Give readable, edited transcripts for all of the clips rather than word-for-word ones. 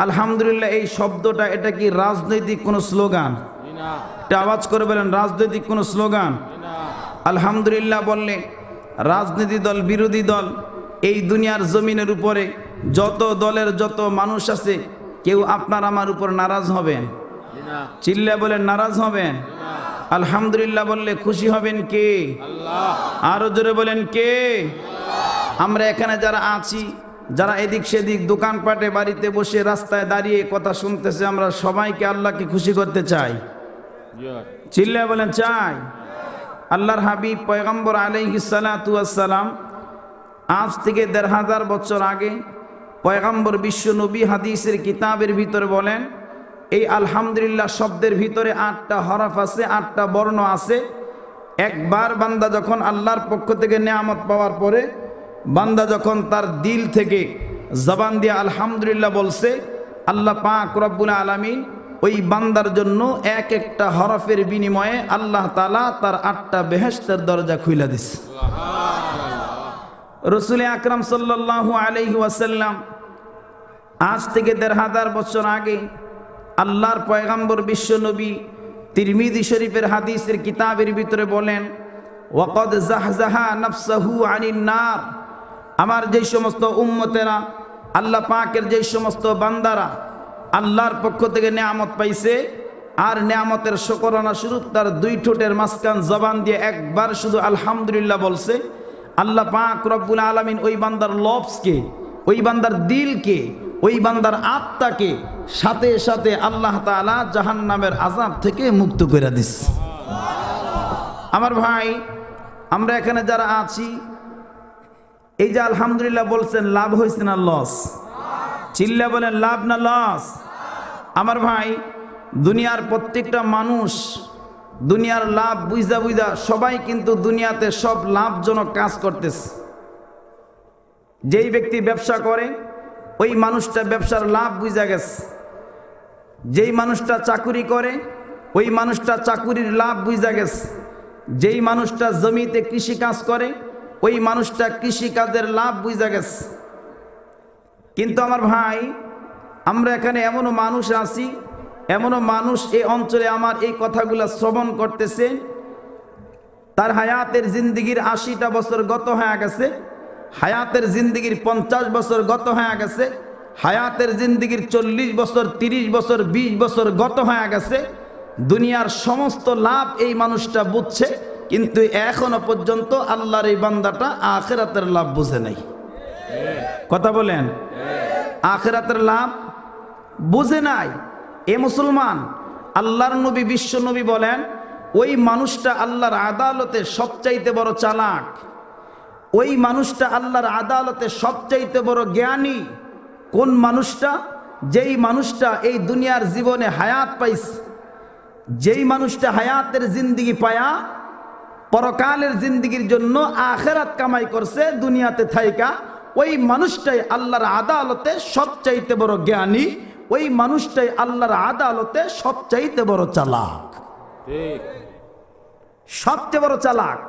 আলহামদুলিল্লাহ এই শব্দটা এটা কি রাজনৈতিক কোনো স্লোগান? এটা আওয়াজ করে বলেন, রাজনৈতিক কোনো স্লোগান? আলহামদুলিল্লাহ বললে রাজনীতি দল বিরোধী দল এই দুনিয়ার জমিনের উপরে যত দলের যত মানুষ আছে কেউ আপনার আমার উপর নারাজ হবেন? চিল্লা বলেন নারাজ হবেন? আলহামদুলিল্লাহ বললে খুশি হবেন কে? আল্লাহ। আরো জোরে বলেন কে? আমরা এখানে যারা আছি, যারা এদিক সেদিক দোকানপাটে বাড়িতে বসে রাস্তায় দাঁড়িয়ে কথা শুনতেছে, আমরা সবাইকে আল্লাহকে খুশি করতে চাই। চিল্লা বলেন চাই। আল্লাহর হাবিব পয়গম্বর আলাইহিস সালাতু ওয়াস সালাম আজ থেকে ১৫০০ বছর আগে পয়গম্বর বিশ্ব নবী হাদিসের কিতাবের ভিতরে বলেন, এই আলহামদুলিল্লাহ শব্দের ভিতরে ৮টা হরফ আছে, ৮টা বর্ণ আছে। একবার বান্দা যখন আল্লাহর পক্ষ থেকে নেয়ামত পাওয়ার পরে বান্দা যখন তার দিল থেকে জবান দিয়ে আলহামদুলিল্লাহ বলছে, আল্লাহ পাক রব্বুল আলামিন ওই বান্দার জন্য এক একটা হরফের বিনিময়ে আল্লাহ তাআলা তার ৮টা বেহেশতের দরজা খুলে দিছে। রাসূল আকরাম সাল্লাল্লাহু আলাইহি ওয়াসাল্লাম আজ থেকে ১৫০০ বছর আগে আল্লাহর পয়গম্বর বিশ্ব নবী তিরমিজি শরীফের হাদিসের কিতাবের ভিতরে বলেন, ওয়াকাদ জাহজাহা নাফসাহু আনিন নার, আমার যেই সমস্ত উম্মতেরা আল্লাহ পাকের যেই সমস্ত বান্দারা আল্লাহর পক্ষ থেকে নেয়ামত পাইছে আর নেয়ামতের শুকরানা স্বরূপ তার দুই ঠোঁটের মাঝখান জবান দিয়ে একবার শুধু আলহামদুলিল্লাহ বলছে, আল্লাহ পাক রব্বুল আলামিন ওই বান্দার লফজকে, ওই বান্দার দিলকে, ওই বান্দার আত্মাকে সাথে সাথে আল্লাহ তাআলা জাহান্নামের আযাব থেকে মুক্ত করে দিছে। আমার ভাই, আমরা এখানে যারা আছি এই যে আলহামদুলিল্লাহ বলছেন, লাভ হয়েছে না লস? চিল্লা বলেন লাভ না লস? আমার ভাই, দুনিয়ার প্রত্যেকটা মানুষ দুনিয়ার লাভ বুঝা বুঝা সবাই কিন্তু দুনিয়াতে সব লাভজনক কাজ করতেছে। যেই ব্যক্তি ব্যবসা করে ওই মানুষটা ব্যবসার লাভ বুঝা গেছে, যেই মানুষটা চাকুরি করে ওই মানুষটা চাকুরির লাভ বুঝা গেছে, যেই মানুষটা জমিতে কৃষি কাজ করে ওই মানুষটা কৃষি কাজের লাভ বুঝা গেছে। কিন্তু আমার ভাই, আমরা এখানে এমনও মানুষ আছি, এমনও মানুষ এই অঞ্চলে আমার এই কথাগুলো শ্রবণ করতেছে, তার হায়াতের জিন্দিগির ৮০টা বছর গত হয়ে গেছে, হায়াতের জিন্দিগির ৫০ বছর গত হয়ে গেছে, হায়াতের জিন্দিগির ৪০ বছর ৩০ বছর ২০ বছর গত হয়ে গেছে। দুনিয়ার সমস্ত লাভ এই মানুষটা বুঝছে, কিন্তু এখনো পর্যন্ত আল্লাহর এই বান্দাটা আখিরাতের লাভ বুঝে নাই। কথা বলেন, আখিরাতের লাভ বুঝে নাই। এ মুসলমান, আল্লাহর নবী বিশ্ব নবী বলেন, ওই মানুষটা আল্লাহর আদালতে সবচাইতে বড় চালাক, ওই মানুষটা আল্লাহর আদালতে সবচাইতে বড় জ্ঞানী। কোন মানুষটা? যেই মানুষটা এই দুনিয়ার জীবনে হায়াত পাইছে, যেই মানুষটা হায়াতের জিন্দিগি পায়া পরকালের জিন্দিগির জন্য আখিরাত কামাই করছে দুনিয়াতে থাইকা, ওই মানুষটাই আল্লাহর আদালতে সবচাইতে বড় জ্ঞানী, ওই মানুষটাই আল্লাহর আদালতে সবচাইতে বড় চালাক, সবচেয়ে বড় চালাক।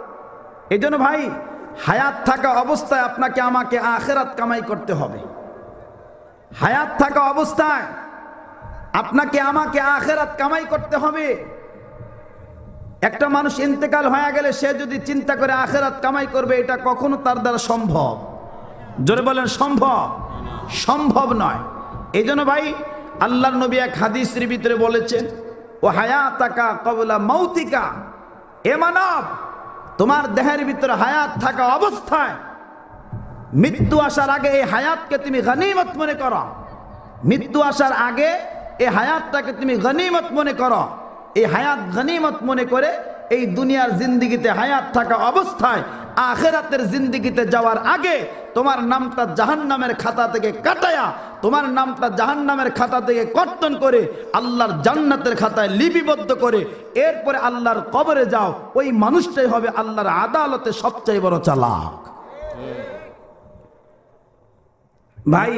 এই জন্য ভাই, হায়াত থাকা অবস্থায় আপনাকে আমাকে আখিরাত কামাই করতে হবে। হায়াত থাকা অবস্থায় আপনাকে আমাকে আখিরাত কামাই করতে হবে। একটা মানুষ ইন্তেকাল হয়ে গেলে সে যদি চিন্তা করে আখিরাত কামাই করবে, এটা কখনো তার দ্বারা সম্ভব? জোরে বলেন সম্ভব? সম্ভব নয়। এই জন্য ভাই, আল্লাহর নবী এক হাদিসের ভিতরে বলেছেন, ও হায়াতাকা ক্বাবলা মাউতিকা, এ মানব, তোমার দেহের ভিতরে হায়াত থাকা অবস্থায় মৃত্যু আসার আগে এই হায়াতকে তুমি গনিমত মনে করো। মৃত্যু আসার আগে এই হায়াতটাকে তুমি গনিমত মনে করো। এই হায়াত গনিমত মনে করে এই দুনিয়ার জিন্দিগিতে হায়াত থাকা অবস্থায় আখিরাতের জিন্দিগিতে যাওয়ার আগে তোমার নামটা জাহান্নামের খাতা থেকে কাটায়া, তোমার নামটা জাহান্নামের খাতা থেকে কর্তন করে আল্লাহর জান্নাতের খাতায় লিপিবদ্ধ করে এরপরে আল্লাহর কবরে যাও। ওই মানুষটাই হবে আল্লাহর আদালতে সবচেয়ে বড় চালাক। ভাই,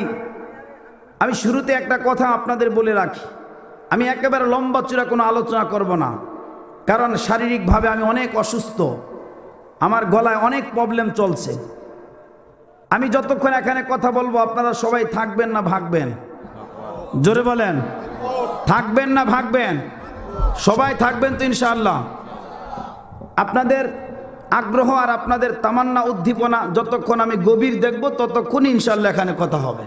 আমি শুরুতে একটা কথা আপনাদের বলে রাখি, আমি একেবারে লম্বা চূড়া কোনো আলোচনা করব না, কারণ শারীরিকভাবে আমি অনেক অসুস্থ, আমার গলায় অনেক প্রবলেম চলছে। আমি যতক্ষণ এখানে কথা বলবো আপনারা সবাই থাকবেন না ভাগবেন? জোরে বলেন, থাকবেন না ভাগবেন? সবাই থাকবেন তো ইনশাআল্লাহ। আপনাদের আগ্রহ আর আপনাদের তামান্না উদ্দীপনা যতক্ষণ আমি গভীর দেখব ততক্ষণ ইনশাআল্লাহ এখানে কথা হবে।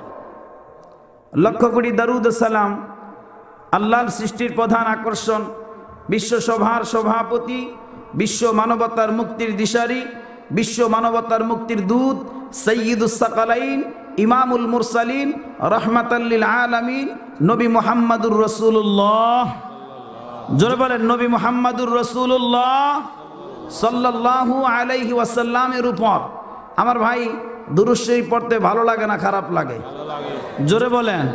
লক্ষ কোটি দারুদ সালাম আল্লাহর সৃষ্টির প্রধান আকর্ষণ, বিশ্বসভার সভাপতি, বিশ্ব মানবতার মুক্তির দিশারি, বিশ্ব মানবতার মুক্তির দূত, সৈয়দুস সাকালাইন, ইমামুল মুরসালিন, রহমাতাল লিল আলামিন, নবী মুহাম্মাদুর রাসূলুল্লাহ। জোরে বলেন, নবী মুহাম্মাদুর রাসূলুল্লাহ সাল্লাল্লাহু আলাইহি ওয়াসাল্লামের উপর আমার ভাই দুরূদ শরীফ পড়তে ভালো লাগে না খারাপ লাগে? জোরে বলেন।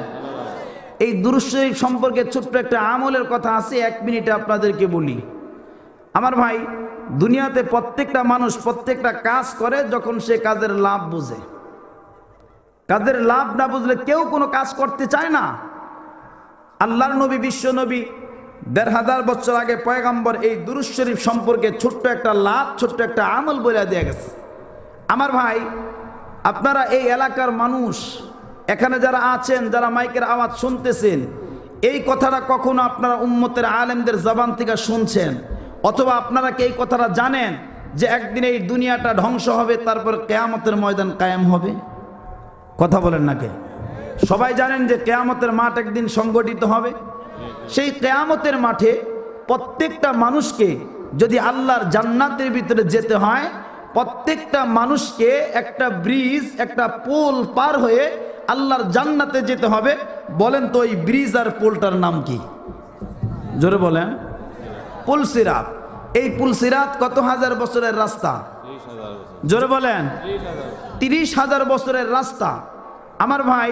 এই দুরূদ শরীফ সম্পর্কে ছোট্ট একটা আমলের কথা আছে, 1 মিনিটে আপনাদেরকে বলি। আমার ভাই, দুনিয়াতে প্রত্যেকটা মানুষ প্রত্যেকটা কাজ করে যখন সে কাজের লাভ বুঝে। কাজের লাভ না বুঝলে কেউ কোনো কাজ করতে চায় না। আল্লাহর নবী, বিশ্ব নবী ১৫০০ বছর আগে পয়গম্বর এই দুরূদ শরীফ সম্পর্কে ছোট্ট একটা লাভ, ছোট্ট একটা আমল বলে দিয়ে গেছে। আমার ভাই, আপনারা এই এলাকার মানুষ, এখানে যারা আছেন, যারা মাইকের আওয়াজ শুনতেছেন, এই কথাটা কখনো আপনারা উম্মতের আলেমদের জবান থেকে শুনছেন? অথবা আপনারা কি এই কথাটা জানেন যে একদিন এই দুনিয়াটা ধ্বংস হবে, তারপর কিয়ামতের ময়দান কায়েম হবে? কথা বলেন না কে? সবাই জানেন যে কিয়ামতের মাঠ একদিন সংগঠিত হবে। সেই কিয়ামতের মাঠে প্রত্যেকটা মানুষকে যদি আল্লাহর জান্নাতের ভিতরে যেতে হয়, প্রত্যেকটা মানুষকে একটা ব্রিজ, একটা পোল পার হয়ে আল্লাহর জান্নাতে যেতে হবে। বলেন তো ওই ব্রিজ আর পোলটার নাম কি? জোরে বলেন। পুলসিরাত। এই পুলসিরাত কত হাজার বছরের রাস্তা? জোরে বলেন। ৩০,০০০ বছরের রাস্তা। আমার ভাই,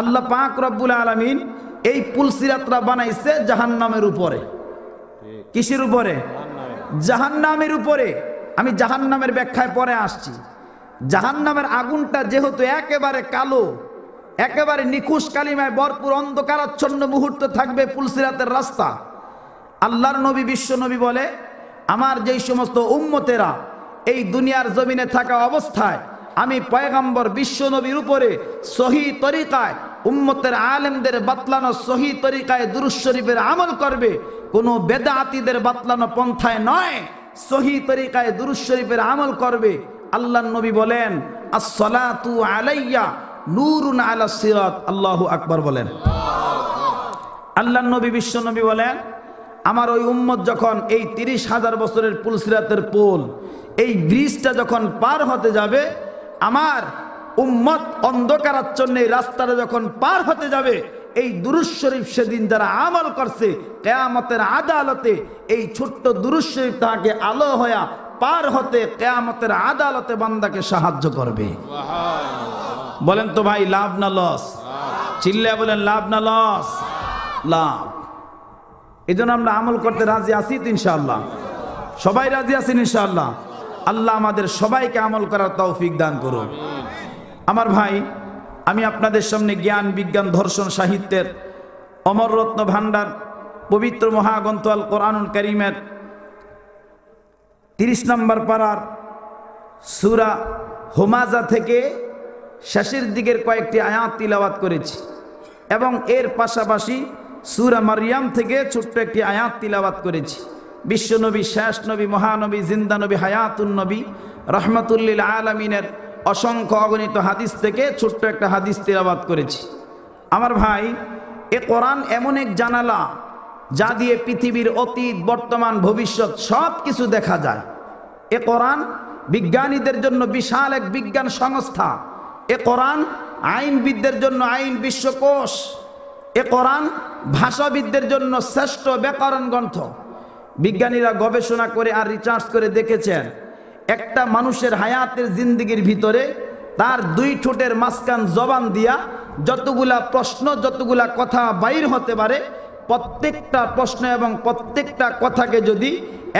আল্লাহ পাক রব্বুল আলামিন এই পুলসিরাতটা বানাইছে জাহান্নামের উপরে। কিসের উপরে? জাহান্নামের উপরে। আমি জাহান্নামের ব্যাখ্যায় পরে আসছি। জাহান্নামের আগুনটা যেহেতু একেবারে কালো, একেবারে নিখুঁত কালিমায় ভরপুর, অন্ধকারাচ্ছন্ন মুহূর্ত থাকবে পুলসিরাতের রাস্তা। আল্লাহর নবী, বিশ্ব নবী বলে, আমার যেই সমস্ত উম্মতেরা এই দুনিয়ার জমিনে থাকা অবস্থায় আমি পয়গম্বর বিশ্ব নবীর উপরে সহি তরিকায় উম্মতের আলেমদের বাতলানো সহি তরিকায় দুরূদ শরীফের আমল করবে, কোনো বেদাতীদের বাতলানো পন্থায় নয়, সহি তরিকায় দুরূদ শরীফের আমল করবে। আল্লাহর নবী বলেন, আসসালাতু আলাইয়া নূরুন আলা সিরাত। আল্লাহু আকবার বলেন। আল্লাহর নবী, বিশ্ব নবী বলেন, আমার ওই উম্মত যখন এই ৩০,০০০ বছরের পুলসিরাতের পোল, এই ব্রিজটা যখন পার হতে যাবে, আমার উম্মত অন্ধকারাচ্ছন্ন এই রাস্তাটা যখন পার হতে যাবে, এই দুরূদ শরীফ সেদিন যারা আমল করছে, কিয়ামতের আদালতে এই ছোট্ট দুরূদ শরীফ তাকে আলো হয়ে পার হতে কিয়ামতের আদালতে বান্দাকে সাহায্য করবে। বলেন তো ভাই, লাভ না লস? চিল্লায়া বলেন, লাভ না লস? লাভ। এই জন্য আমরা আমল করতে রাজি আছি তো ইনশাআল্লাহ? সবাই রাজি আছেন ইনশাআল্লাহ? আল্লাহ আমাদের সবাইকে আমল করার তৌফিক দান করুন। আমার ভাই, আমি আপনাদের সামনে জ্ঞান, বিজ্ঞান, দর্শন, সাহিত্যের অমররত্ন ভাণ্ডার পবিত্র মহাগ্রন্থ আল কোরআনুল কারীমের 30 নম্বর পারার সূরা হুমাজা থেকে শেষের দিকের কয়েকটি আয়াত তিলাওয়াত করেছি, এবং এর পাশাপাশি সূরা মারইয়াম থেকে ছোট্ট একটি আয়াত তিলাওয়াত করেছি। বিশ্বনবী, শেষ নবী, মহানবী, জিন্দা নবী, হায়াতুন নবী, রহমাতুল লিল আলামিনের অসংখ্য অগণিত হাদিস থেকে ছোট্ট একটা হাদিস তিলাওয়াত করেছি। আমার ভাই, এ কোরআন এমন এক জানালা যা দিয়ে পৃথিবীর অতীত, বর্তমান, ভবিষ্যৎ সব কিছু দেখা যায়। এ কোরআন বিজ্ঞানীদের জন্য বিশাল এক বিজ্ঞান সংস্থা। এ কোরআন আইনবিদদের জন্য আইন বিশ্বকোষ। এ কোরআন ভাষাবিদদের জন্য শ্রেষ্ঠ ব্যাকরণ গ্রন্থ। বিজ্ঞানীরা গবেষণা করে আর রিসার্চ করে দেখেছেন, একটা মানুষের হায়াতের জিন্দেগির ভিতরে তার 2 ঠোঁটের মাঝখান জবান দিয়া যতগুলা প্রশ্ন, যতগুলা কথা বাইর হতে পারে, প্রত্যেকটা প্রশ্ন এবং প্রত্যেকটা কথাকে যদি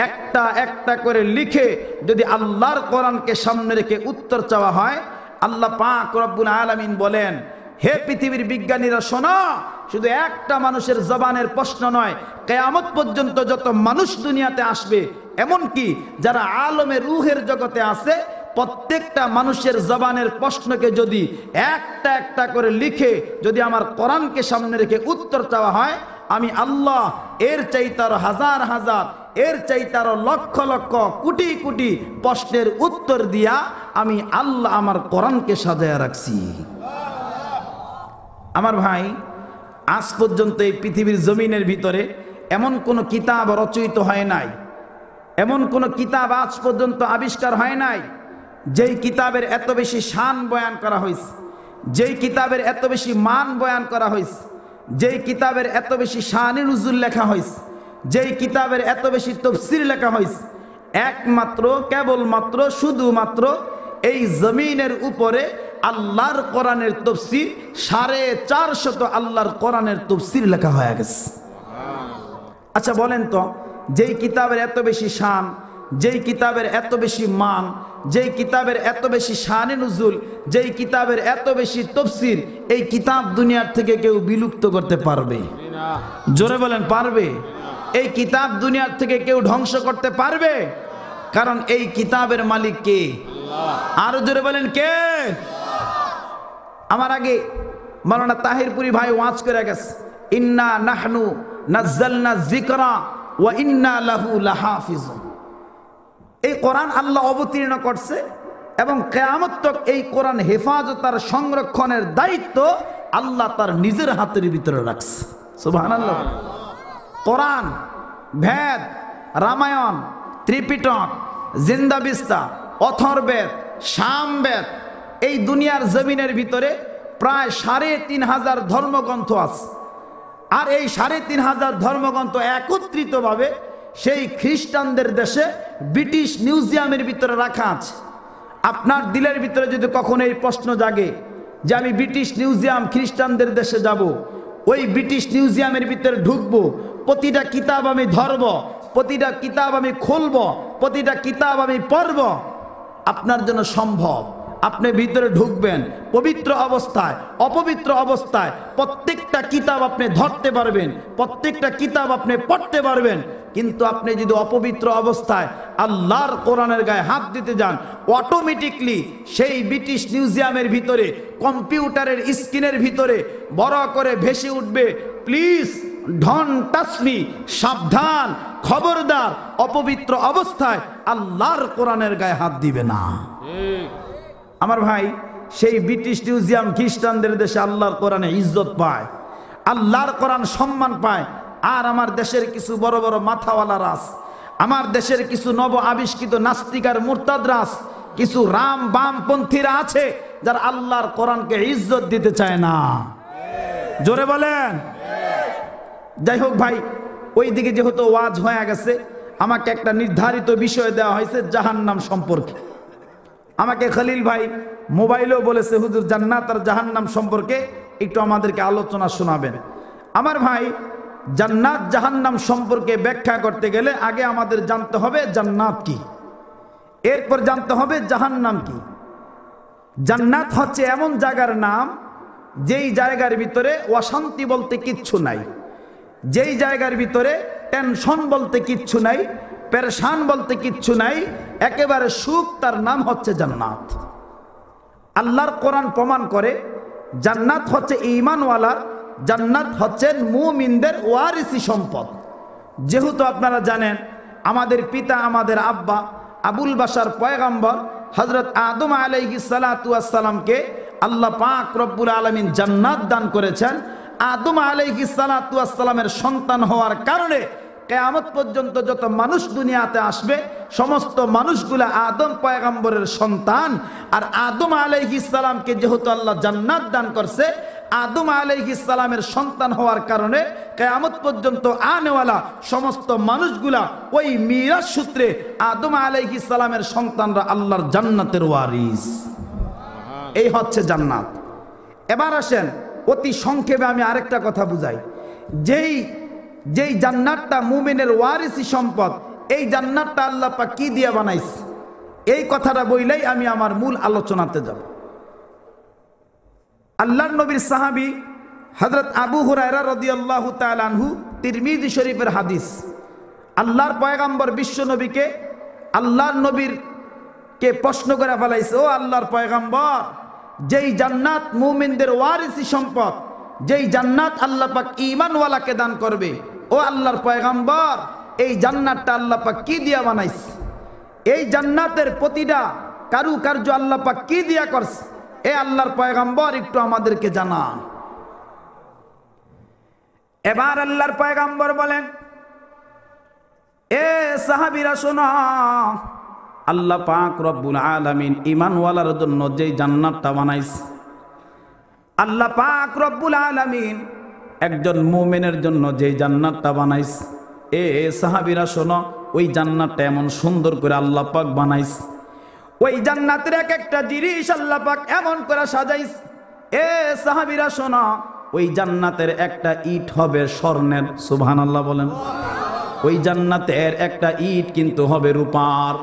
একটা একটা করে লিখে যদি আল্লাহর কোরআনকে সামনে রেখে উত্তর চাওয়া হয়, আল্লাহ পাক রব্বুল আলামিন বলেন, হে পৃথিবীর বিজ্ঞানীরা শোনো, শুধু একটা মানুষের জবানের প্রশ্ন নয়, কিয়ামত পর্যন্ত যত মানুষ দুনিয়াতে আসবে, এমনকি যারা আলমে রুহের জগতে আছে, প্রত্যেকটা মানুষের জবানের প্রশ্নকে যদি একটা একটা করে লিখে যদি আমার কোরআনকে সামনে রেখে উত্তর চাওয়া হয়, আমি আল্লাহ এর চাইতে আরো হাজার হাজার, এর চাইতে আরো লক্ষ লক্ষ কোটি কোটি প্রশ্নের উত্তর দিয়া আমি আল্লাহ আমার কোরআনকে সাজায়া রাখছি। আমার ভাই, আজ পর্যন্ত এই পৃথিবীর জমিনের ভিতরে এমন কোন কিতাব রচিত হয় নাই, এমন কোন কিতাব আজ পর্যন্ত আবিষ্কার হয় নাই যেই কিতাবের এত বেশি শান বয়ান করা হয়েছে, যেই কিতাবের এত বেশি মান বয়ান করা হয়েছে, যেই কিতাবের এত বেশি শানে নুজুল লেখা হয়েছে, যেই কিতাবের এত বেশি তাফসীর লেখা হয়েছে। একমাত্র কেবলমাত্র শুধুমাত্র এই জমিনের উপরে আল্লাহর কোরআনের তাফসীর 450 আল্লাহর কোরআনের তাফসীর লেখা হয়ে গেছে। আচ্ছা বলেন তো, যেই কিতাবের এত বেশি শান, যেই কিতাবের এত বেশি মান, যেই কিতাবের এত বেশি শানে নুজুল, যেই কিতাবের এত বেশি তাফসীর, এই কিতাব দুনিয়ার থেকে কেউ বিলুপ্ত করতে পারবে? জোরে বলেন, পারবে? এই কিতাব দুনিয়ার থেকে কেউ ধ্বংস করতে পারবে? কারণ এই কিতাবের মালিক কে? আরো জোরে বলেন, কে? আমার আগে মাওলানা তাহিরপুরি ভাই ওয়াজ করে গেছে, ইন্না নাহনু নাজ্জালনা যিকরা ওয়া ইন্না লাহু লাহাফিজুন। এই কোরআন আল্লাহ অবতীর্ণ করছে এবং কিয়ামত তক এই কোরআন হেফাজত আর সংরক্ষণের দায়িত্ব আল্লাহ তার নিজের হাতের ভিতরে রাখছে। সুবহানাল্লাহ। কোরআন, ভেদ, রামায়ণ, ত্রিপিটক, জিন্দাবিস্তা, অথর্বেদ, সামবেদ, এই দুনিয়ার জমিনের ভিতরে প্রায় 3500 ধর্মগ্রন্থ আছে। আর এই 3500 ধর্মগ্রন্থ একত্রিতভাবে সেই খ্রিস্টানদের দেশে ব্রিটিশ মিউজিয়ামের ভিতরে রাখা আছে। আপনার দিলের ভিতরে যদি কখনো এই প্রশ্ন জাগে যে আমি ব্রিটিশ মিউজিয়াম খ্রিস্টানদের দেশে যাব, ওই ব্রিটিশ মিউজিয়ামের ভিতরে ঢুকবো, প্রতিটা কিতাব আমি ধরব, প্রতিটা কিতাব আমি খুলব, প্রতিটা কিতাব আমি পড়ব, আপনার জন্য সম্ভব? আপনি ভিতরে ঢুকবেন, পবিত্র অবস্থায় অপবিত্র অবস্থায় প্রত্যেকটা কিতাব আপনি ধরতে পারবেন, প্রত্যেকটা কিতাব আপনি পড়তে পারবেন। কিন্তু আপনি যদি অপবিত্র অবস্থায় আল্লাহর কোরআনের গায়ে হাত দিতে যান, অটোমেটিকলি সেই ব্রিটিশ মিউজিয়ামের ভিতরে কম্পিউটারের স্ক্রিনের ভিতরে বড় করে ভেসে উঠবে, প্লিজ ডোন্ট টাচ মি, সাবধান, খবরদার, অপবিত্র অবস্থায় আল্লাহর কোরআনের গায়ে হাত দিবে না। আমার ভাই, সেই ব্রিটিশ মিউজিয়াম খ্রিস্টানদের দেশে আল্লাহর কোরআনে ইজ্জত পায়, আল্লাহর কোরআন সম্মান পায়। আর আমার দেশের কিছু বড় বড় মাথাওয়ালা রাস, আমার দেশের কিছু নব আবিষ্কৃত নাস্তিক আর মুরতাদ রাস, কিছু রাম বামপন্থীরা আছে যারা আল্লাহর কোরআনকে ইজ্জত দিতে চায় না। জোরে বলেন। যাই হোক ভাই, ওই দিকে যেহেতু ওয়াজ হয়ে গেছে, আমাকে একটা নির্ধারিত বিষয় দেওয়া হয়েছে জাহান্নাম সম্পর্কে। আমাকে খলিল ভাই মোবাইলেও বলেছে, হুজুর জান্নাত আর জাহান্নাম সম্পর্কে একটু আমাদেরকে আলোচনা শোনাবেন। আমার ভাই, জান্নাত জাহান্নাম সম্পর্কে ব্যাখ্যা করতে গেলে আগে আমাদের জানতে হবে জান্নাত কি, এরপর জানতে হবে জাহান্নাম কি। জান্নাত হচ্ছে এমন জায়গার নাম যেই জায়গার ভিতরে অশান্তি বলতে কিচ্ছু নাই, যেই জায়গার ভিতরে টেনশন বলতে কিচ্ছু নাই, পেরেশান বলতে কিচ্ছু নাই, একেবারে সুখ, তার নাম হচ্ছে জান্নাত। আল্লাহর কোরআন প্রমাণ করে জান্নাত হচ্ছে ঈমানওয়ালার, জান্নাত হচ্ছে মুমিনদের ওয়ারিসি সম্পদ। যেহেতু আপনারা জানেন আমাদের পিতা, আমাদের আব্বা আবুল বাশার পয়গম্বর হযরত আদম আলাইহিস সালাতু ওয়াস সালামকে আল্লাহ পাক রব্বুল আলামিন জান্নাত দান করেছেন। আদম আলাইহিস সালাতু ওয়াস সালামের সন্তান হওয়ার কারণে কিয়ামত পর্যন্ত যত মানুষ দুনিয়াতে আসবে সমস্ত মানুষগুলা আদম পয়গম্বরের সন্তান। আর আদম আলাইহিস সালামকে যেহেতু আল্লাহ জান্নাত দান করছে, আদম আলাইহিস সালামের সন্তান হওয়ার কারণে কিয়ামত পর্যন্ত আনেওয়ালা সমস্ত মানুষগুলা ওই মিরাস সূত্রে আদম আলাইহিস সালামের সন্তানরা আল্লাহর জান্নাতের ওয়ারিস। এই হচ্ছে জান্নাত। এবার আসেন অতি সংক্ষেপে আমি আরেকটা কথা বুঝাই। যেই জান্নাতটা মুমিনের ওয়ারিসি সম্পদ, এই জান্নাতটা আল্লাহ পাক কি দিয়ে বানাইছে, এই কথাটা বইলেই আমি আমার মূল আলোচনাতে যাব। আল্লাহর নবীর সাহাবী হযরত আবু হুরায়রা রাদিয়াল্লাহু তাআলা আনহু, তিরমিজি শরীফের হাদিস, আল্লাহর পয়গম্বর বিশ্ব নবীকে আল্লাহর নবীর কে প্রশ্ন করে ফেলাইছে, ও আল্লাহর পয়গম্বর, যেই জান্নাত মুমিনদের ওয়ারিসি সম্পদ, যেই জান্নাত আল্লাহ পাক ঈমানওয়ালাকে দান করবে, ও আল্লাহর পয়গম্বর, এই জান্নাতটা আল্লাহ পাক কি দিয়া বানাইছে? এই জান্নাতের প্রতিটা কারুকার্য আল্লাহ পাক কি দিয়া করছে? এ আল্লাহর পয়গম্বর একটু আমাদেরকে জানান। এবার আল্লাহর পয়গম্বর বলেন, এ সাহাবীরা শোনো, আল্লাহ পাক রব্বুল আলামিন ঈমানওয়ালার জন্য যেই জান্নাতটা বানাইছে, আল্লাহ পাক রব্বুল আলামিন একজন মুমিনের জন্য যেই জান্নাতটা বানাইছে, এ সাহাবীরা শোনো, ওই জান্নাতটা এমন সুন্দর করে আল্লাহ পাক বানাইছে, ওই জান্নাতের এক একটা জিনিস আল্লাহ পাক এমন করে সাজাইছে। এ সাহাবীরা শোনো, ওই জান্নাতের একটা ইট হবে স্বর্ণের, সুবহানাল্লাহ বলেন। ওই জান্নাতের একটা ইট কিন্তু হবে রূপার।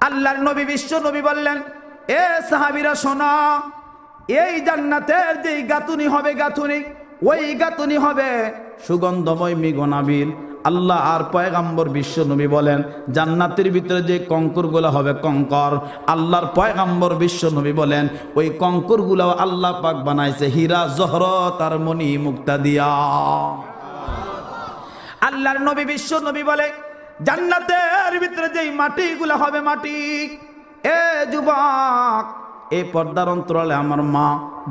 আল্লাহর নবী বিশ্ব নবী বললেন, এ সাহাবীরা শোনো, এই জান্নাতের যেই গাঁথুনি হবে, গাঁথুনি, ওই গাঁথুনি হবে সুগন্ধময় মৃগনাবিল। আল্লাহ আর পয়গাম্বর বিশ্ব নবী বলেন, জান্নাতের ভিতরে যে কঙ্করগুলো হবে কঙ্কর, আল্লাহর পয়গাম্বর বিশ্ব নবী বলেন, ওই কঙ্করগুলো আল্লাহ পাক বানাইছে হীরা জহরত আর মণি মুক্তা দিয়া। আল্লাহর নবী বিশ্ব নবী বলে, জান্নাতের ভিতরে যেই মাটিগুলো হবে, মাটি, এ যুবক, এই পর্দার অন্তরালে আমার মা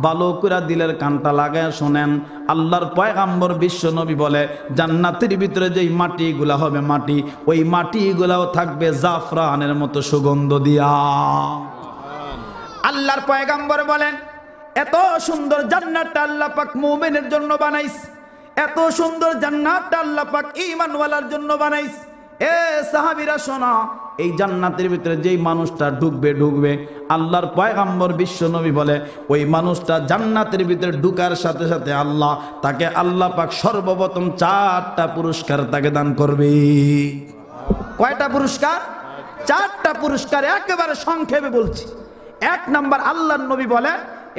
ভালো করে দিলের কানটা লাগায় শোনেন। আল্লাহর পয়গাম্বর বিশ্ব নবী বলে, জান্নাতের ভিতরে যেই মাটিগুলা হবে, মাটি, ওই মাটিগুলাও থাকবে জাফরানের মতো সুগন্ধ দিয়া। আল্লাহর পয়গাম্বর বলেন, এত সুন্দর জান্নাতটা আল্লাহ পাক মুমিনের জন্য বানাইছে, এত সুন্দর জান্নাতটা আল্লাহ পাক ঈমানওয়ালার জন্য বানাইছে। এ সাহাবীরা শোনো, এই জান্নাতের ভিতরে যেই মানুষটা ঢুকবে, আল্লাহর পয়গাম্বর বিশ্ব নবী বলে, ওই মানুষটা জান্নাতের ভিতরে ঢুকার সাথে সাথে আল্লাহ তাকে, আল্লাহ পাক সর্বপ্রথম 4টা পুরস্কার তাকে দান করবে। কয়টা পুরস্কার? 4টা পুরস্কার। একেবারে সংক্ষেপে বলছি। 1 নাম্বার, আল্লাহর নবী বলে,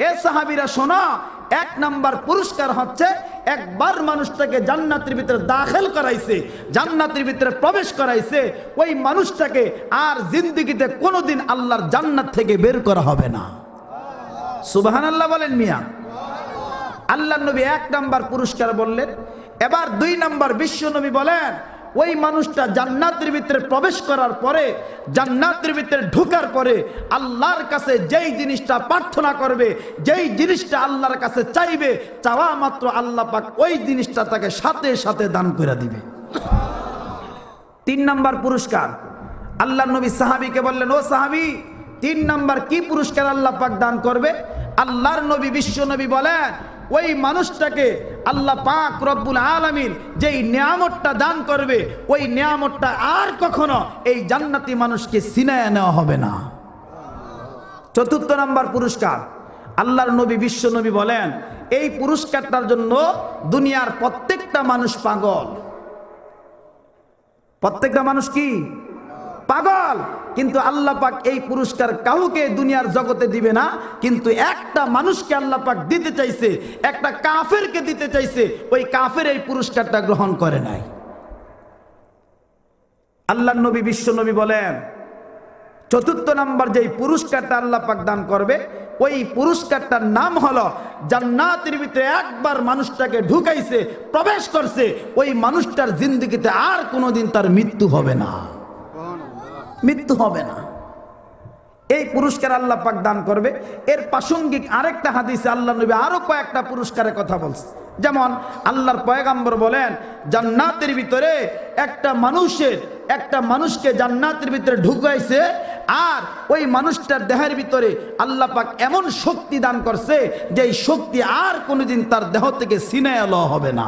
এ সাহাবীরা শোনো, 1 নাম্বার পুরস্কার হচ্ছে, একবার মানুষটাকে জান্নাতের ভিতরে দাখিল করাইছে, জান্নাতের ভিতরে প্রবেশ করাইছে, ওই মানুষটাকে আর জিন্দেগিতে কোনোদিন আল্লাহর জান্নাত থেকে বের করা হবে না। সুবহানাল্লাহ বলেন মিয়া। আল্লাহর নবী 1 নাম্বার পুরস্কার বললেন। এবার 2 নাম্বার বিশ্ব নবী বলেন, ওই মানুষটা জান্নাতের ভিতরে প্রবেশ করার পরে, জান্নাতের ভিতরে ঢোকার পরে আল্লাহর কাছে যেই জিনিসটা প্রার্থনা করবে, যেই জিনিসটা আল্লাহর কাছে চাইবে, চাওয়া মাত্র আল্লাহ পাক ওই জিনিসটা তাকে সাথে সাথে দান করে দিবে। 3 নাম্বার পুরস্কার, আল্লাহর নবী সাহাবীকে বললেন, ও সাহাবী, 3 নাম্বার কি পুরস্কার আল্লাহ পাক দান করবে? আল্লাহর নবী বিশ্ব নবী বলেন, ওই মানুষটাকে আল্লাহ পাক রব্বুল আলামিন যেই নিয়ামতটা দান করবে, ওই নিয়ামতটা আর কখনো এই জান্নাতি মানুষকে ছিনায় নেওয়া হবে না। 4 নাম্বার পুরস্কার, আল্লাহর নবী বিশ্ব নবী বলেন, এই পুরস্কারটার জন্য দুনিয়ার প্রত্যেকটা মানুষ পাগল। প্রত্যেকটা মানুষ কি? পাগল। কিন্তু আল্লাহ পাক এই পুরস্কার কাউকে দুনিয়ার জগতে দিবে না, কিন্তু একটা মানুষকে আল্লাহ পাক দিতে চাইছে, একটা কাফেরকে দিতে চাইছে, ওই কাফের এই পুরস্কারটা গ্রহণ করে নাই। আল্লাহর নবী বিশ্ব নবী বলেন, 4 নাম্বার যেই পুরস্কারটা আল্লাহ পাক দান করবে, ওই পুরস্কারটার নাম হলো, জান্নাতের ভিতরে একবার মানুষটাকে ঢুকাইছে, প্রবেশ করছে, ওই মানুষটার জিন্দেগিতে আর কোনোদিন তার মৃত্যু হবে না, মৃত্যু হবে না। এই পুরস্কার আল্লাহ পাক দান করবে। এর প্রাসঙ্গিক আরেকটা হাদিসে আল্লাহ নবী আরো কয়েকটা পুরস্কারের কথা বলছে। যেমন আল্লাহর পয়গাম্বর বলেন, জান্নাতের ভিতরে একটা মানুষকে জান্নাতের ভিতরে ঢুকাইছে, আর ওই মানুষটার দেহের ভিতরে আল্লাহ পাক এমন শক্তি দান করছে, যে এই শক্তি আর কোনোদিন তার দেহ থেকে ছিনায় লওয়া হবে না।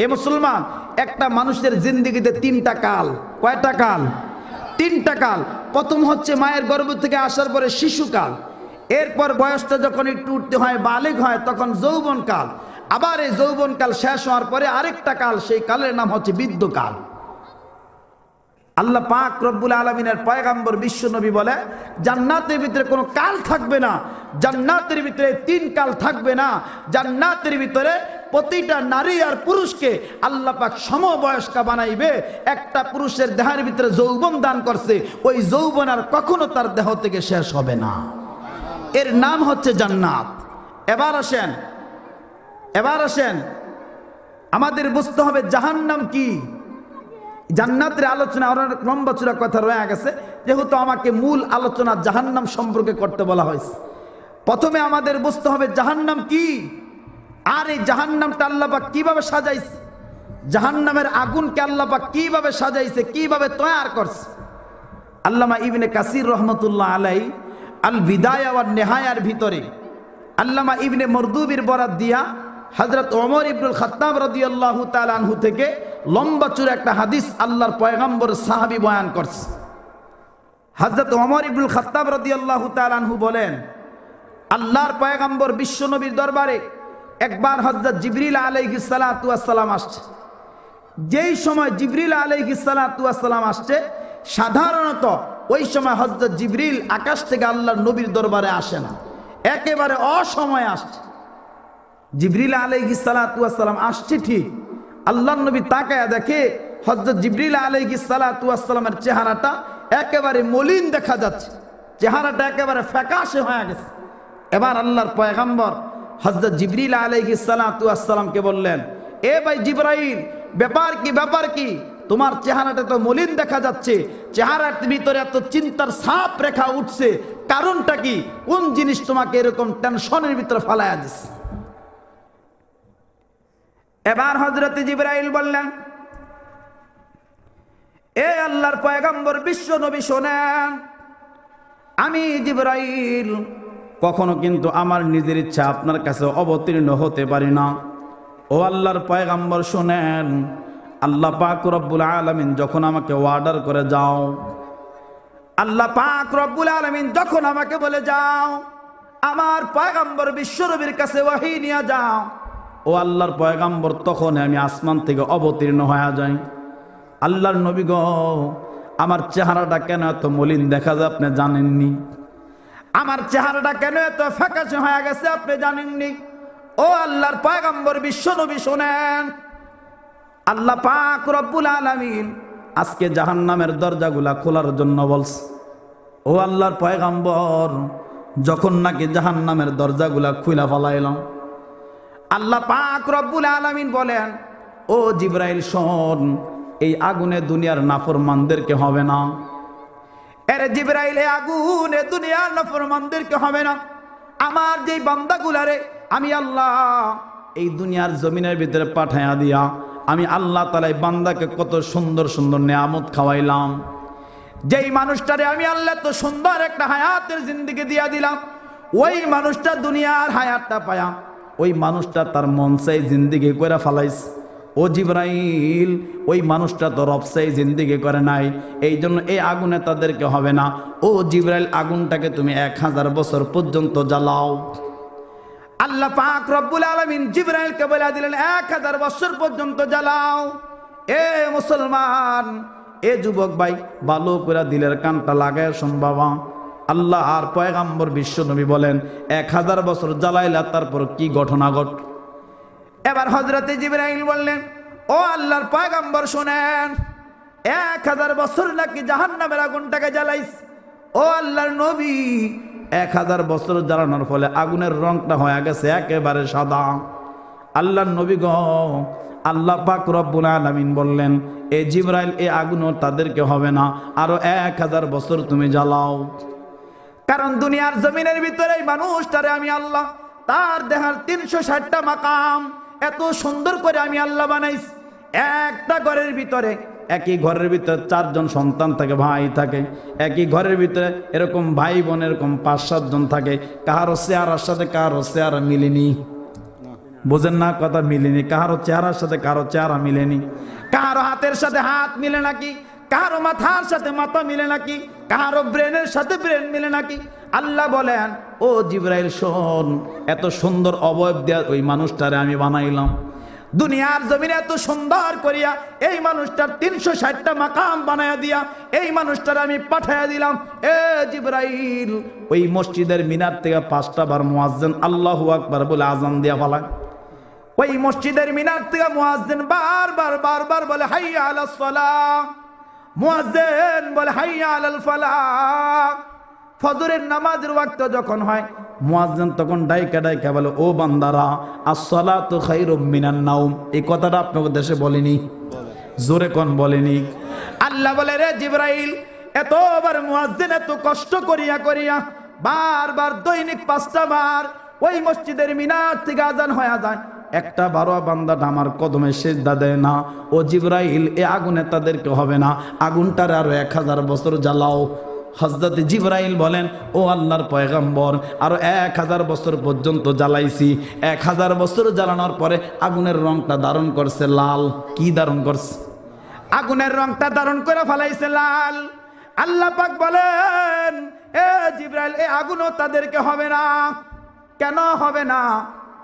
এ মুসলমান, একটা মানুষের জিন্দেগিতে 3টা কাল। কয়টা কাল? 3টা কাল। প্রথম হচ্ছে মায়ের গর্ভ থেকে আসার পরে শিশুকাল, এরপর বয়সটা যখন একটু উঠতে হয়, বালিগ হয়, তখন যৌবনকাল, আবার এই যৌবনকাল শেষ হওয়ার পরে আরেকটা কাল, সেই কালের নাম হচ্ছে বৃদ্ধকাল। আল্লাহ পাক রব্বুল আলামিনের পয়গাম্বর বিশ্ব নবী বলে, জান্নাতের ভিতরে কোনো কাল থাকবে না, জান্নাতের ভিতরে 3 কাল থাকবে না, জান্নাতের ভিতরে প্রতিটা নারী আর পুরুষকে আল্লাহ পাক সমবয়স্কা বানাইবে। একটা পুরুষের দেহের ভিতরে যৌবন দান করছে, ওই যৌবন আর কখনো তার দেহ থেকে শেষ হবে না। এর নাম হচ্ছে জান্নাত। এবার আসেন আমাদের বুঝতে হবে জাহান্নাম কি। জান্নাতের আলোচনা অনেক লম্বা চূড়া কথা রয়ে গেছে, যেহেতু আমাকে মূল আলোচনা জাহান্নাম সম্পর্কে করতে বলা হয়েছে। প্রথমে আমাদের বুঝতে হবে জাহান্নাম কি, আর এই জাহান্নামটা আল্লাহ পাক কিভাবে সাজাইছে, জাহান্নামের আগুনকে আল্লাহ পাক কিভাবে সাজাইছে, কিভাবে তৈরি করছে। আল্লামা ইবনে কাসির রহমতুল্লাহ আলাই আল বিদায়া ওয়ান নেহায়ার ভিতরে আল্লামা ইবনে মরদুবির বরাত দিয়া হযরত ওমর ইবনুল খাত্তাব রাদিয়াল্লাহু তাআলা আনহু থেকে লম্বা চূড়া একটা হাদিস আল্লাহর পয়গম্বর সাহাবী বয়ান করছে। হযরত ওমর ইবনুল খাত্তাব রাদিয়াল্লাহু তাআলা আনহু বলেন, আল্লাহর পয়গম্বর বিশ্বনবীর দরবারে একবার হযরত জিবরিল আলাইহিস সালাতু ওয়াস সালাম আসছে। যেই সময় জিবরিল আলাইহিস সালাতু ওয়াস সালাম আসছে, সাধারণত ওই সময় হযরত জিবরিল আকাশ থেকে আল্লাহর নবীর দরবারে আসে না, একেবারে অসময়ে আসছে। জিবরিল আলাইহিস সালাতু ওয়াস সালাম আসছে ঠিক, আল্লাহর নবী তাকায়া দেখে হযরত জিবরিল আলাইহিস সালাতু ওয়াস সালামের চেহারাটা একেবারে মলিন দেখা যাচ্ছে, চেহারাটা একেবারে ফ্যাকাশে হয়ে গেছে। এবার আল্লাহর পয়গম্বর হযরত জিবরিল আলাইহিস সালাতু ওয়াস সালামকে বললেন, এ ভাই জিবরাইল, ব্যাপার কি তোমার চেহারাটা তো মলিন দেখা যাচ্ছে, চেহারার ভিতরে এত চিন্তার ছাপ রেখা উঠছে, কারণটা কি? কোন জিনিস তোমাকে এরকম টেনশনের ভিতরে ফালায়া দিচ্ছে? এবার হযরত জিবরাইল বললেন, এ আল্লাহর পয়গম্বর বিশ্ব নবী শোনেন, আমি জিবরাইল কখনো কিন্তু আমার নিজের ইচ্ছা আপনার কাছে অবতীর্ণ হতে পারি না। ও আল্লাহর পয়গম্বর শোনেন, আল্লাহ পাক রব্বুল আলামিন যখন আমাকে অর্ডার করে যাও, আল্লাহ পাক রব্বুল আলামিন যখন আমাকে বলে যাও আমার পয়গম্বর বিশ্ব নবীর কাছে ওহী নিয়ে যাও, ও আল্লাহর পয়গম্বর তখন আমি আসমান থেকে অবতীর্ণ হয়ে যাই। আল্লাহর নবী গো, আমার চেহারাটা কেন এত মলিন দেখা যায় আপনি জানেননি? আমার চেহারাটা কেন এত ফ্যাকাশে হয়ে গেছে আপনি জানেননি? ও আল্লাহর পয়গম্বর বিশ্ব নবী শোনেন, আল্লাহ পাক রব্বুল আলামিন আজকে জাহান্নামের দরজাগুলা খোলার জন্য বলছে। ও আল্লাহর পয়গম্বর, যখন নাকি জাহান্নামের দরজাগুলা খুলে ফেলাইলাম, আল্লাহ পাক রব্বুল আলামিন বলেন, ও জিবরাইল শোন, এই আগুনে দুনিয়ার নাফরমানদেরকে হবে না। এরে জিবরাইল, এই আগুনে দুনিয়ার নাফরমানদেরকে হবে না। আমার যেই বান্দাগুলারে আমি আল্লাহ এই দুনিয়ার জমিনের ভিতরে পাঠাইয়া দিয়া আমি আল্লাহ তাআলা এই বান্দাকে কত সুন্দর সুন্দর নিয়ামত খাওয়াইলাম। যেই মানুষটারে আমি আল্লাহ তো সুন্দর একটা হায়াতের জিন্দেগি দিয়া দিলাম, ওই মানুষটা দুনিয়ার হায়াতটা পায়া ওই মানুষটা তার মন চাই জিন্দেগি করে ফেলাইছে। ও জিবরাইল, ওই মানুষটা তো রব চাই জিন্দেগি করে নাই, এই জন্য এই আগুনে তাদেরকে হবে না। ও জিবরাইল, আগুনটাকে তুমি 1000 বছর পর্যন্ত জ্বালাও। আল্লাহ পাক রব্বুল আলামিন জিবরাইলকে বলে দিলেন 1000 বছর পর্যন্ত জ্বালাও। এ মুসলমান, এ যুবক ভাই, ভালো করে দিলের কানটা লাগায় শোন বাবা। আল্লাহ আর পয়গম্বর বিশ্ব নবী বলেন 1000 বছর জ্বালাইলা তারপর কি ঘটনা ঘট। এবার হযরতে জিবরাইল বললেন, ও আল্লাহর পয়গম্বর শোনেন, 1000 বছর নাকি জাহান্নামের আগুনটাকে জ্বালাইস। ও আল্লাহর নবী, 1000 বছর জ্বালানোর ফলে আগুনের রংটা হয়ে গেছে একেবারে সাদা। আল্লাহর নবী গো, আল্লাহ পাক রব্বুল আলামিন বললেন, এ জিবরাইল, এ আগুনও তাদেরকে হবে না, আরো 1000 বছর তুমি জ্বালাও। কারণ দুনিয়ার জমিনের ভিতরে এই মানুষটারে আমি আল্লাহ তার দেহার 360টা মাকাম এত সুন্দর করে আমি আল্লাহ বানাইছি। একটা ঘরের ভিতরে, একই ঘরের ভিতরে 4 জন সন্তান থাকে, ভাই থাকে। একই ঘরের ভিতরে এরকম ভাই বোন এরকম 5-7 জন থাকে। কারো চেহারার সাথে কারো চেহারা মিলেনি, বোঝেন না কথা? মিলেনি। কারো চেহারার সাথে কারো চেহারা মিলেনি, কারো হাতের সাথে হাত মিলে নাকি, কারো মাথার সাথে মাথা মিলে নাকি, কারো ব্রেনের সাথে ব্রেন মিলে নাকি। আল্লাহ বলেন, ও জিবরাইল শোন, এত সুন্দর অবয়ব দেওয়া ওই মানুষটারে আমি বানাইলাম। দুনিয়ার জমিনে এত সুন্দর করিয়া এই মানুষটার 360টা মাকাম বানায়া দিয়া এই মানুষটার আমি পাঠাইয়া দিলাম। এ জিবরাইল, ওই মসজিদের মিনার থেকে 5টা বার মুয়াজ্জিন আল্লাহু আকবার বলে আজান দিয়া ফেলায়। ওই মসজিদের মিনার থেকে মুয়াজ্জিন বারবার বলে হাইয়া আলাস সালাহ, মুয়াজ্জিন বলে হাইয়া আলাল ফালাহ। ফজরের নামাজের ওয়াক্ত যখন হয় মুয়াজ্জিন তখন ডাইকা বলে ও বান্দারা আস-সালাতু খায়রুম মিনান নাওম। এই কথাটা আপনাদের দেশে বলেনি? জোরে কোন বলেনি? আল্লাহ বলে রে জিবরাইল, এতবার মুয়াজ্জিন এত কষ্ট করিয়া বারবার দৈনিক 5টা বার ওই মসজিদের মিনার থেকে আজান হয়ে যায়, একটা বারো বান্দাটা আমার কদমে সিজদা দেয় না। ও জিবরাইল, এ আগুনে তাদেরকে হবে না, আগুনটার আরো 1000 বছর জ্বালাও। হযরত জিবরাইল বলেন ও আল্লাহর পয়গম্বর, আরো 1000 বছর পর্যন্ত জ্বালাইছি। 1000 বছর জ্বালানোর পরে আগুনের রংটা ধারণ করছে লাল। কি ধারণ করছে? আগুনের রংটা ধারণ করে ফেলাইছে লাল। আল্লাহ পাক বলেন এ জিবরাইল, এ আগুনও তাদেরকে হবে না। কেন হবে না?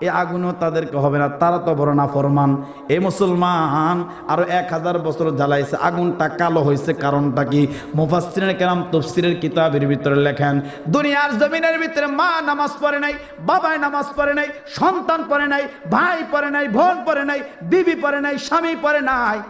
এ আগুনও তাদেরকে হবে না, তারা তো বড় নাফরমান। এ মুসলমান, আরো 1000 বছর জ্বালাইছে, আগুনটা কালো হয়েছে, কারণটা কি? মুফাসসিরিনে কেরাম তাফসীরের কিতাবের ভিতরে লেখেন, দুনিয়ার জমিনের ভিতরে মা নামাজ পড়ে নাই, বাবাই নামাজ পড়ে নাই, সন্তান পড়ে নাই, ভাই পড়ে নাই, বোন পড়ে নাই, বিবি পড়ে নাই, স্বামী পড়ে নাই।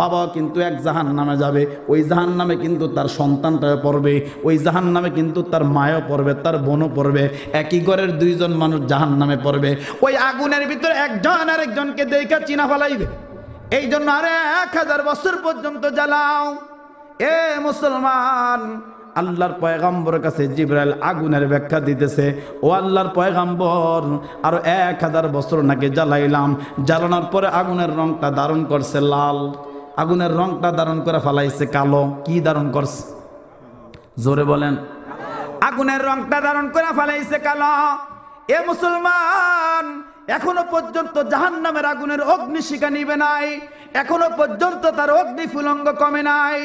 বাবা কিন্তু এক জাহান্নামে যাবে, ওই জাহান্নামে কিন্তু তার সন্তানটা পড়বে, ওই জাহান্নামে কিন্তু তার মায়ও পড়বে, তার বোনও পড়বে, একই ঘরের 2 জন মানুষ জাহান্নামে পড়বে। ওই আগুনের ভিতরে একজন আরেকজনকে দেখে চিনা ফেলাইবে। এই জন্য আরে 1000 বছর পর্যন্ত জ্বালাও। এ মুসলমান, আল্লাহর পয়গম্বরের কাছে জিবরাইল আগুনের ব্যাখ্যা দিতেছে, ও আল্লাহর পয়গম্বর, আরো 1000 বছর নাকি জ্বালাইলাম, জ্বালানোর পরে আগুনের রংটা ধারণ করছে লাল, আগুনের রংটা ধারণ করে ফেলাইছে কালো। কি ধারণ করছে? জোরে বলেন। আগুনের রংটা ধারণ করে ফেলাইছে কালো। এ মুসলমান, এখনো পর্যন্ত জাহান্নামের আগুনের অগ্নিশিখা নিবে নাই, এখনো পর্যন্ত তার অগ্নি ফুলঙ্গ কমে নাই।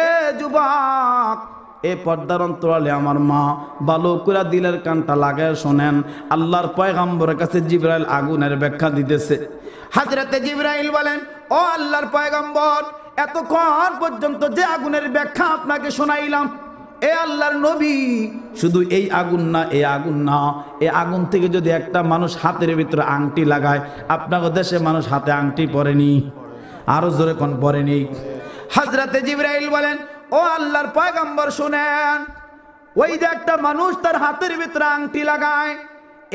এ যুবক, এ পর্দার অন্তরালে আমার মা ভালো করে দিলের কানটা লাগায় শোনেন, আল্লাহর পয়গম্বরের কাছে জিবরাইল আগুনের ব্যাখ্যা দিতেছে। হযরতে জিবরাইল বলেন ও আল্লাহর পয়গম্বর, এতক্ষণ পর্যন্ত যে আগুনের ব্যাখ্যা আপনাকে শোনাইলাম, এ আল্লাহর নবী, শুধু এই আগুন না, এই আগুন না, এই আগুন থেকে যদি একটা মানুষ হাতের ভিতরে আংটি লাগায়, আপনাদের দেশে মানুষ হাতে আংটি পরেনি? আরো জোরে কোন পরেনি? হযরতে জিবরাইল বলেন ও আল্লাহর পয়গম্বর শুনেন, ওই যে একটা মানুষ তার হাতের ভিতরে আংটি লাগায়,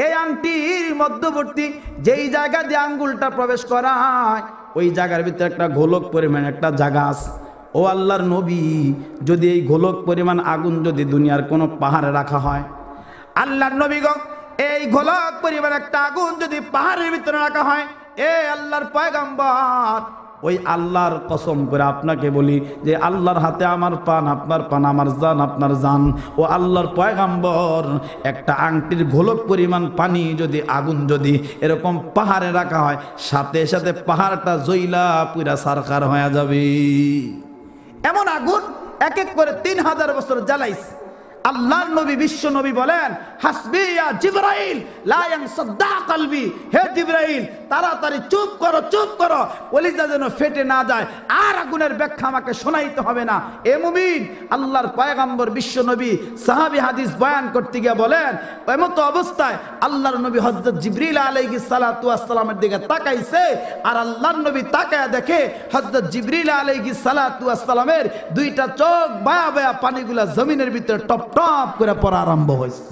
এই আংটির মধ্যবর্তী যেই জায়গা দিয়ে আঙ্গুলটা প্রবেশ করায়, ওই জায়গার ভিতরে একটা গোলক পরিমাণ একটা জায়গা আছে। ও আল্লাহর নবী, যদি এই গোলক পরিমাণ আগুন যদি দুনিয়ার কোনো পাহাড়ে রাখা হয়, আল্লাহর নবী গো, এই গোলক পরিমাণ একটা আগুন যদি পাহাড়ের ভিতরে রাখা হয়, এ আল্লাহর পয়গম্বর, ওই আল্লাহর কসম করে আপনাকে বলি যে আল্লাহর হাতে আমার পান, আপনার পান, আমার জান, আপনার জান। ও আল্লাহর পয়গম্বর, একটা আংটির গোলক পরিমাণ পানি যদি, আগুন যদি এরকম পাহাড়ে রাখা হয়, সাথে সাথে পাহাড়টা জ্বইলা পুরা সারখার হয়ে যাবে। এমন আগুন এক এক করে 3000 বছর জ্বালাইছে। আল্লাহর নবী, বিশ্ব নবী বলেন হাসবি ইয়া জিবরাইল লা ইয়ানসাদ্দা কলবি, হে জিবরাইল তাড়াতাড়ি চুপ করো, কলিজা যেন ফেটে না যায়, আর আগুনের ব্যাখ্যা আমাকে শোনাইতে হবে না। এ মুমিন, আল্লাহর পয়গম্বর বিশ্ব নবী সাহাবী হাদিস বয়ান করতে গিয়ে বলেন, এমতো অবস্থায় আল্লাহর নবী হযরত জিবরিল আলাইহিস সালাতু ওয়াস সালামের দিকে তাকাইছে, আর আল্লাহর নবী তাকায়া দেখে হযরত জিবরিল আলাইহিস সালাতু ওয়াস সালামের 2টা চোখ বায়া বায়া পানিগুলা জমিনের ভিতরে টপ টপ করে পড়া আরম্ভ হয়েছে।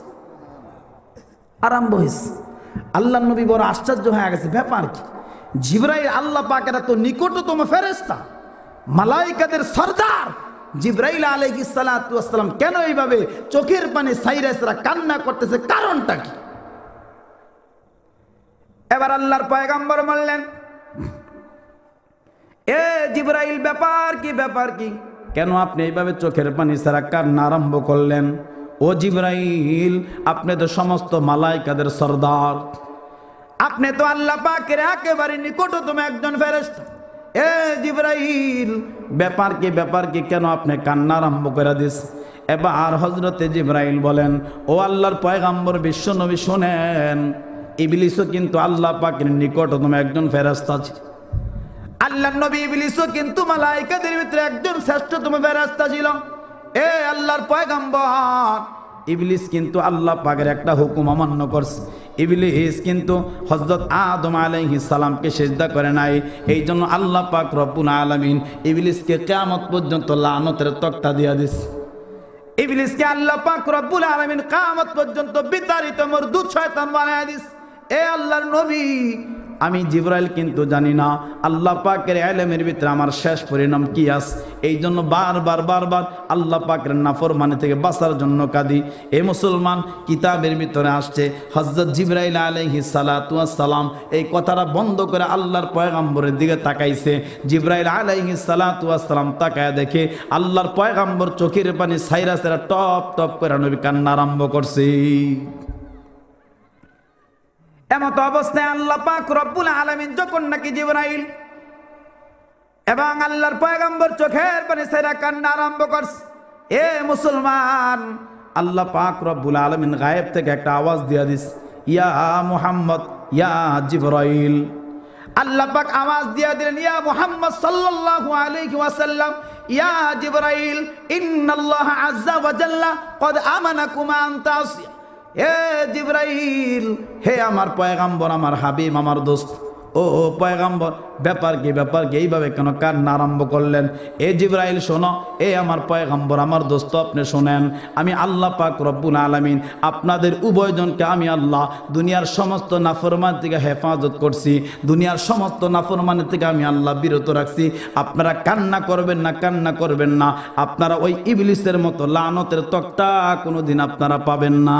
আল্লাহর নবী বড় আশ্চর্য হয়ে গেছে, ব্যাপার কি? জিবরাইল আল্লাহ পাকের এত নিকটতম ফেরেশতা, মালাইকাদের সরদার জিবরাইল আলাইহিস সালাতু ওয়াস সালাম কেন এইভাবে চোখের পানি সাইরাসরা কান্না করতেছে, কারণটা কি? এবার আল্লাহর পয়গম্বর বললেন, এ জিবরাইল, ব্যাপার কি? কেন আপনি এইভাবে চোখের পানি ছাড়া কান্না আরম্ভ করলেন? ও জিবরাইল, আপনি তো সমস্ত মালাইকাদের সরদার, আপনি তো আল্লাহ পাকের একেবারে নিকটতম একজন ফেরেশতা। এ জিবরাইল, ব্যাপার কি? কেন আপনি কান্না আরম্ভ করে দিস? এবার হযরতে জিবরাইল বলেন, ও আল্লাহর পয়গম্বর বিশ্ব নবী শুনেন, ইবলিসও কিন্তু আল্লাহ পাকের নিকটতম একজন ফেরেশতা ছিল। আল্লাহর নবী ইবলিসও কিন্তু মালাইকাদের ভিতরে একজন শ্রেষ্ঠতম ফেরেশতা ছিল। এ আল্লাহর পয়গম্বর, ইবলিস কিন্তু আল্লাহ পাকের একটা হুকুম অমান্য করছে। ইবলিস কিন্তু হযরত আদম আলাইহিস সালামকে সিজদা করে নাই। এই জন্য আল্লাহ পাক রব্বুল আলামিন ইবলিসকে কিয়ামত পর্যন্ত লানতের তক্তা দিয়া দিছে। ইবলিসকে আল্লাহ পাক রব্বুল আলামিন কিয়ামত পর্যন্ত বিতাড়িত মরদুদ শয়তান বানায় দিছে। এ আল্লাহর নবী, আমি জিবরাইল কিন্তু জানি না আল্লাহ পাকের ইলমের ভিতরে আমার শেষ পরিণাম কি আছে। এই জন্য বারবার আল্লাহ পাকের নাফরমানি থেকে বাঁচার জন্য কাঁদি। এ মুসলমান, কিতাবের ভিতরে আসছে হযরত জিবরাইল আলাইহিস সালাতু ওয়াস সালাম এই কথাটা বন্ধ করে আল্লাহর পয়গম্বরের দিকে তাকাইছে। জিবরাইল আলাইহিস সালাতু ওয়াস সালাম তাকায় দেখে আল্লাহর পয়গম্বর চোখের পানি ছাইরা ছাইরা টপ টপ করে নবী কান্না আরম্ভ করছে। এমত অবস্থায় আল্লাহ পাক রব্বুল আলামিন যখন নাকি জিবরাইল এবং আল্লাহর পয়গম্বর চোখের পানি ছেড়ে কান্না আরম্ভ করছে, এ মুসলমান, আল্লাহ পাক রব্বুল আলামিন গায়েব থেকে একটা আওয়াজ দিয়া দিস, ইয়া মুহাম্মদ ইয়া জিবরাইল। আল্লাহ পাক আওয়াজ দিয়া দিলেন, ইয়া মুহাম্মদ সাল্লাল্লাহু আলাইহি ওয়াসাল্লাম, ইয়া জিবরাইল, ইন্নাল্লাহ আযজা ওয়া জাল্লা ক্বাদ আমানাকুম আন তাসিয়া। হে জিবরাইল, হে আমার পয়গম্বর, আমার হাবিব, আমার দোস্ত, ও পয়গম্বর, ব্যাপার কি এইভাবে কেন কান্না আরম্ভ করলেন? এ জিবরাইল শোনো, এ আমার পয়গম্বর, আমার দোস্ত, আপনি শোনেন, আমি আল্লাহ পাক রব্বুল আলামিন আপনাদের উভয়জনকে আমি আল্লাহ দুনিয়ার সমস্ত নাফরমান থেকে হেফাজত করছি, দুনিয়ার সমস্ত নাফরমানের থেকে আমি আল্লাহ বিরত রাখছি। আপনারা কান্না করবেন না, আপনারা ওই ইবলিসের মতো লানতের তক্তা কোনোদিন আপনারা পাবেন না।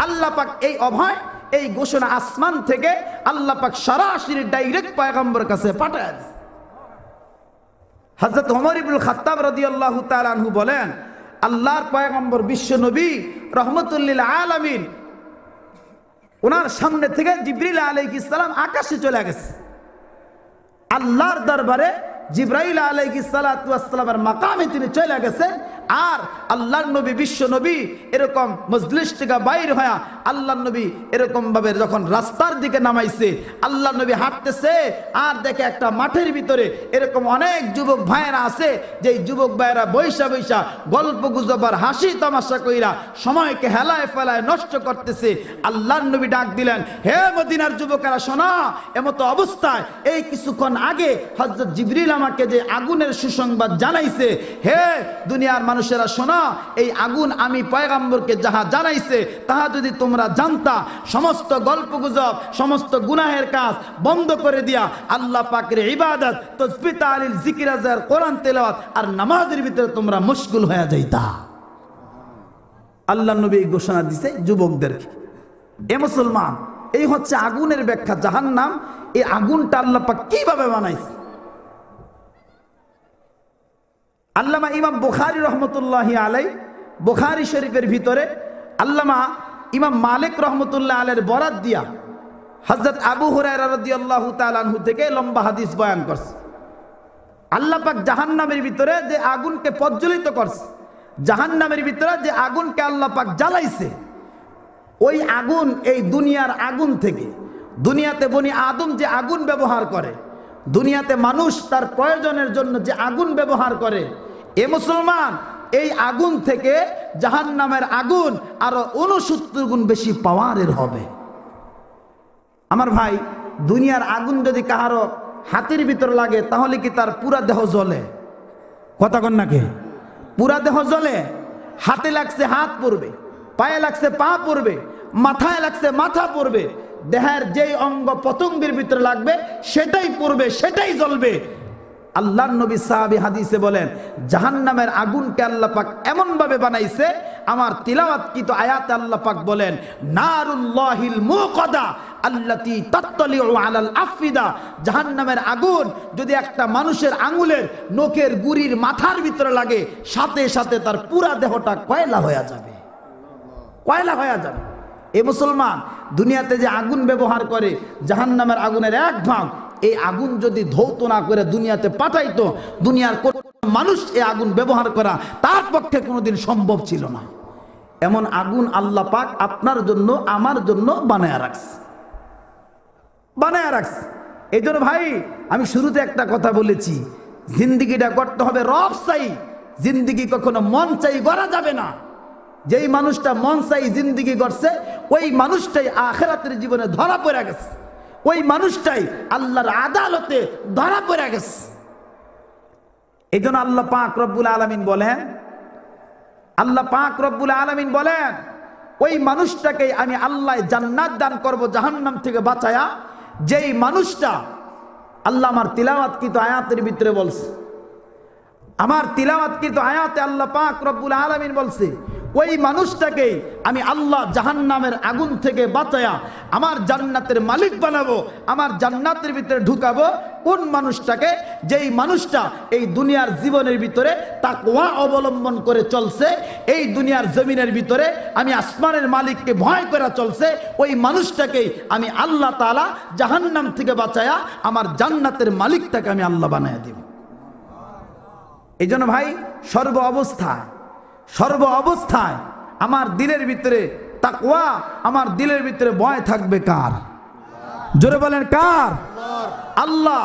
আল্লাহ পাক এই অভয়, এই ঘোষণা আসমান থেকে আল্লাহ পাক সরাসরি ডাইরেক্ট পয়গম্বরের কাছে পাঠায়। হযরত ওমর ইবনুল খাত্তাব রাদিয়াল্লাহু তাআলা আনহু বলেন, আল্লাহর পয়গম্বর বিশ্ব নবী রহমাতুল লিল আলামিন, ওনার সামনে থেকে জিবরিল আলাইহিস সালাম আকাশে চলে গেছে। আল্লাহর দরবারে জিবরাইল আলাইহিস সালাতু ওয়াস সালামের মাকামে তিনি চলে গেছেন। আর আল্লাহর নবী বিশ্ব নবী এরকম মজলিস থেকে বাইর হয়ে আল্লাহর নবী এরকম ভাবে যখন রাস্তার দিকে নামাইছে, আল্লাহর নবী হাঁটতেছে আর দেখে একটা মাঠের ভিতরে এরকম অনেক যুবক ভাইয়েরা আছে, যে যুবক ভাইয়েরা বৈশা গল্প গুজব আর হাসি তামাশা কইরা সময়কে হেলায় ফেলায় নষ্ট করতেছে। আল্লাহর নবী ডাক দিলেন, হে মদিনার যুবকেরা শোনা, এমতো অবস্থায় এই কিছুক্ষণ আগে হযরত জিবরিল আমাকে যে আগুনের সুসংবাদ জানাইছে, হে দুনিয়ার মানুষেরা শোনা, এই আগুন আমি পয়গম্বরকে যাহা জানাইছে তাহা যদি তোমরা জানতা, সমস্ত গল্পগুজব, সমস্ত গুনাহের কাজ বন্ধ করে দিয়া আল্লাহ পাকের ইবাদত, তাসবিহ, তাহলিল, জিকির, আজকার, কোরআন তেলাওয়াত আর নামাজের ভিতরে তোমরা মশগুল হয়ে যাইতা। আল্লাহর নবী ঘোষণা দিছে যুবকদেরকে। এ মুসলমান, এই হচ্ছে আগুনের ব্যাখ্যা, জাহান্নাম। এই আগুনটা আল্লাহ পাক কিভাবে বানাইছে? আল্লামা ইমাম বুখারী রহমতুল্লাহি আলাইহি বুখারী শরীফের ভিতরে আল্লামা ইমাম মালিক রহমতুল্লাহ আলাইহির বরাত দিয়া হযরত আবু হুরায়রা রাদিয়াল্লাহু তাআলা আনহু থেকে লম্বা হাদিস বয়ান করছে। আল্লাহ পাক জাহান্নামের ভিতরে যে আগুনকে প্রজ্বলিত করছে, জাহান্নামের ভিতরে যে আগুনকে আল্লাহ পাক জ্বালাইছে, ওই আগুন এই দুনিয়ার আগুন থেকে, দুনিয়াতে বনি আদম যে আগুন ব্যবহার করে, দুনিয়াতে মানুষ তার প্রয়োজনের জন্য যে আগুন ব্যবহার করে, এ মুসলমান, এই আগুন থেকে জাহান্নামের আগুন আরো 69 গুণ বেশি পাওয়ারের হবে। আমার ভাই, দুনিয়ার আগুন যদি কাহারো হাতের ভিতর লাগে তাহলে কি তার পুরা দেহ জ্বলে? কথা কন নাকি? পুরা দেহ জ্বলে। হাতে লাগছে হাত পড়বে, পায়ে লাগছে পা পড়বে, মাথায় লাগছে মাথা পড়বে, দেহের যেই অঙ্গ পতঙ্গের ভিতরে লাগবে সেটাই পড়বে, সেটাই জ্বলবে। আল্লাহর নবী সাহাবী হাদিসে বলেন, জাহান্নামের আগুনকে আল্লাহ পাক এমন ভাবে বানাইছে, আমার তিলাওয়াতকৃত আয়াতে আল্লাহ পাক বলেন, নারুল্লাহিল মুকাদা আল্লাতী তাত্তালিউ আলাল আফিদা। জাহান্নামের আগুন যদি একটা মানুষের আঙ্গুলের নখের গুড়ির মাথার ভিতরে লাগে, সাথে সাথে তার পুরা দেহটা কয়লা হয়ে যাবে, কয়লা হয়ে যাবে। এ মুসলমান, দুনিয়াতে যে আগুন ব্যবহার করে জাহান্নামের আগুনের 1 ভাগ, এই আগুন যদি ধৌত না করে দুনিয়াতে পাঠাইতো, দুনিয়ার কোন মানুষ এই আগুন ব্যবহার করা তার পক্ষে কোনোদিন সম্ভব ছিল না। এমন আগুন আল্লাহ পাক আপনার জন্য, আমার জন্য বানায়া রাখছে, বানায়া রাখছে। এই জন্য ভাই, আমি শুরুতে একটা কথা বলেছি, জিন্দিগিটা করতে হবে রব চাই, জিন্দিগি কখনো মন চাই করা যাবে না। যেই মানুষটা মন চাই জিন্দিগি করছে ওই মানুষটাই আখিরাতের জীবনে ধরা পড়ে গেছে, ওই মানুষটাই আল্লাহর আদালতে ধরা পড়ে গেছে। এই জন্য আল্লাহ পাক রব্বুল আলামিন বলেন, আল্লাহ পাক রব্বুল আলামিন বলেন ওই মানুষটাকে আমি আল্লাহ জান্নাত দান করব জাহান্নাম থেকে বাঁচায়া। যেই মানুষটা, আল্লাহ আমার তিলাওয়াতকৃত আয়াতের ভিতরে বলছে, আমার তিলাওয়াতকৃত আয়াতে আল্লাহ পাক রব্বুল আলামিন বলছে ওই মানুষটাকে আমি আল্লাহ জাহান্নামের আগুন থেকে বাঁচায়া আমার জান্নাতের মালিক বানাবো, আমার জান্নাতের ভিতরে ঢুকাবো। কোন মানুষটাকে? যেই মানুষটা এই দুনিয়ার জীবনের ভিতরে তাকওয়া অবলম্বন করে চলছে, এই দুনিয়ার জমিনের ভিতরে আমি আসমানের মালিককে ভয় করে চলছে, ওই মানুষটাকেই আমি আল্লাহ তাআলা জাহান্নাম থেকে বাঁচায়া আমার জান্নাতের মালিকটাকে আমি আল্লাহ বানায়া দিব। এই জন্য ভাই সর্ব অবস্থায় আমার দিলের ভিতরে তাকওয়া, আমার দিলের ভিতরে ভয় থাকবে কার? জোরে বলেন কার? আল্লাহ।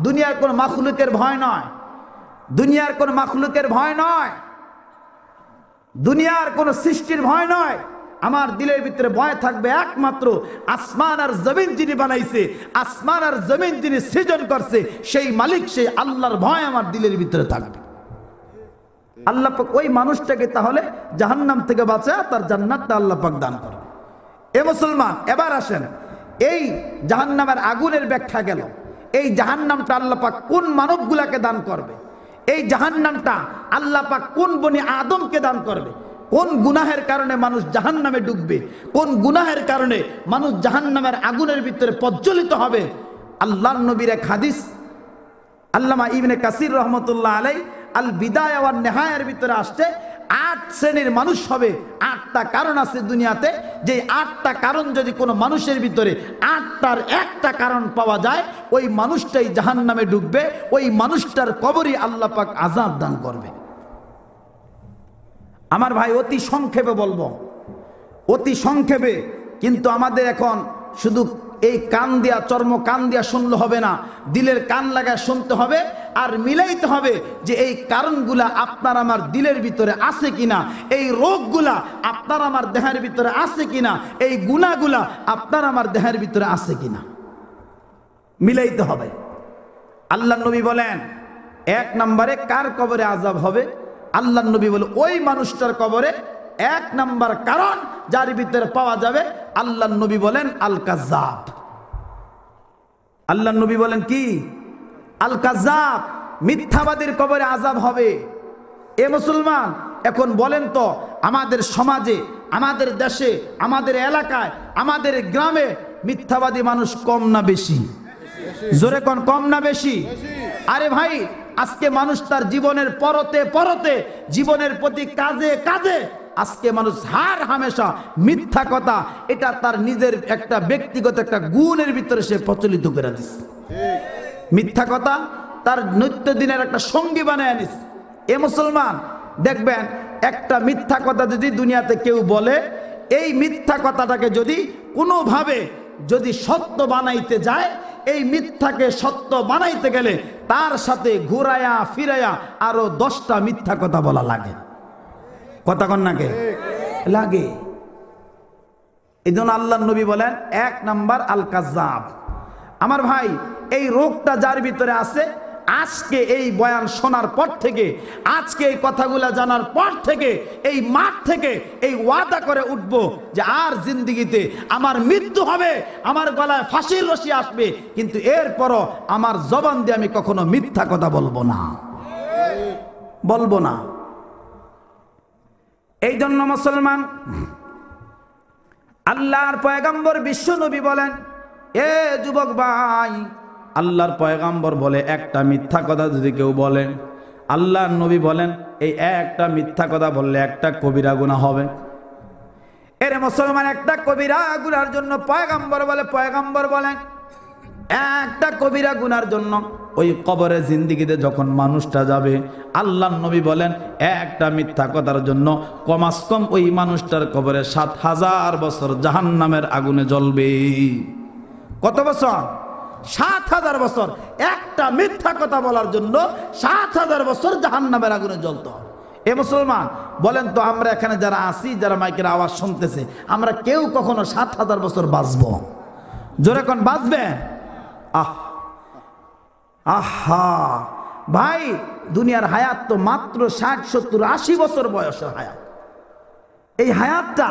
দুনিয়ার কোন মাখলুকের ভয় নয়, দুনিয়ার কোন মাখলুকের ভয় নয়, দুনিয়ার কোন সৃষ্টির ভয় নয়। আমার দিলের ভিতরে ভয় থাকবে একমাত্র আসমান আর জমিন যিনি বানাইছে, আসমান আর জমিন যিনি সৃজন করছে, সেই মালিক, সেই আল্লাহর ভয় আমার দিলের ভিতরে থাকবে। আল্লাহ পাক ওই মানুষটাকে তাহলে জাহান্নাম থেকে বাঁচায় তার জান্নাতটা আল্লাহ পাক দান করে। এ মুসলমান, এবার আসেন এই জাহান্নামের আগুনের ব্যাখ্যা গেল। এই জাহান্নামটা আল্লাহ পাক কোন মানবগুলাকে দান করবে? এই জাহান্নামটা আল্লাহ পাক কোন বনি আদমকে দান করবে? কোন গুনাহের কারণে মানুষ জাহান্নামে ডুববে? কোন গুনাহের কারণে মানুষ জাহান্নামের আগুনের ভিতরে প্রজ্বলিত হবে? আল্লাহর নবীর এক হাদিস আল্লামা ইবনে কাসির রহমতুল্লাহ আলাইহি আল বিদায়া ওয়ান নিহায়ার ভিতরে আসছে 8 শ্রেণীর মানুষ হবে। 8টা কারণ আছে দুনিয়াতে, যে 8টা কারণ যদি কোনো মানুষের ভিতরে 8টার একটা কারণ পাওয়া যায়, ওই মানুষটাই জাহান্নামে ঢুকবে, ওই মানুষটার কবরে আল্লাহ পাক আযাব দান করবে। আমার ভাই অতি সংক্ষেপে বলবো, অতি সংক্ষেপে, কিন্তু আমাদের এখন শুধু এই কান দিয়া, চর্ম কান দিয়া শুনলে হবে না, দিলের কান লাগায় শুনতে হবে আর মিলাইতে হবে যে এই কারণগুলা আপনার আমার দিলের ভিতরে আছে কিনা, এই রোগগুলা আপনার আমার দেহের ভিতরে আছে কিনা, এই গুনাহগুলা আপনার আমার দেহের ভিতরে আছে কিনা, মিলাইতে হবে। আল্লাহ নবী বলেন 1 নম্বরে কার কবরে আযাব হবে? আল্লাহ নবী বলে ওই মানুষটার কবরে 1 নম্বর কারণ যার ভিতরে পাওয়া যাবে, আল্লাহ নবী বলেন আল কাযাব। আল্লাহ নবী বলেন কি? আল কাযাব, মিথ্যাবাদীর কবরে আযাব হবে। এ মুসলমান, এখন বলেন তো আমাদের সমাজে, আমাদের দেশে, আমাদের এলাকায়, আমাদের গ্রামে মিথ্যাবাদী মানুষ কম না বেশি? জোরে কোন, কম না বেশি? আরে ভাই, আজকে মানুষ তার জীবনের পরতে পরতে, জীবনের প্রতি কাজে কাজে আজকে মানুষ হার হামেশা মিথ্যা কথা, এটা তার নিজের একটা ব্যক্তিগত একটা গুণের ভিতরে সে প্রচলিত করে দিচ্ছে। মিথ্যা কথা তার নিত্যদিনের একটা সঙ্গী বানায় নিস। এ মুসলমান, দেখবেন একটা মিথ্যা কথা যদি দুনিয়াতে কেউ বলে, এই মিথ্যা কথাটাকে যদি কোনোভাবে যদি সত্য বানাইতে যায়, এই মিথ্যাকে সত্য বানাইতে গেলে তার সাথে ঘুরায়া ফিরায়া আরো 10টা মিথ্যা কথা বলা লাগে। কথা কন নাকি? লাগে। এই জন্য আল্লাহ নবী বলেন 1 নাম্বার আল কাযাব। আমার ভাই, এই রোগটা যার ভিতরে আছে, আজকে এই বয়ান শোনার পর থেকে, আজকে এই কথাগুলা জানার পর থেকে, এই মাঠ থেকে এই ওয়াদা করে উঠব যে আর জিন্দেগিতে আমার মৃত্যু হবে, আমার গলায় ফাঁসির রশি আসবে, কিন্তু এরপরও আমার জবান দিয়ে আমি কখনো মিথ্যা কথা বলবো না, বলবো না। এই জন্য মুসলমান, আল্লাহর পয়গম্বর বিশ্ব নবী বলেন, এ যুবক ভাই, আল্লাহর পয়গম্বর বলে একটা মিথ্যা কথা যদি কেউ বলে, আল্লাহর নবী বলেন এই একটা মিথ্যা কথা বললে একটা কবিরা গুনাহ হবে। এর মুসলমান, একটা কবিরা গুনার জন্য পয়গম্বর বলেন একটা কবিরা গুনার জন্য ওই কবরে জিন্দেগিতে যখন মানুষটা যাবে, আল্লাহর নবী বলেন একটা মিথ্যা কথার জন্য কমাস কম ওই মানুষটার কবরে 7000 বছর জাহান্নামের আগুনে জ্বলবে। কত বছর? 7000 বছর। একটা মিথ্যা কথা বলার জন্য 7000 বছর জাহান্নামের আগুনে জ্বলতে হবে। এ মুসলমান বলেন তো, আমরা এখানে যারা আছি, যারা মাইকের আওয়াজ শুনতেছে, আমরা কেউ কখনো ৭,০০০ বছর বাঁচবো? জোরে কোন বাঁচবে? আহা ভাই, দুনিয়ার হায়াত তো মাত্র ৬০, ৭০, ৮০ বছর বয়সের হায়াত। এই হায়াতটা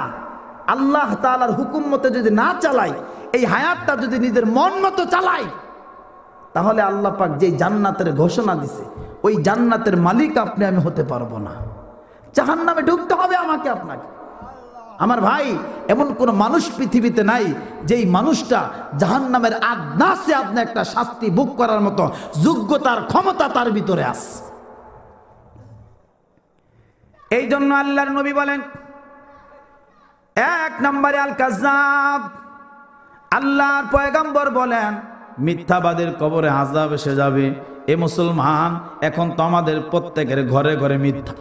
আল্লাহ তাআলার হুকুম মতো যদি না চালাই, এই হায়াতটা যদি নিজের মন মতো চালাই, তাহলে আল্লাহ পাক যেই জান্নাতের ঘোষণা দিছে, ওই জান্নাতের মালিক আপনি আমি হতে পারবো না। জাহান্নামে ঢুকতে হবে আমাকে আপনাকে। আমার ভাই, এমন কোন মানুষ পৃথিবীতে নাই যেই মানুষটা জাহান্নামের আদনাসে আপনি একটা শাস্তি ভোগ করার মতো যোগ্যতার ক্ষমতা তার ভিতরে আছে। এই জন্য আল্লাহর নবী বলেন, ১ নম্বরে আল কাযাব। আল্লাহর পয়গম্বর বলেন, মিথ্যাবাদের কবরে আযাব এসে যাবে। এ মুসলমান, এখন তো আমাদের প্রত্যেকের ঘরে ঘরে মিথ্যা।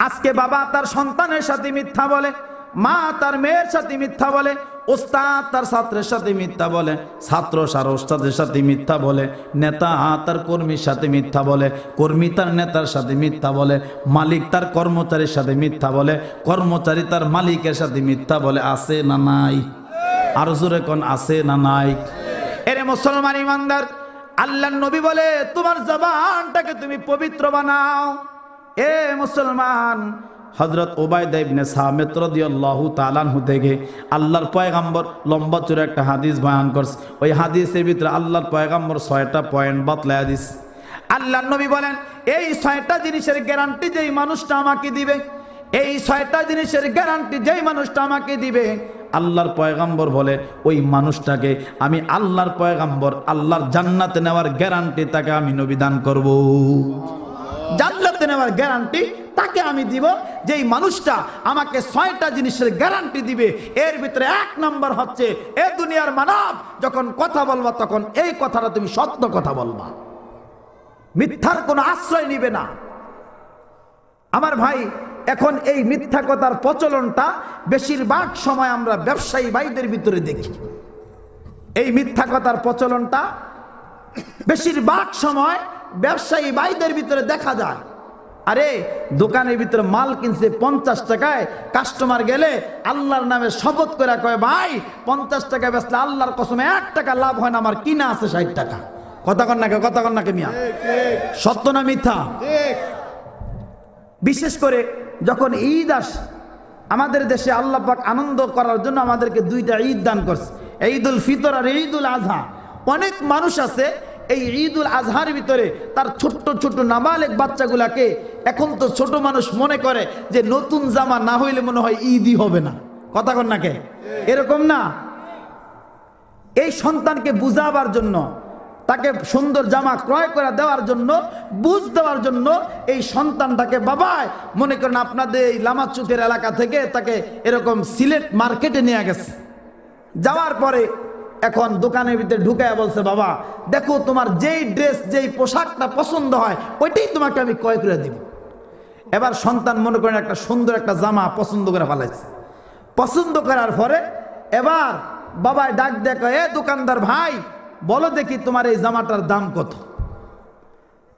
আজকে বাবা তার সন্তানের সাথে মিথ্যা বলে, মা তার মেয়ের সাথে মিথ্যা বলে, ওস্তাদ তার ছাত্রের সাথে মিথ্যা বলে, ছাত্র তার ওস্তাদের সাথে মিথ্যা বলে, নেতা তার কর্মীর সাথে মিথ্যা বলে, কর্মী তার নেতার সাথে মিথ্যা বলে, মালিক তার কর্মচারীর সাথে মিথ্যা বলে, কর্মচারী তার মালিকের সাথে মিথ্যা বলে। আছে না নাই? আর জোরে কোন আছে না নাই? এরে মুসলমান ইমানদার, আল্লাহর নবী বলে, তোমার জবানটাকে তুমি পবিত্র বানাও। এ মুসলমান, হযরত উবাইদা ইবনে সামিত রাদিয়াল্লাহু তাআলা আনহু থেকে আল্লাহর পয়গম্বর লম্বা চূড়া একটা হাদিস বয়ান করছে। ওই হাদিসের ভিতরে আল্লাহর পয়গম্বর 6টা পয়েন্ট বাতলায়া দিছে। আল্লাহর নবী বলেন, এই 6টা জিনিসের গ্যারান্টি যেই মানুষটা আমাকে দিবে, এই 6টা জিনিসের গ্যারান্টি যেই মানুষটা আমাকে দিবে, আল্লাহর পয়গম্বর বলে, ওই মানুষটাকে আমি আল্লাহর পয়গম্বর আল্লাহর জান্নাতে নেওয়ার গ্যারান্টি তাকে আমি নবী দান করব। জান্নাতে নেওয়ার গ্যারান্টি তাকে আমি দিব, যেই মানুষটা আমাকে 6টা জিনিসের গ্যারান্টি দিবে। এর ভিতরে 1 নম্বর হচ্ছে, এ দুনিয়ার মানব, যখন কথা বলবা তখন এই কথাটা তুমি সত্য কথা বলবা, মিথ্যার কোনো আশ্রয় নিবে না। আমার ভাই, এখন এই মিথ্যা কথার প্রচলনটা বেশিরভাগ সময় আমরা ব্যবসায়ী ভাইদের ভিতরে দেখি। এই মিথ্যা কথার প্রচলনটা বেশিরভাগ সময় ব্যবসায়ী ভাইদের ভিতরে দেখা যায়। আরে দোকানের ভিতরে মাল কিনছে 50 টাকায়, কাস্টমার গেলে আল্লাহর নামে শপথ করে কয়, ভাই 50 টাকা বেচলে আল্লাহর কসমে 1 টাকা লাভ হয় না, আমার কিনা আছে 60 টাকা। কথা কন নাকি মিয়া? সত্য না মিথ্যা? বিশেষ করে যখন ঈদ আসে, আমাদের দেশে আল্লাহ পাক আনন্দ করার জন্য আমাদেরকে 2টা ঈদ দান করছে, ঈদুল ফিতর আর ঈদুল আজহা। অনেক মানুষ আছে এই ঈদুল আজহার ভিতরে তার ছোট্ট ছোট্ট নাবালেগ বাচ্চাগুলাকে, এখন তো ছোট মানুষ মনে করে যে নতুন জামা না হইলে মনে হয় ঈদই হবে না। কথা কন নাকি? এরকম না? এই সন্তানকে বুঝাবার জন্য, তাকে সুন্দর জামা ক্রয় করে দেওয়ার জন্য, বুঝ দেওয়ার জন্য এই সন্তানটাকে বাবায় মনে করেন আপনাদের এই লামাচুকের এলাকা থেকে তাকে এরকম সিলেট মার্কেটে নিয়ে গেছে। যাওয়ার পরে এখন দোকানের ভিতরে ঢুকায় বলছে, বাবা দেখো তোমার যেই ড্রেস, যেই পোশাকটা পছন্দ হয় ওইটাই তোমাকে আমি ক্রয় করে দিব। এবার সন্তান মনে করেন একটা সুন্দর একটা জামা পছন্দ করে ফেলাইছে। পছন্দ করার পরে এবার বাবায় ডাক দেখো, এ দোকানদার ভাই, বলো দেখি তোমার এই জামাটার দাম কত?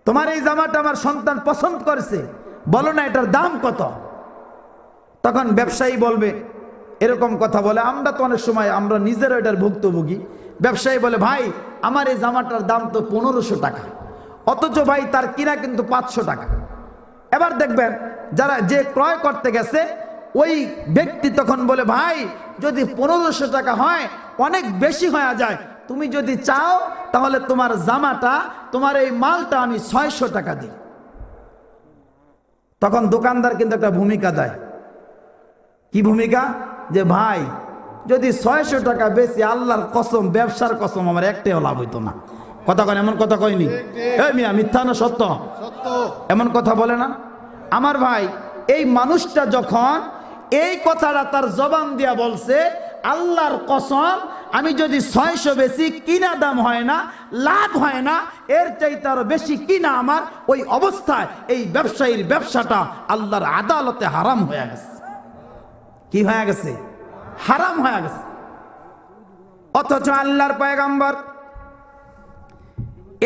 তোমার এই জামাটা আমার সন্তান পছন্দ করেছে, বলো না এটার দাম কত? তখন ব্যবসায়ী বলবে, এরকম কথা বলে, আমরা তো অনেক সময় আমরা নিজেরা এটার ভুক্তভোগী। ব্যবসায়ী বলে, ভাই আমার এই জামাটার দাম তো 1500 টাকা, অথচ ভাই তার কিনা কিন্তু 500 টাকা। এবার দেখবেন যে ক্রয় করতে গেছে ওই ব্যক্তি তখন বলে, ভাই যদি 1500 টাকা হয় অনেক বেশি হয়ে যায়, তুমি যদি চাও তাহলে তোমার জামাটা, তোমার এই মালটা আমি 600 টাকা দিই। তখন দোকানদার কিন্তু একটা ভূমিকা দেয়। কি ভূমিকা? যে ভাই যদি 600 টাকা বেশি, আল্লাহর কসম, ব্যবসার কসম, আমার একটাও লাভ হইতো না। কথা কয়? এমন কথা কয়নি? এই মিয়া, মিথ্যা না সত্য? এমন কথা বলে না? আমার ভাই, এই মানুষটা যখন এই কথাটা তার জবান দিয়া বলছে, আল্লাহর কসম আমি যদি 600 বেশি কিনা দাম হয় না, লাভ হয় না, এর চাইতে আরো বেশি কিনা আমার, ওই অবস্থায় এই ব্যবসায়ীর ব্যবসাটা আল্লাহর আদালতে হারাম হয়ে গেছে। কি হয়ে গেছে? হারাম হয়ে গেছে। অথচ আল্লাহর পয়গম্বর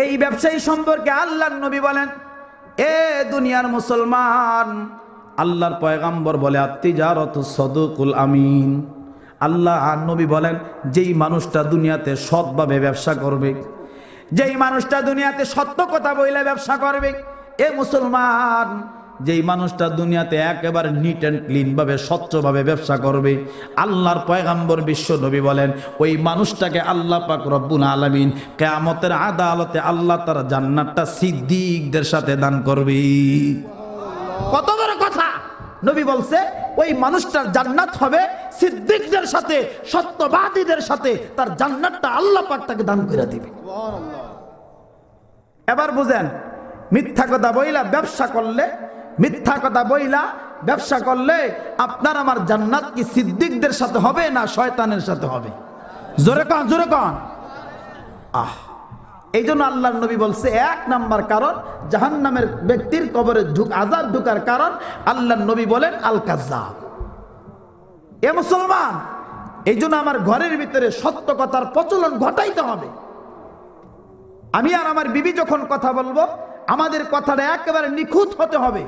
এই ব্যবসায়ী সম্পর্কে আল্লাহর নবী বলেন, এ দুনিয়ার মুসলমান, আল্লাহর পয়গাম্বর বলে আত্তিজারাতু সাদুকুল আমিন। আল্লাহ আর নবী বলেন যেই মানুষটা দুনিয়াতে সৎভাবে ব্যবসা করবে, যেই মানুষটা দুনিয়াতে সত্য কথা বইলে ব্যবসা করবে, এ মুসলমান, যেই মানুষটা দুনিয়াতে একেবারে নিট অ্যান্ড ক্লিন ভাবে স্বচ্ছভাবে ব্যবসা করবে, আল্লাহর পয়গাম্বর বিশ্ব নবী বলেন ওই মানুষটাকে আল্লাহ পাক রব্বুল আলামিন কিয়ামতের আদালতে আল্লাহ তার জান্নাতটা সিদ্দিকদের সাথে দান করবে। কত বড় কথা! নবী বলছে ওই মানুষটার জান্নাত হবে সিদ্দিকদের সাথে, সত্যবাদীদের সাথে, তার জান্নাতটা আল্লাহ পাক তাকে দান করে দিবে। এবার বুঝেন, মিথ্যা কথা বইলা ব্যবসা করলে, মিথ্যা কথা বইলা ব্যবসা করলে আপনার আমার জান্নাত কি সিদ্দিকদের সাথে হবে না শয়তানের সাথে হবে? জোরে কন, জোরে কন। এই জন্য আল্লাহর নবী বলছে 1 নাম্বার কারণ জাহান্নামের ব্যক্তির কবরে আযাব ঢোকার কারণ, আল্লাহর নবী বলেন আল কাযাব। এ মুসলমান, এই জন্য আমার ঘরের ভিতরে সত্য কথার প্রচলন ঘটাইতে হবে। আমি আর আমার বিবি যখন কথা বলবো, আমাদের কথাটা একেবারে নিখুঁত হতে হবে,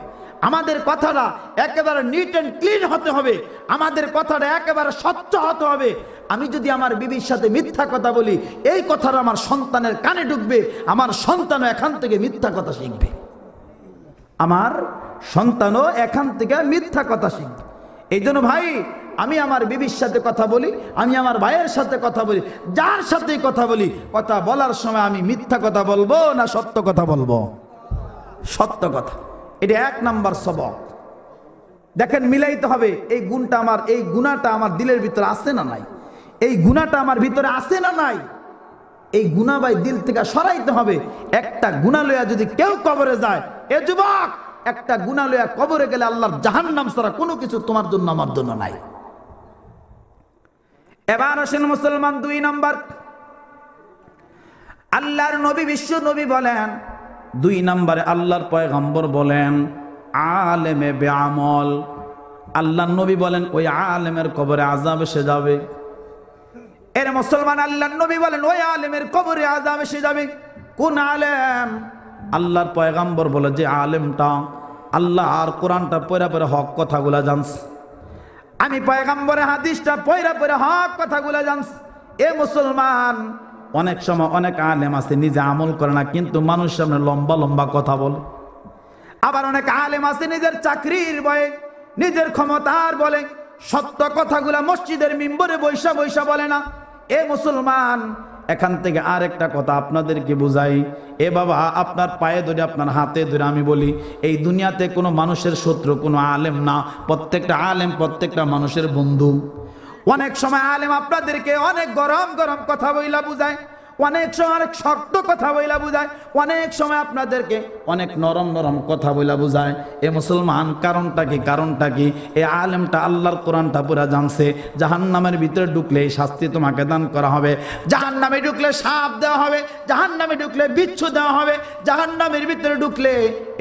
আমাদের কথাটা একেবারে নিট অ্যান্ড ক্লিন হতে হবে, আমাদের কথাটা একেবারে স্বচ্ছ হতে হবে। আমি যদি আমার বিবির সাথে মিথ্যা কথা বলি, এই কথাটা আমার সন্তানের কানে ঢুকবে, আমার সন্তানও এখান থেকে মিথ্যা কথা শিখবে, আমার সন্তানও এখান থেকে মিথ্যা কথা শিখবে। এই জন্য ভাই, আমি আমার বিবির সাথে কথা বলি, আমি আমার ভাইয়ের সাথে কথা বলি, যার সাথেই কথা বলি, কথা বলার সময় আমি মিথ্যা কথা বলবো না সত্য কথা বলবো? সত্য কথা। এটা 1 নাম্বার সবক। দেখেন, মিলাইতে হবে এই গুণটা আমার, এই গুণাটা আমার দিলের ভিতরে আছে না নাই, এই গুণাটা আমার ভিতরে আছে না নাই, এই গুণা ভাই দিল থেকে সরাইতে হবে। একটা গুণা লইয়া যদি কেউ কবরে যায়, এ যুবক, একটা গুণা লইয়া কবরে গেলে আল্লাহর জাহান্নাম ছাড়া কোনো কিছু তোমার জন্য আমার জন্য নাই। এবার আসেন মুসলমান, 2 নাম্বার, আল্লাহর নবী বিশ্ব নবী বলেন, 2 নম্বরে আল্লাহর পয়গম্বর বলেন আলেমে বেআমল। আল্লাহর নবী বলেন ওই আলেমের কবরে আযাব এসে যাবে। এর মুসলমান, আল্লাহর নবী বলেন ওই আলেমের কবরে আযাব এসে যাবে। কোন আলেম? আল্লাহর পয়গম্বর বলে যে আলেমটা আল্লাহ আর কোরআনটা পড়া পড়া হক কথাগুলা জানছে, আমি পয়গম্বরের হাদিসটা পড়া পড়া হক কথাগুলা জানছি। এ মুসলমান, অনেক সময় অনেক আলেম আছে নিজে আমল করে না, কিন্তু মানুষের সামনে লম্বা লম্বা কথা বলে। আবার অনেক আলেম আছে নিজের চাকরির বয়ে, নিজের ক্ষমতার বলে সত্য কথাগুলা মসজিদের মিম্বরে বৈশা বৈশা বলে না। এ মুসলমান, এখান থেকে আরেকটা কথা আপনাদেরকে বুঝাই। এ বাবা, আপনার পায়ে ধরে, আপনার হাতে ধরে আমি বলি, এই দুনিয়াতে কোনো মানুষের শত্রু কোনো আলেম না, প্রত্যেকটা আলেম প্রত্যেকটা মানুষের বন্ধু। অনেক সময় আলেম আপনাদেরকে অনেক গরম গরম কথা বইলা বুঝায়, অনেক সময় অনেক শক্ত কথা বইলা বুঝায়, অনেক সময় আপনাদেরকে অনেক নরম নরম কথা বইলা বুঝায়। এ মুসলমান, কারণটা কি? কারণটা কি? এ আলেমটা আল্লাহর কোরআনটা পুরা জানছে। জাহান্নামের ভিতরে ঢুকলে এই শাস্তি তোমাকে দান করা হবে, জাহান্নামে ঢুকলে সাপ দেওয়া হবে, জাহান্নামে ঢুকলে বিচ্ছু দেওয়া হবে, জাহান্নামের ভিতরে ঢুকলে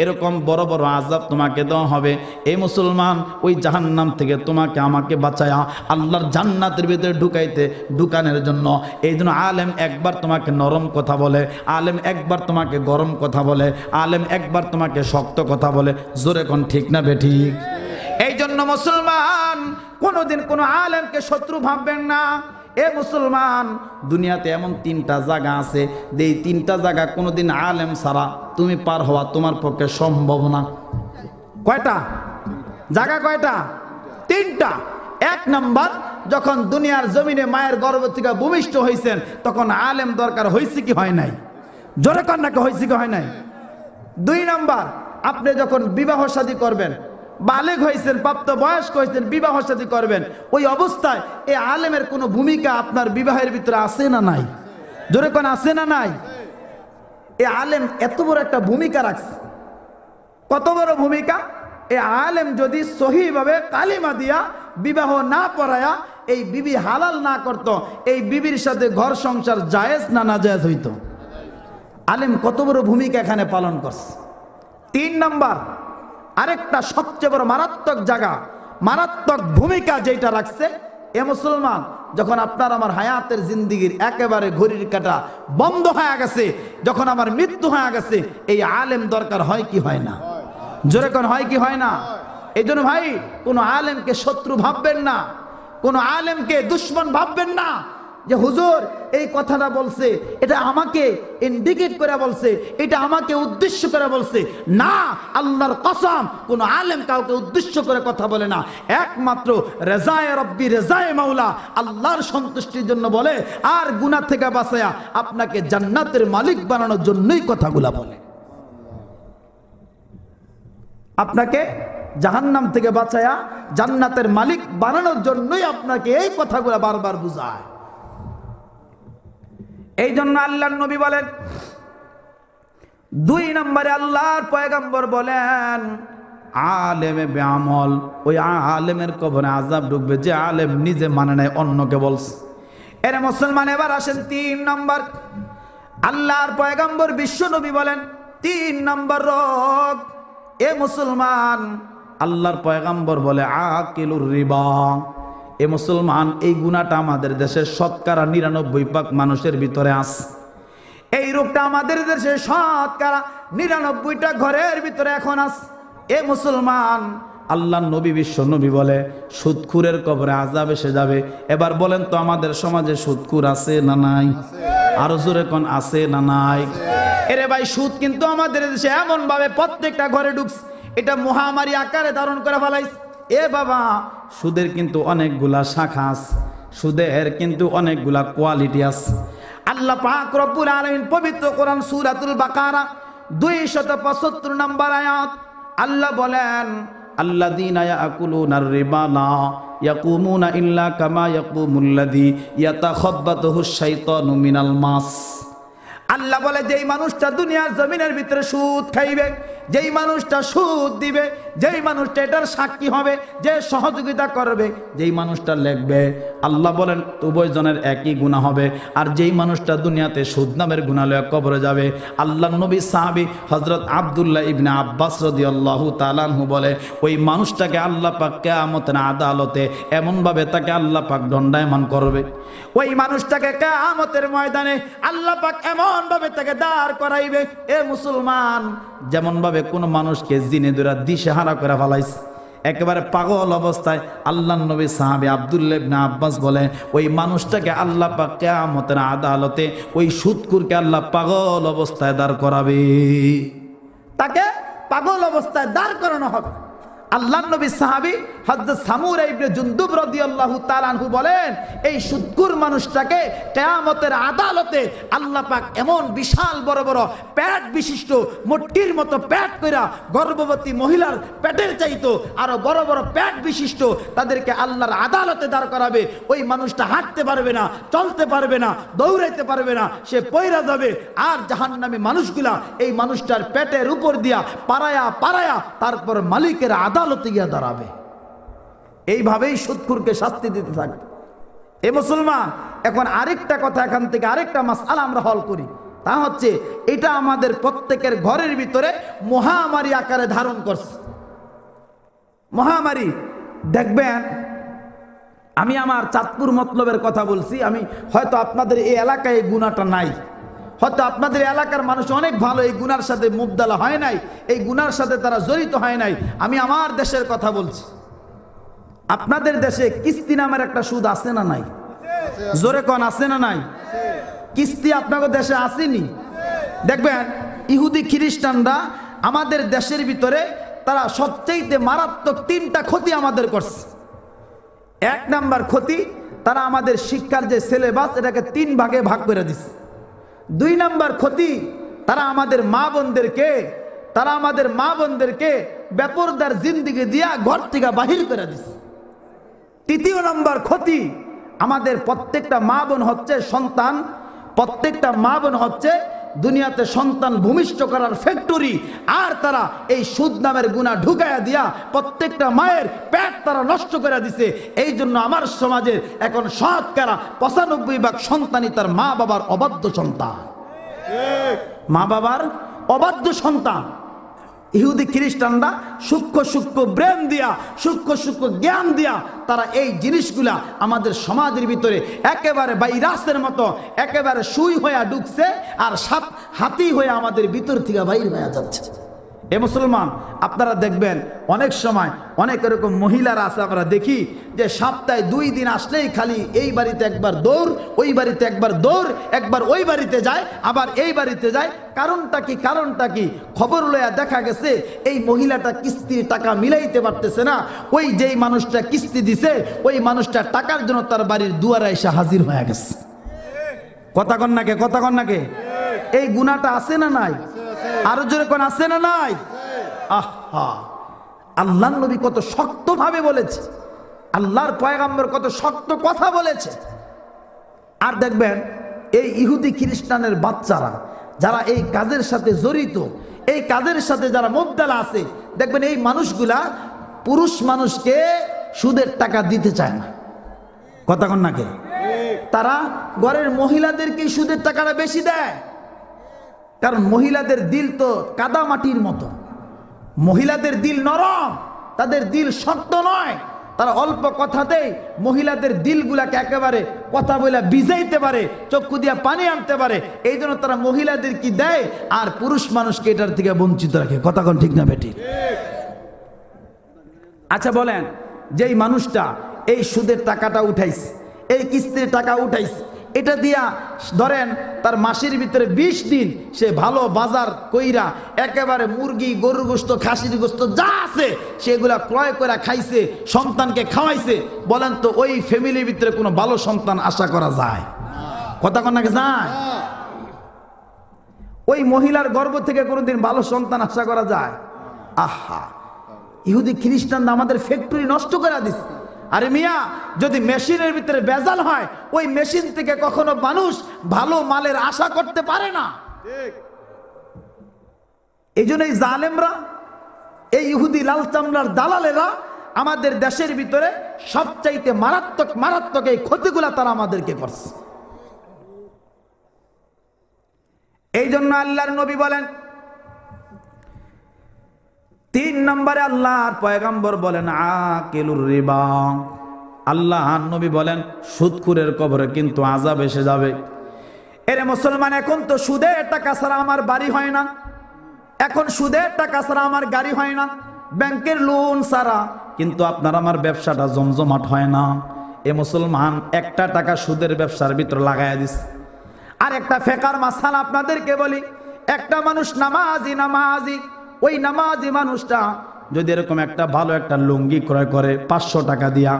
এরকম বড় বড় আযাব তোমাকে দেওয়া হবে। এই মুসলমান, ওই জাহান্নাম থেকে তোমাকে আমাকে বাঁচায়া আল্লাহর জান্নাতের ভিতরে ঢুকানোর জন্য এই জন্য আলেম একবার তোমাকে নরম কথা বলে, আলেম একবার তোমাকে গরম কথা বলে, আলেম একবার তোমাকে শক্ত কথা বলে। জোরে কোন ঠিক না বেঠিক? এই জন্য মুসলমান, কোনোদিন কোনো আলেমকে শত্রু ভাববেন না। এ মুসলমান, দুনিয়াতে এমন 3টা জায়গা আছে, এই 3টা জায়গা কোনোদিন আলেম ছাড়া তুমি পার হওয়া তোমার পক্ষে সম্ভব না। কয়টা জায়গা? কয়টা? 3টা। 1 নাম্বার, যখন দুনিয়ার জমিনে মায়ের গর্ভ থেকে ভূমিষ্ঠ হয়েছেন, তখন আলেম দরকার হয়েছে কি হয় নাই? জোরে কন্যাকে হয়েছে কি হয় নাই? 2 নাম্বার, আপনি যখন বিবাহ শাদী করবেন, বালেগ হয়েছেন, প্রাপ্ত বয়স্ক হয়েছেন, বিবাহ শাদী করবেন, ওই অবস্থায় এই আলেমের কোনো ভূমিকা আপনার বিবাহের ভিতরে আছে না নাই? জোরে কোন আছে না নাই? এই আলেম এত বড় একটা ভূমিকা রাখছে। কত বড় ভূমিকা! এই আলেম যদি সহিভাবে কালিমা দিয়া বিবাহ না পড়ায়া এই বিবি হালাল না করত, এই বিবির সাথে ঘর সংসার জায়েজ না নাজায়েজ হইতো। আলেম কত বড় ভূমিকা এখানে পালন করছে। 3 নাম্বার, আরেকটা সবচেয়ে বড় মারাত্মক জায়গা, মারাত্মক ভূমিকা যেটা রাখছে, এ মুসলমান, যখন আপনার আমার হায়াতের জিন্দিগির একেবারে ঘড়ির কাঁটা বন্ধ হয়ে গেছে, যখন আমার মৃত্যু হয়ে গেছে, এই আলেম দরকার হয় কি হয় না? জোরে কোন হয় কি হয় না? এই জন্য ভাই কোনো আলেমকে শত্রু ভাববেন না, কোনো আলেমকে দুশ্মন ভাববেন না যে হুজুর এই কথাটা বলছে, এটা আমাকে ইন্ডিকেট করে বলছে, এটা আমাকে উদ্দেশ্য করে বলছে। না, আল্লাহর কসম, কোন আলেম কাউকে উদ্দেশ্য করে কথা বলে না। একমাত্র রেজায়ে রব্বি রেজায়ে মাওলা, আল্লাহর সন্তুষ্টির জন্য বলে, আর গুনাহ থেকে বাঁচায়া আপনাকে জান্নাতের মালিক বানানোর জন্যই কথাগুলা বলে। আপনাকে জাহান্নাম থেকে বাঁচায়া জান্নাতের মালিক বানানোর জন্যই আপনাকে এই কথাগুলা বারবার বুঝায়। এই জন্য আল্লাহর নবী বলেন, 2 নম্বরে আল্লাহর পয়গম্বর বলেন, আলেমে বেআমল, ওই আলেমের কবরে আযাব ঢুকবে যে আলেম নিজে মানে নাই, অন্যকে বলছে। এর মুসলমান এবার আসেন 3 নম্বর। আল্লাহর পয়গম্বর বিশ্ব নবী বলেন 3 নম্বর রোগ, এ মুসলমান, আল্লাহর পয়গম্বর বলে আকিলুর রিবা। এ মুসলমান, এই গুনাহটা আমাদের দেশের শতকরা 99% মানুষের ভিতরে আছে। এই রোগটা আমাদের দেশে শতকরা 99টা ঘরের ভিতরে এখন আছে। এ মুসলমান, আল্লাহর নবী বিশ্ব নবী বলে সুদখুরের কবরে আযাব এসে যাবে। এবার বলেন তো আমাদের সমাজে সুদখুর আছে না নাই? আরো জোরে কোন আছে না নাই? এরে ভাই, সুদ কিন্তু আমাদের দেশে এমন ভাবে প্রত্যেকটা ঘরে ঢুকছে, এটা মহামারী আকারে ধারণ করে ফেলাইছে। এ বাবা, সুদের কিন্তু অনেকগুলা শাখা আছে, সুদের কিন্তু অনেকগুলা কোয়ালিটি আছে। আল্লাহ পাক রব্বুল আলামিন পবিত্র কোরআন সূরাতুল বাকারা 275 নম্বর আয়াত আল্লাহ বলেন, আল্লাযীনা ইয়াকুলুনার রিবা লা ইয়াকুমুনা ইল্লা কামা ইয়াকুমুল্লাযী ইয়াতাখাব্বাতুহুশ শাইতানু মিনাল মাস। আল্লাহ বলে, যেই মানুষটা দুনিয়ার জমিনের ভিতরে সুদ খাইবে, যেই মানুষটা সুদ দিবে, যেই মানুষটা এটার সাক্ষী হবে, যে সহযোগিতা করবে, যেই মানুষটা লিখবে, আল্লাহ বলেন উভয়জনের একই গুনাহ হবে। আর যেই মানুষটা দুনিয়াতে সুদ নামের গুনাহ লয়ে কবরে যাবে, আল্লাহর নবী সাহাবী হযরত আব্দুল্লাহ ইবনে আব্বাস রাদিয়াল্লাহু তাআলা আনহু বলে, ওই মানুষটাকে আল্লাহ পাক কিয়ামতের আদালতে এমনভাবে তাকে আল্লাহ পাক দণ্ডায়মান করবে, ওই মানুষটাকে কিয়ামতের ময়দানে আল্লাহ পাক এমনভাবে তাকে দাঁড় করাইবে। এ মুসলমান, যেমন ভাবে কোন মানুষকে জিনে ধরে দিশেহারা করে ফেলাইছে, একেবারে পাগল অবস্থায়, আল্লাহর নবী সাহাবী আব্দুল্লাহ ইবনে আব্বাস বলে, ওই মানুষটাকে আল্লাহ পাক কিয়ামতের আদালতে ওই সুদখুরকে আল্লাহ পাগল অবস্থায় দাঁড় করাবে, তাকে পাগল অবস্থায় দাঁড় করানো হবে। আল্লাহর নবী সাহাবী হযরত সামুরা ইবনে জুনদুব রাদিয়াল্লাহু তাআলা আনহু বলেন, এই সুদখুর মানুষটাকে কিয়ামতের আদালতে আল্লাহ পাক এমন বিশাল বড় বড় পেট বিশিষ্ট, মোটকির মতো পেট কইরা, গর্ভবতী মহিলার পেটের চাইতো আরো বড় বড় পেট বিশিষ্ট, তাদেরকে আল্লাহর আদালতে দাঁড় করাবে। ওই মানুষটা হাঁটতে পারবে না, চলতে পারবে না, দৌড়াইতে পারবে না, সে পয়রা যাবে। আর জাহান্নামী মানুষগুলা এই মানুষটার পেটের উপর দিয়া পারায়া পারায়া তারপর মালিকের আদালতে গিয়া দাঁড়াবে। এইভাবেই সুদখুরকে শাস্তি দিতে থাকবে। এ মুসলমান, এখন আরেকটা কথা, এখান থেকে আরেকটা মাসআলা আমরা হল করি, তা হচ্ছে এটা আমাদের প্রত্যেকের ঘরের ভিতরে মহামারী আকারে ধারণ করছে। মহামারী দেখবেন, আমি আমার চাঁদপুর মতলবের কথা বলছি, আমি হয়তো আপনাদের এই এলাকায় এই গুনাহটা নাই, হয়তো আপনাদের এলাকার মানুষ অনেক ভালো, এই গুনার সাথে মুবতালা হয় নাই, এই গুনার সাথে তারা জড়িত হয় নাই। আমি আমার দেশের কথা বলছি। আপনাদের দেশে কিস্তি নামের একটা সুদ আছে না নাই? জোরে কোন আছে না নাই? কিস্তি আপনাদের দেশে আসেনি? দেখবেন ইহুদি খ্রিস্টানরা আমাদের দেশের ভিতরে তারা সবচেয়ে মারাত্মক 3টা ক্ষতি আমাদের করছে। 1 নাম্বার ক্ষতি, তারা আমাদের শিক্ষার যে সিলেবাস এটাকে 3 ভাগে ভাগ করে দিচ্ছে। 2 নাম্বার ক্ষতি, তারা আমাদের মা বোনদেরকে বেপরদার জিন্দেগি দিয়া ঘর থেকে বাহির করে দিচ্ছে। 3য় নাম্বার ক্ষতি, আমাদের প্রত্যেকটা মা বোন হচ্ছে সন্তান, প্রত্যেকটা মা বোন হচ্ছে দুনিয়াতে সন্তান ভূমিষ্ঠ করার ফ্যাক্টরি। আর তারা এই সুদ নামের গুনাহ ঢুকাইয়া দিয়া প্রত্যেকটা মায়ের পেট তারা নষ্ট করে দিছে। এই জন্য আমার সমাজের এখন শতকরা 95% সন্তানই তার মা বাবার অবাধ্য সন্তান, মা বাবার অবাধ্য সন্তান। ইহুদি খ্রিস্টানরা সূক্ষ্ম সূক্ষ্ম ব্রেন দিয়া, সূক্ষ্ম সূক্ষ্ম জ্ঞান দিয়া তারা এই জিনিসগুলা আমাদের সমাজের ভিতরে একেবারে ভাইরাসের মতো একেবারে সুই হয়ে ঢুকছে, আর সাপ হাতি হয়ে আমাদের ভিতর থেকে বাইর হয়ে যাচ্ছে। এ মুসলমান, আপনারা দেখবেন অনেক সময় অনেক এরকম মহিলারা আছে, আমরা দেখি যে সপ্তাহে 2 দিন আসলেই খালি এই বাড়িতে একবার দৌড়, ওই বাড়িতে একবার দৌড়, একবার ওই বাড়িতে যায়, আবার এই বাড়িতে যায়। কারণটা কি? খবর লয়া দেখা গেছে এই মহিলাটা কিস্তির টাকা মিলাইতে পারতেছে না। ওই যেই মানুষটা কিস্তি দিছে ওই মানুষটা টাকার জন্য তার বাড়ির দুয়ারে এসে হাজির হয়ে গেছে। কথা কন নাকে? এই গুনাহটা আছে না নাই? আরো জোরে কোন আছে না নাই? আহা, আল্লাহর নবী কত শক্তভাবে বলেছে, আল্লাহর পয়গম্বর কত শক্ত কথা বলেছে। আর দেখবেন এই ইহুদি খ্রিস্টানের বাচ্চারা যারা এই কাজের সাথে জড়িত, এই কাজের সাথে যারা মুবতালা আছে, দেখবেন এই মানুষগুলা পুরুষ মানুষকে সুদের টাকা দিতে চায় না। কথা কন নাকি? তারা ঘরের মহিলাদেরকে সুদের টাকাটা বেশি দেয়, কারণ মহিলাদের দিল তো কাদা মাটির মতো, মহিলাদের দিল নরম, তাদের দিল শক্ত নয়। তারা অল্প কথাতেই মহিলাদের দিলগুলাকে একেবারে কথা বলে ভিজাইতে পারে, চক্ষু দিয়া পানি আনতে পারে। এই জন্য তারা মহিলাদের কি দেয় আর পুরুষ মানুষকে এটার থেকে বঞ্চিত রাখে। কথা কোন ঠিক না বেটি? আচ্ছা বলেন, যেই মানুষটা এই সুদের টাকাটা উঠাইছে, এই কিস্তির টাকা উঠাইছে, এটা দিয়া ধরেন তার মাসের ভিতরে 20 দিন সে ভালো বাজার কইরা একেবারে মুরগি, গরুর গোস্ত, খাসির গোস্ত যা আছে সেগুলা ক্রয় করে খাইছে, সন্তানকে খাওয়াইছে। বলেন তো ওই ফ্যামিলির ভিতরে কোনো ভালো সন্তান আশা করা যায়? কথা কন নাকি যায়? ওই মহিলার গর্ভ থেকে কোনোদিন ভালো সন্তান আশা করা যায়? আহা, ইহুদি খ্রিস্টান আমাদের ফ্যাক্টরি নষ্ট করে দিচ্ছে। আরে মিয়া, যদি মেশিনের ভিতরে ভেজাল হয় ওই মেশিন থেকে কখনো মানুষ ভালো মালের আশা করতে পারে না। এই জন্য এই জালেমরা, এই ইহুদি লাল চামড়ার দালালেরা আমাদের দেশের ভিতরে সবচাইতে মারাত্মক এই ক্ষতিগুলা তারা আমাদেরকে করছে। এই জন্য আল্লাহর নবী বলেন, 3 নম্বরে আল্লাহর পয়গম্বর বলেন আকিলুর রিবা। আল্লাহর নবী বলেন সুদখোরের কবরে কিন্তু আযাব এসে যাবে। এরে মুসলমান, এখন তো সুদের টাকা ছাড়া আমার বাড়ি হয় না, এখন সুদের টাকা ছাড়া আমার গাড়ি হয় না, ব্যাংকের লোন ছাড়া কিন্তু আপনার আমার ব্যবসাটা জমজমাট হয় না। এ মুসলমান, একটা টাকা সুদের ব্যবসার ভিতর লাগাইয়া দিস। আর একটা ফেকার মাসালা আপনাদেরকে বলি, একটা মানুষ নামাজি, ওই নামাজি মানুষটা যদি এরকম একটা ভালো একটা লুঙ্গি ক্রয় করে 500 টাকা দিয়া,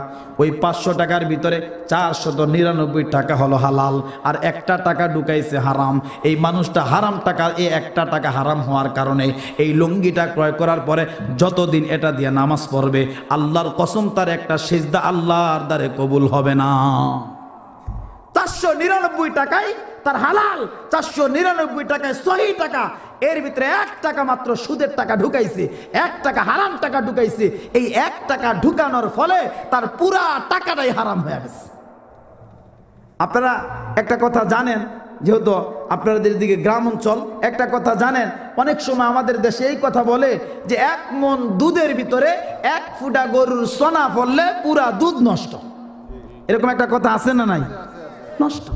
ওই 500 টাকার ভিতরে 499 টাকা হলো হালাল, আর একটা টাকা ঢুকাইছে হারাম। এই মানুষটা হারাম টাকা, এই একটা টাকা হারাম হওয়ার কারণে এই লুঙ্গিটা ক্রয় করার পরে যতদিন এটা দিয়ে নামাজ পড়বে, আল্লাহর কসম তার একটা সিজদা আল্লাহর দ্বারে কবুল হবে না। 499 টাকায় তার হালাল, 499 টাকায় সহি টাকা, এর ভিতরে 1 টাকা মাত্র সুদের টাকা ঢুকাইছে, 1 টাকা হারাম টাকা ঢুকাইছে। এই 1 টাকা ঢুকানোর ফলে তার পুরা টাকাটাই হারাম হয়ে গেছে। আপনারা একটা কথা জানেন, যেহেতু আপনাদের দিকে গ্রাম অঞ্চল, একটা কথা জানেন, অনেক সময় আমাদের দেশে এই কথা বলে যে 1 মণ দুধের ভিতরে 1 ফুটা গরুর সোনা পড়লে পুরা দুধ নষ্ট। এরকম একটা কথা আছে না নাই? নষ্ট।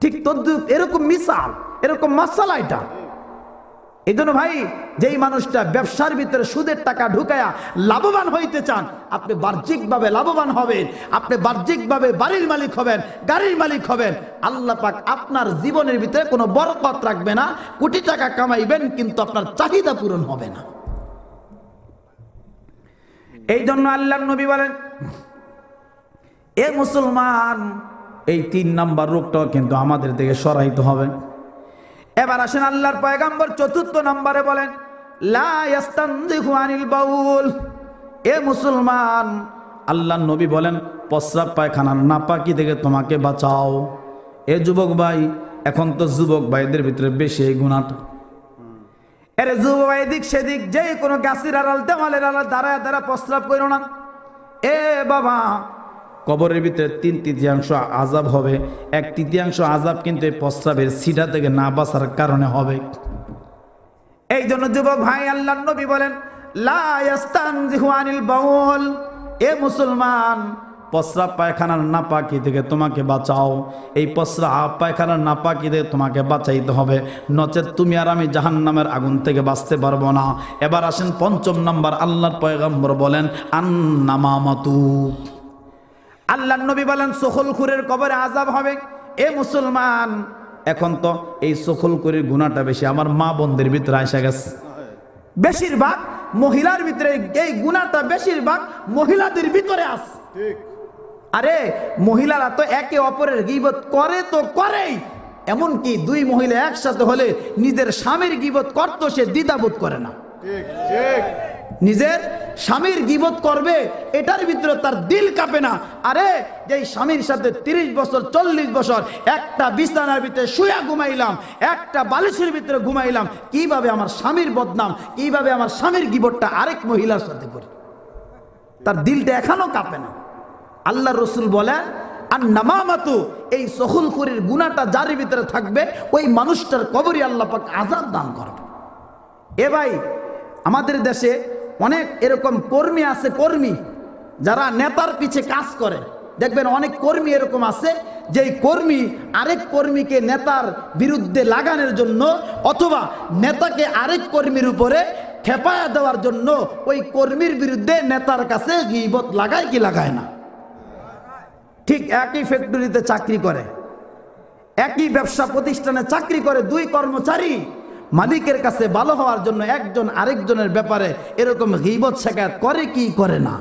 ঠিক তদ্রুপ এরকম মিসাল, এরকম মাসালা এটা। এই জন্য ভাই, যেই মানুষটা ব্যবসার ভিতরে সুদের টাকা ঢুকায়া লাভবান হইতে চান, আপনি বাহ্যিকভাবে লাভবান হবেন, আপনি বাহ্যিকভাবে বাড়ির মালিক হবেন, গাড়ির মালিক হবেন। আল্লাহ পাক আপনার জীবনের ভিতরে কোনো বরকত রাখবে না, কোটি টাকা কামাইবেন কিন্তু আপনার চাহিদা পূরণ হবে না। এই জন্য আল্লাহর নবী বলেন, এ মুসলমান, এই 3 নাম্বার রোগটাও কিন্তু আমাদের থেকে সরাইতে হবে। এবার আসেন আল্লাহর পয়গম্বর 4th নম্বরে বলেন লা ইয়াস্তানজিহু আনিল বাউল। এ মুসলমান, আল্লাহর নবী বলেন প্রস্রাব পায়খানার নাপাকি থেকে তোমাকে বাঁচাও। এ যুবক ভাই, এখন তো যুবক ভাইদের ভিতরে বেশি এই গুনাহটা। এরে যুবক ভাই, এদিক সেদিক যে কোনো গাছের আড়াল, দেওয়ালের আড়াল দাঁড়ায় প্রস্রাব করো না। এ বাবা, কবরের ভিতরে 3/3 আযাব হবে। 1/3 আযাব কিন্তু এই প্রস্রাবের সিটা থেকে না বাঁচার কারণে হবে। এই জন্য যুবক ভাই, আল্লাহর নবী বলেন লা ইয়াস্তানজিহু আনিল বাউল। এ মুসলমান, প্রস্রাব পায়খানার নাপাকি থেকে তোমাকে বাঁচাও, এই প্রস্রাব পায়খানার নাপাকি থেকে তোমাকে বাঁচাইতে হবে, নচেত তুমি আর আমি জাহান্নামের আগুন থেকে বাঁচতে পারবো না। এবার আসেন ৫ম নাম্বার, আল্লাহর পয়গম্বর বলেন আন্নামামাতু। আল্লাহর নবী বলেন সখলখুরের কবরে আযাব হবে। এ মুসলমান, এখন তো এই সখলখুরির গুনাহটা বেশি আমার মা বোনদের ভিতরে এসে গেছে। বেশিরভাগ মহিলার ভিতরে এই গুনাহটা বেশিরভাগ মহিলাদের ভিতরে আছে। আরে মহিলারা তো একে অপরের গীবত করে তো করেই, এমনকি দুই মহিলা একসাথে হলে নিজের স্বামীর গীবত করতো সে দ্বিধাবোধ করে না। নিজের স্বামীর গীবত করবে এটার ভিতরে তার দিল কাঁপে না। আরে যেই স্বামীর সাথে 30 বছর 40 বছর একটা বিছানার ভিতরে শুয়া ঘুমাইলাম, একটা বালিশের ভিতরে ঘুমাইলাম, কিভাবে আমার স্বামীর বদনাম, কিভাবে আমার স্বামীর গীবতটা আরেক মহিলার সাথে করি, তার দিলটা এখনো কাঁপে না। আল্লাহ রসুল বলেন আর নামামাতু, এই সখলখুরির গুনাহটা যার ভিতরে থাকবে ওই মানুষটার কবরে আল্লাহ পাক আযাব দান করবে। এ ভাই, আমাদের দেশে অনেক এরকম কর্মী আছে, কর্মী যারা নেতার পিছে কাজ করে। দেখবেন অনেক কর্মী এরকম আছে যেই কর্মী আরেক কর্মীকে নেতার বিরুদ্ধে লাগানোর জন্য অথবা নেতাকে আরেক কর্মীর উপরে খেপায়া দেওয়ার জন্য ওই কর্মীর বিরুদ্ধে নেতার কাছে গীবত লাগায় কি লাগায় না। ঠিক একই ফ্যাক্টরিতে চাকরি করে, একই ব্যবসা প্রতিষ্ঠানে চাকরি করে, দুই কর্মচারী মালিকের কাছে ভালো হওয়ার জন্য একজন আরেকজনের ব্যাপারে এরকম গীবত শিকায়ত করে কি করে না।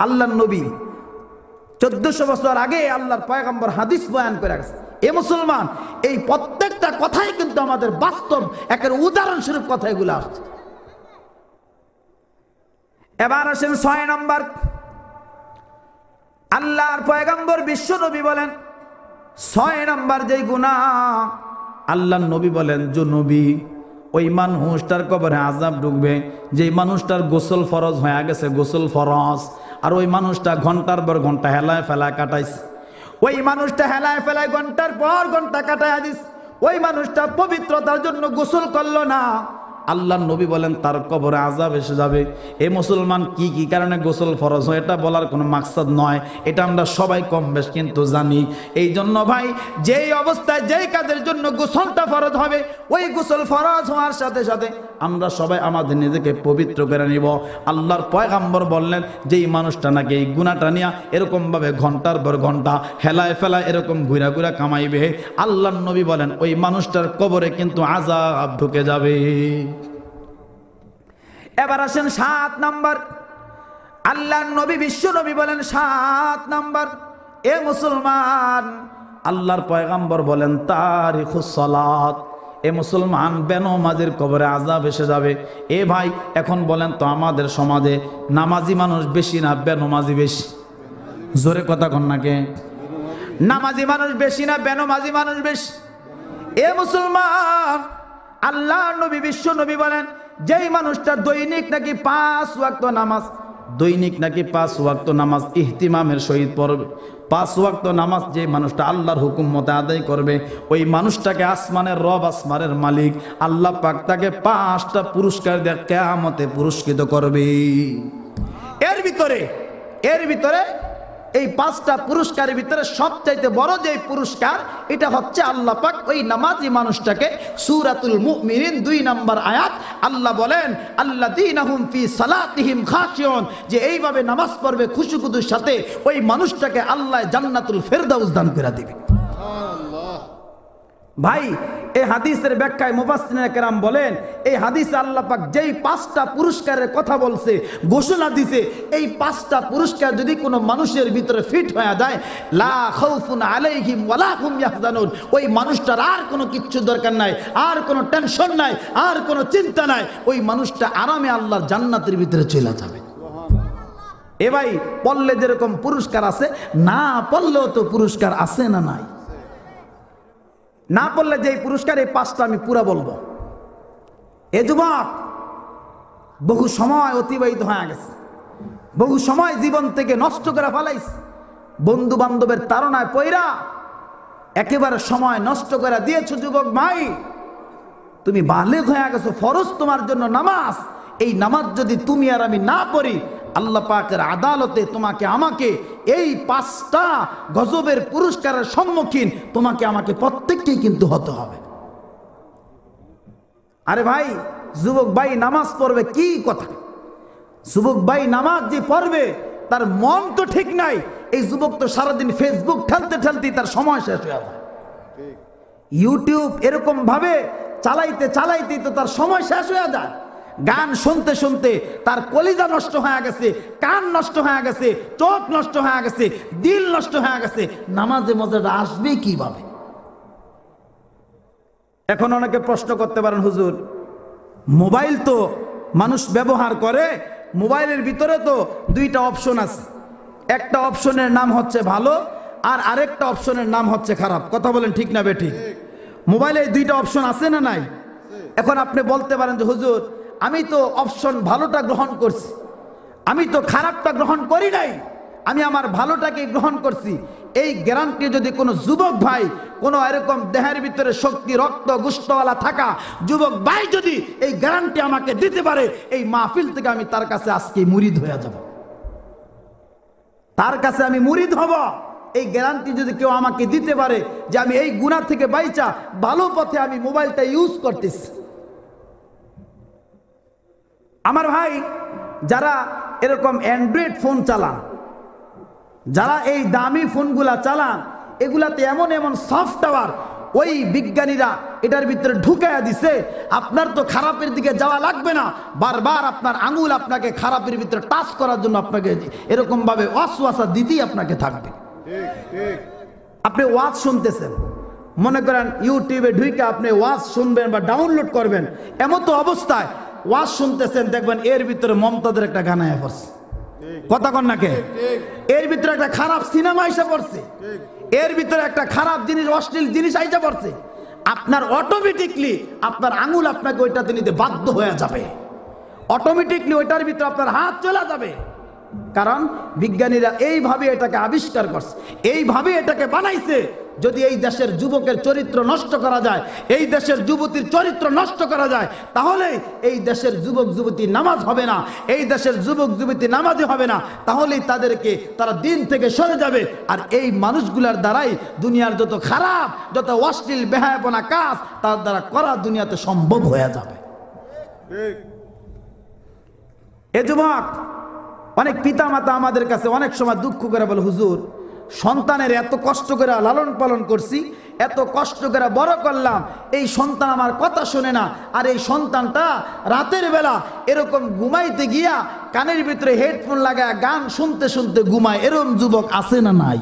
আল্লাহর নবী 1400 বছর আগে আল্লাহর পয়গম্বর হাদিস বয়ান করে গেছে। এ মুসলমান, এই প্রত্যেকটা কথাই কিন্তু আমাদের বাস্তব একের উদাহরণস্বরূপ কথা এগুলো আসছে। এবার আসেন 6 নম্বর, আল্লাহর পয়গম্বর বিশ্ব নবী বলেন 6 নম্বর যেই গুনাহ, আল্লাহর নবী বলেন যে নবী ওই মানুষটার কবরে আযাব ঢুকবে যেই মানুষটার গোসল ফরজ হয়ে গেছে, গোসল ফরজ, আর ওই মানুষটা ঘন্টার পর ঘন্টা হেলায় ফেলায় কাটাইছে, ওই মানুষটা হেলায় ফেলায় ঘন্টার পর ঘন্টা কাটায় দিস, ওই মানুষটা পবিত্রতার জন্য গোসল করলো না, আল্লাহর নবী বলেন তার কবরে আযাব এসে যাবে। এ মুসলমান, কি কি কারণে গোসল ফরজ হয় এটা বলার কোনো মাকসাদ নয়, এটা আমরা সবাই কম বেশ কিন্তু জানি। এই জন্য ভাই, যেই অবস্থায় যেই কাজের জন্য গোসলটা ফরজ হবে, ওই গোসল ফরজ হওয়ার সাথে সাথে আমরা সবাই আমাদের নিজেকে পবিত্র করে নিব। আল্লাহর পয়গম্বর বললেন যেই মানুষটা নাকি এই গুনাহটা নিয়ে এরকমভাবে ঘন্টার পর ঘন্টা হেলায় ফেলায় এরকম ঘুরা ঘুরা কামাইবে, আল্লাহর নবী বলেন ওই মানুষটার কবরে কিন্তু আযাব ঢুকে যাবে। এবার আসেন 7 নম্বর, আল্লাহর নবী বিশ্ব নবী বলেন 7 নম্বর, এ মুসলমান, আল্লাহর পয়গম্বর বলেন তারিকুস সালাত। এ মুসলমান, বেনমাজির কবরে আযাব এসে যাবে। এ ভাই, এখন বলেন তো আমাদের সমাজে নামাজি মানুষ বেশি না বেনমাজি বেশি? জোরে কথা কন না কে? নামাজি মানুষ বেশি না বেনমাজি মানুষ বেশি? এ মুসলমান, আল্লাহর নবী বিশ্ব নবী বলেন যেই মানুষটা দৈনিক নাকি 5 ওয়াক্ত নামাজ, দৈনিক নাকি 5 ওয়াক্ত নামাজ ইহতিমামের সহিত পড়বে, 5 ওয়াক্ত নামাজ যে মানুষটা আল্লাহর হুকুম মতে আদায় করবে, ওই মানুষটাকে আসমানের রব, আসমানের মালিক আল্লাহ পাক তাকে 5টা পুরস্কার দিয়ে কিয়ামতে পুরস্কৃত করবে। এর ভিতরে এই 5টা পুরস্কারের ভিতরে সবচাইতে বড় যে পুরস্কার, এটা হচ্ছে আল্লাহ পাক ওই নামাজি মানুষটাকে সূরাতুল মুমিনিন 2 নম্বর আয়াত আল্লাহ বলেন আল্লাযীনা হুম ফি সালাতিহিম খাশিউন, যে এইভাবে নামাজ পড়বে খুশুখুশুর সাথে, ওই মানুষটাকে আল্লাহ জান্নাতুল ফেরদাউস দান করে দিবে। ভাই, এই হাদিসের ব্যাখ্যায় মুফাসসিরিনে কেরাম বলেন এই হাদিসে আল্লাহ পাক যেই 5টা পুরস্কারের কথা বলছে, ঘোষণা দিছে, এই 5টা পুরস্কার যদি কোনো মানুষের ভিতরে ফিট হয়ে যায়, লা খাউফুন আলাইহিম ওয়ালা হুম ইয়াহজানুন, ওই মানুষটার আর কোনো কিচ্ছু দরকার নাই, আর কোনো টেনশন নাই, আর কোনো চিন্তা নাই, ওই মানুষটা আরামে আল্লাহর জান্নাতের ভিতরে চলে যাবে। এ ভাই, পড়লে যেরকম পুরস্কার আছে, না পড়লেও তো পুরস্কার আছে না নাই? না পড়লে যে পুরস্কার, এই 5টা আমি পুরা বলবো। এ যুবক, বহু সময় অতিবাহিত হয়ে গেছে, বহু সময় জীবন থেকে নষ্ট করে ফেলাইস, বন্ধু বান্ধবের তাড়নায় পয়রা একেবারে সময় নষ্ট করে দিয়েছো। যুবক ভাই, তুমি বালেগ হয়ে গেছো, ফরজ তোমার জন্য নামাজ, এই নামাজ যদি তুমি আর আমি না পড়ি, আল্লাহ পাকের আদালতে তোমাকে আমাকে এই 5টা গজবের পুরস্কারের সম্মুখীন তোমাকে আমাকে প্রত্যেককেই কিন্তু হতে হবে। আরে ভাই, যুবক ভাই নামাজ পড়বে কি কথা? যুবক ভাই নামাজ যে পড়বে তার মন তো ঠিক নাই। এই যুবক তো সারাদিন ফেসবুক ঠেলতে ঠেলতে তার সময় শেষ হয়ে যায়। ইউটিউব এরকম ভাবে চালাইতে চালাইতে তো তার সময় শেষ হয়ে যায়। গান শুনতে শুনতে তার কলিজা নষ্ট হয়ে গেছে, কান নষ্ট হয়ে গেছে, চোখ নষ্ট হয়ে গেছে, দিল নষ্ট হয়ে গেছে। নামাজে মজাটা আসবে কিভাবে? এখন অনেকে প্রশ্ন করতে পারেন, হুজুর মোবাইল তো মানুষ ব্যবহার করে, মোবাইলের ভিতরে তো 2টা অপশন আছে, একটা অপশনের নাম হচ্ছে ভালো আর আরেকটা অপশনের নাম হচ্ছে খারাপ। কথা বলেন ঠিক না বেঠিক? মোবাইলে 2টা অপশন আছে না নাই? এখন আপনি বলতে পারেন যে হুজুর আমি তো অপশন ভালোটা গ্রহণ করছি, আমি তো খারাপটা গ্রহণ করি নাই, আমি আমার ভালোটাকে গ্রহণ করছি। এই গ্যারান্টি যদি কোনো যুবক ভাই, কোনো এরকম দেহের ভিতরে শক্তি রক্ত গুস্তওয়ালা থাকা যুবক ভাই যদি এই গ্যারান্টি আমাকে দিতে পারে, এই মাহফিল থেকে আমি তার কাছে আজকে মুরিদ হয়ে যাব, তার কাছে আমি মুরিদ হব। এই গ্যারান্টি যদি কেউ আমাকে দিতে পারে যে আমি এই গুনাহ থেকে বাইচা ভালো পথে আমি মোবাইলটা ইউজ করতেছি। আমার ভাই, যারা এরকম অ্যান্ড্রয়েড ফোন চালান, যারা এই দামি ফোনগুলা চালান, এগুলাতে এমন এমন সফটওয়্যার ওই বিজ্ঞানীরা এটার ভিতরে ঢুকাইয়া দিছে, আপনার তো খারাপের দিকে যাওয়া লাগবে না। বারবার আপনার আঙুল আপনাকে খারাপের ভিতরে টাচ করার জন্য আপনাকে এরকম ভাবে ওয়াসওয়াসা দিতেই আপনাকে থাকবে। আপনি ওয়াজ শুনতেছেন, মনে করেন ইউটিউবে ঢুকে আপনি ওয়াজ শুনবেন বা ডাউনলোড করবেন, এমন তো অবস্থায় ওয়াজ শুনতেছেন, দেখবেন এর ভিতরে মমতাদের একটা গান আয়া পড়ছে। কথা কন নাকি? এর ভিতরে একটা খারাপ সিনেমা এসে পড়ছে, এর ভিতরে একটা খারাপ জিনিস, অশ্লীল জিনিস আইসা পড়ছে। আপনার অটোমেটিকলি আপনার আঙুল আপনাকে ওইটাতে নিতে বাধ্য হয়ে যাবে, অটোমেটিকলি ওইটার ভিতরে আপনার হাত চলে যাবে। কারণ বিজ্ঞানীরা এইভাবে এটাকে আবিষ্কার করছে, এইভাবে এটাকে বানাইছে। যদি এই দেশের যুবকের চরিত্র নষ্ট করা যায়, এই দেশের যুবতীর চরিত্র নষ্ট করা যায়, তাহলে এই দেশের যুবক যুবতী নামাজ হবে না, এই দেশের যুবক যুবতী নামাজে হবে না, তাহলেই তাদেরকে তারা দিন থেকে সরে যাবে। আর এই মানুষগুলার দ্বারাই দুনিয়ার যত খারাপ, যত অশ্লীল বেহায়াপনা কাজ তার দ্বারা করা দুনিয়াতে সম্ভব হয়ে যাবে। এ যুবক, অনেক পিতা মাতা আমাদের কাছে অনেক সময় দুঃখ করে বলে, হুজুর সন্তানের এত কষ্ট করে লালন পালন করছি, এত কষ্ট করে বড় করলাম, এই সন্তান আমার কথা শোনে না। আর এই সন্তানটা রাতের বেলা এরকম ঘুমাইতে গিয়া কানের ভিতরে হেডফোন লাগায় গান শুনতে শুনতে ঘুমায়। এরকম যুবক আছে না নাই?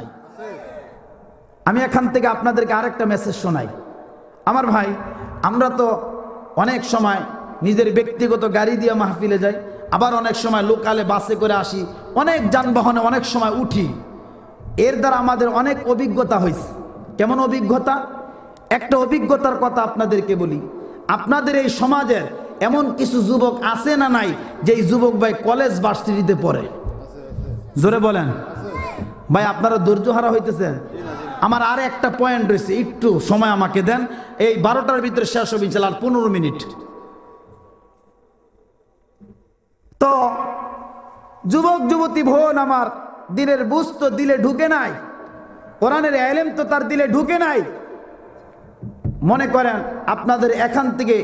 আমি এখান থেকে আপনাদেরকে আরেকটা মেসেজ শোনাই। আমার ভাই, আমরা তো অনেক সময় নিজের ব্যক্তিগত গাড়ি দিয়ে মাহফিলে যাই, আবার অনেক সময় লোকালে বাসে করে আসি, অনেক যানবাহনে অনেক সময় উঠি। এর দ্বারা আমাদের অনেক অভিজ্ঞতা হয়েছে। কেমন অভিজ্ঞতা? একটা অভিজ্ঞতার কথা আপনাদেরকে বলি। আপনাদের এই সমাজের এমন কিছু যুবক আছে না নাই যেই যুবক ভাই কলেজ ভার্সিটিতে পড়ে? জোরে বলেন ভাই, আপনারা ধৈর্য হারা হইতেছেন। আমার আর একটা পয়েন্ট রয়েছে, একটু সময় আমাকে দেন, এই 12টার ভিতরে শেষ হবে ইনশাআল্লাহ, আর 15 মিনিট। তো যুবক যুবতী বোন আমার, দিলের বুঝ তো দিলে ঢুকে নাই, কোরআনের ইলম তো তার দিলে ঢুকে নাই। মনে করেন আপনাদের এখান থেকে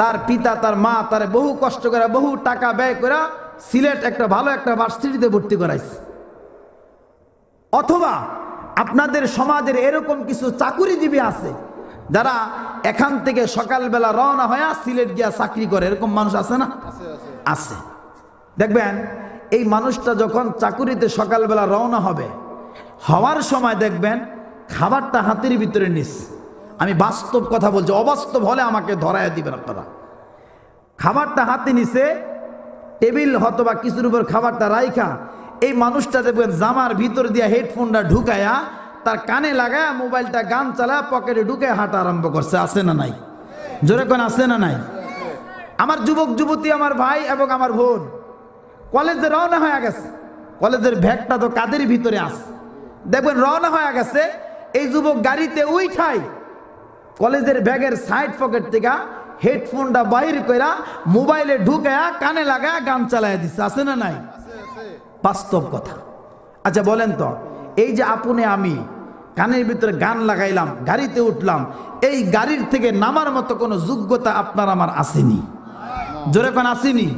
তার পিতা তার মা তার বহু কষ্ট করে বহু টাকা ব্যয় করে সিলেট একটা ভালো একটা ভার্সিটিতে ভর্তি করাইছে, অথবা আপনাদের সমাজের এরকম কিছু চাকুরিজীবী আছে যারা এখান থেকে সকালবেলা রওনা হয়ে সিলেট গিয়া চাকরি করে। এরকম মানুষ আছে না? আছে। দেখবেন এই মানুষটা যখন চাকুরিতে সকালবেলা রওনা হবে, হওয়ার সময় দেখবেন খাবারটা হাতের ভিতরে নিস। আমি বাস্তব কথা বলছি, অবাস্তব হলে আমাকে ধরায় দিবেন আপনারা। খাবারটা হাতে নিছে, টেবিল হয়তোবা কিছুর উপর খাবারটা রাইখা এই মানুষটা দেখবেন জামার ভিতর দিয়া হেডফোনটা ঢুকায়া তার কানে লাগায় মোবাইলটা গান চালায় পকেটে ঢুকে হাঁটা আরম্ভ করছে। আছে না নাই? জোরে কোন আছে না নাই? আমার যুবক যুবতী আমার ভাই এবং আমার বোন কলেজে রওনা হয়ে গেছে, কলেজের ব্যাগটা তো কাদের ভিতরে আছে, দেখবেন রওনা হয়ে গেছে। এই যুবক গাড়িতে উঠাই কলেজের ব্যাগের সাইড পকেট থেকে হেডফোনটা বাইর কইরা মোবাইলে ঢুকায়া কানে লাগায় গান চালায় দিচ্ছে। আছে না নাই? বাস্তব কথা। আচ্ছা বলেন তো, এই যে আপনি আমি কানের ভিতরে গান লাগাইলাম, গাড়িতে উঠলাম, এই গাড়ির থেকে নামার মতো কোনো যোগ্যতা আপনার আমার আসেনি? জোরে কোন আসেনি?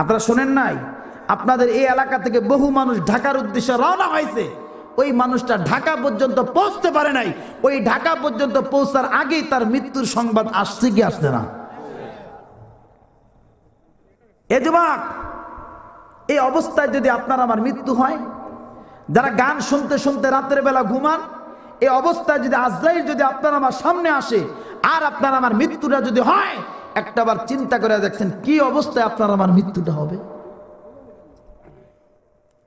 আপনারা শোনেন নাই, আপনাদের এই এলাকা থেকে বহু মানুষ ঢাকার উদ্দেশ্যে রওনা হয়েছে, ওই মানুষটা ঢাকা পর্যন্ত পৌঁছতে পারে নাই, ওই ঢাকা পর্যন্ত পৌঁছার আগেই তার মৃত্যুর সংবাদ আসছে কি আসছে না? এ যুবক, এই অবস্থায় যদি আপনার আমার মৃত্যু হয়, যারা গান শুনতে শুনতে রাতের বেলা ঘুমান, এই অবস্থায় যদি আজরাইল যদি আপনার আমার সামনে আসে আর আপনার আমার মৃত্যুটা যদি হয়, একটাবার চিন্তা করে দেখছেন কি অবস্থায় আপনার আমার মৃত্যুটা হবে,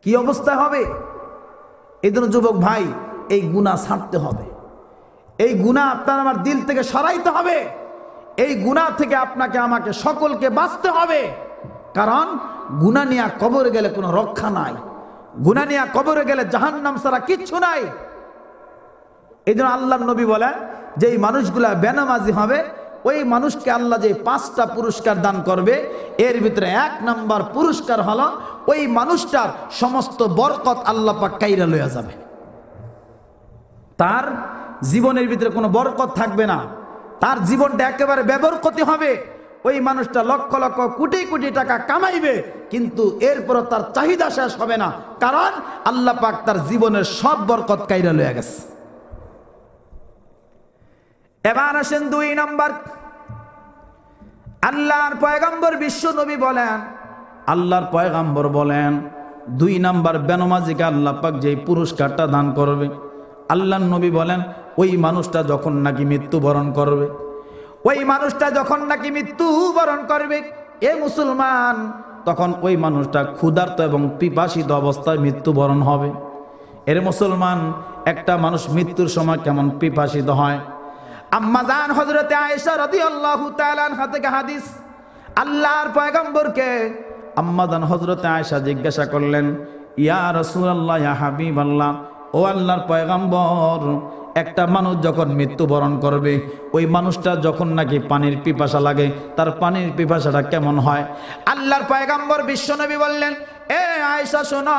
কি অবস্থায় হবে? এই জন্য যুবক ভাই, এই গুনাহ ছাড়তে হবে, এই গুনাহ আপনার আমার দিল থেকে সরাইতে হবে, এই গুনাহ থেকে আপনাকে আমাকে সকলকে বাঁচতে হবে। কারণ গুনাহ নিয়ে কবরে গেলে কোনো রক্ষা নাই, গুনাহ নিয়ে কবরে গেলে জাহান্নাম ছাড়া কিচ্ছু নাই। এই জন্য আল্লাহর নবী বলেন যে এই মানুষগুলা বেনামাজি হবে, ওই মানুষকে আল্লাহ যে 5টা পুরস্কার দান করবে, এর ভিতরে 1 নম্বর পুরস্কার হলো ওই মানুষটার সমস্ত বরকত আল্লাহ পাক কাইরা লইয়া যাবে, তার জীবনের ভিতরে কোনো বরকত থাকবে না, তার জীবনটা একেবারে বেবরকতি হবে। ওই মানুষটা লক্ষ লক্ষ কোটি কোটি টাকা কামাইবে, কিন্তু এরপর তার চাহিদা শেষ হবে না, কারণ আল্লাহ পাক তার জীবনের সব বরকত কাইরা লইয়া গেছে। এবার আসেন 2 নম্বর। আল্লাহর পয়গম্বর বিশ্ব নবী বলেন, আল্লাহর পয়গম্বর বলেন 2 নম্বর বেনামাজিকে আল্লাহ পাক যেই পুরস্কারটা দান করবে, আল্লাহর নবী বলেন ওই মানুষটা যখন নাকি মৃত্যুবরণ করবে, ওই মানুষটা যখন নাকি মৃত্যুবরণ করবে, এ মুসলমান, তখন ওই মানুষটা ক্ষুধার্ত এবং পিপাসিত অবস্থায় মৃত্যুবরণ হবে। এর মুসলমান, একটা মানুষ মৃত্যুর সময় কেমন পিপাসিত হয়। আম্মা জান হযরতে আয়েশা রাদিয়াল্লাহু তাআলা আনহা থেকে হাদিস, আল্লাহর পয়গম্বরকে আম্মা জান হযরতে আয়েশা জিজ্ঞাসা করলেন, ইয়া রাসূলুল্লাহ, ইয়া হাবিবাল্লাহ, ও আল্লাহর পয়গম্বর, একটা মানুষ যখন মৃত্যুবরণ করবে, ওই মানুষটা যখন নাকি পানির পিপাসা লাগে, তার পানির পিপাসাটা কেমন হয়? আল্লাহর পয়গম্বর বিশ্বনবী বললেন, এ আয়েশা শোনো,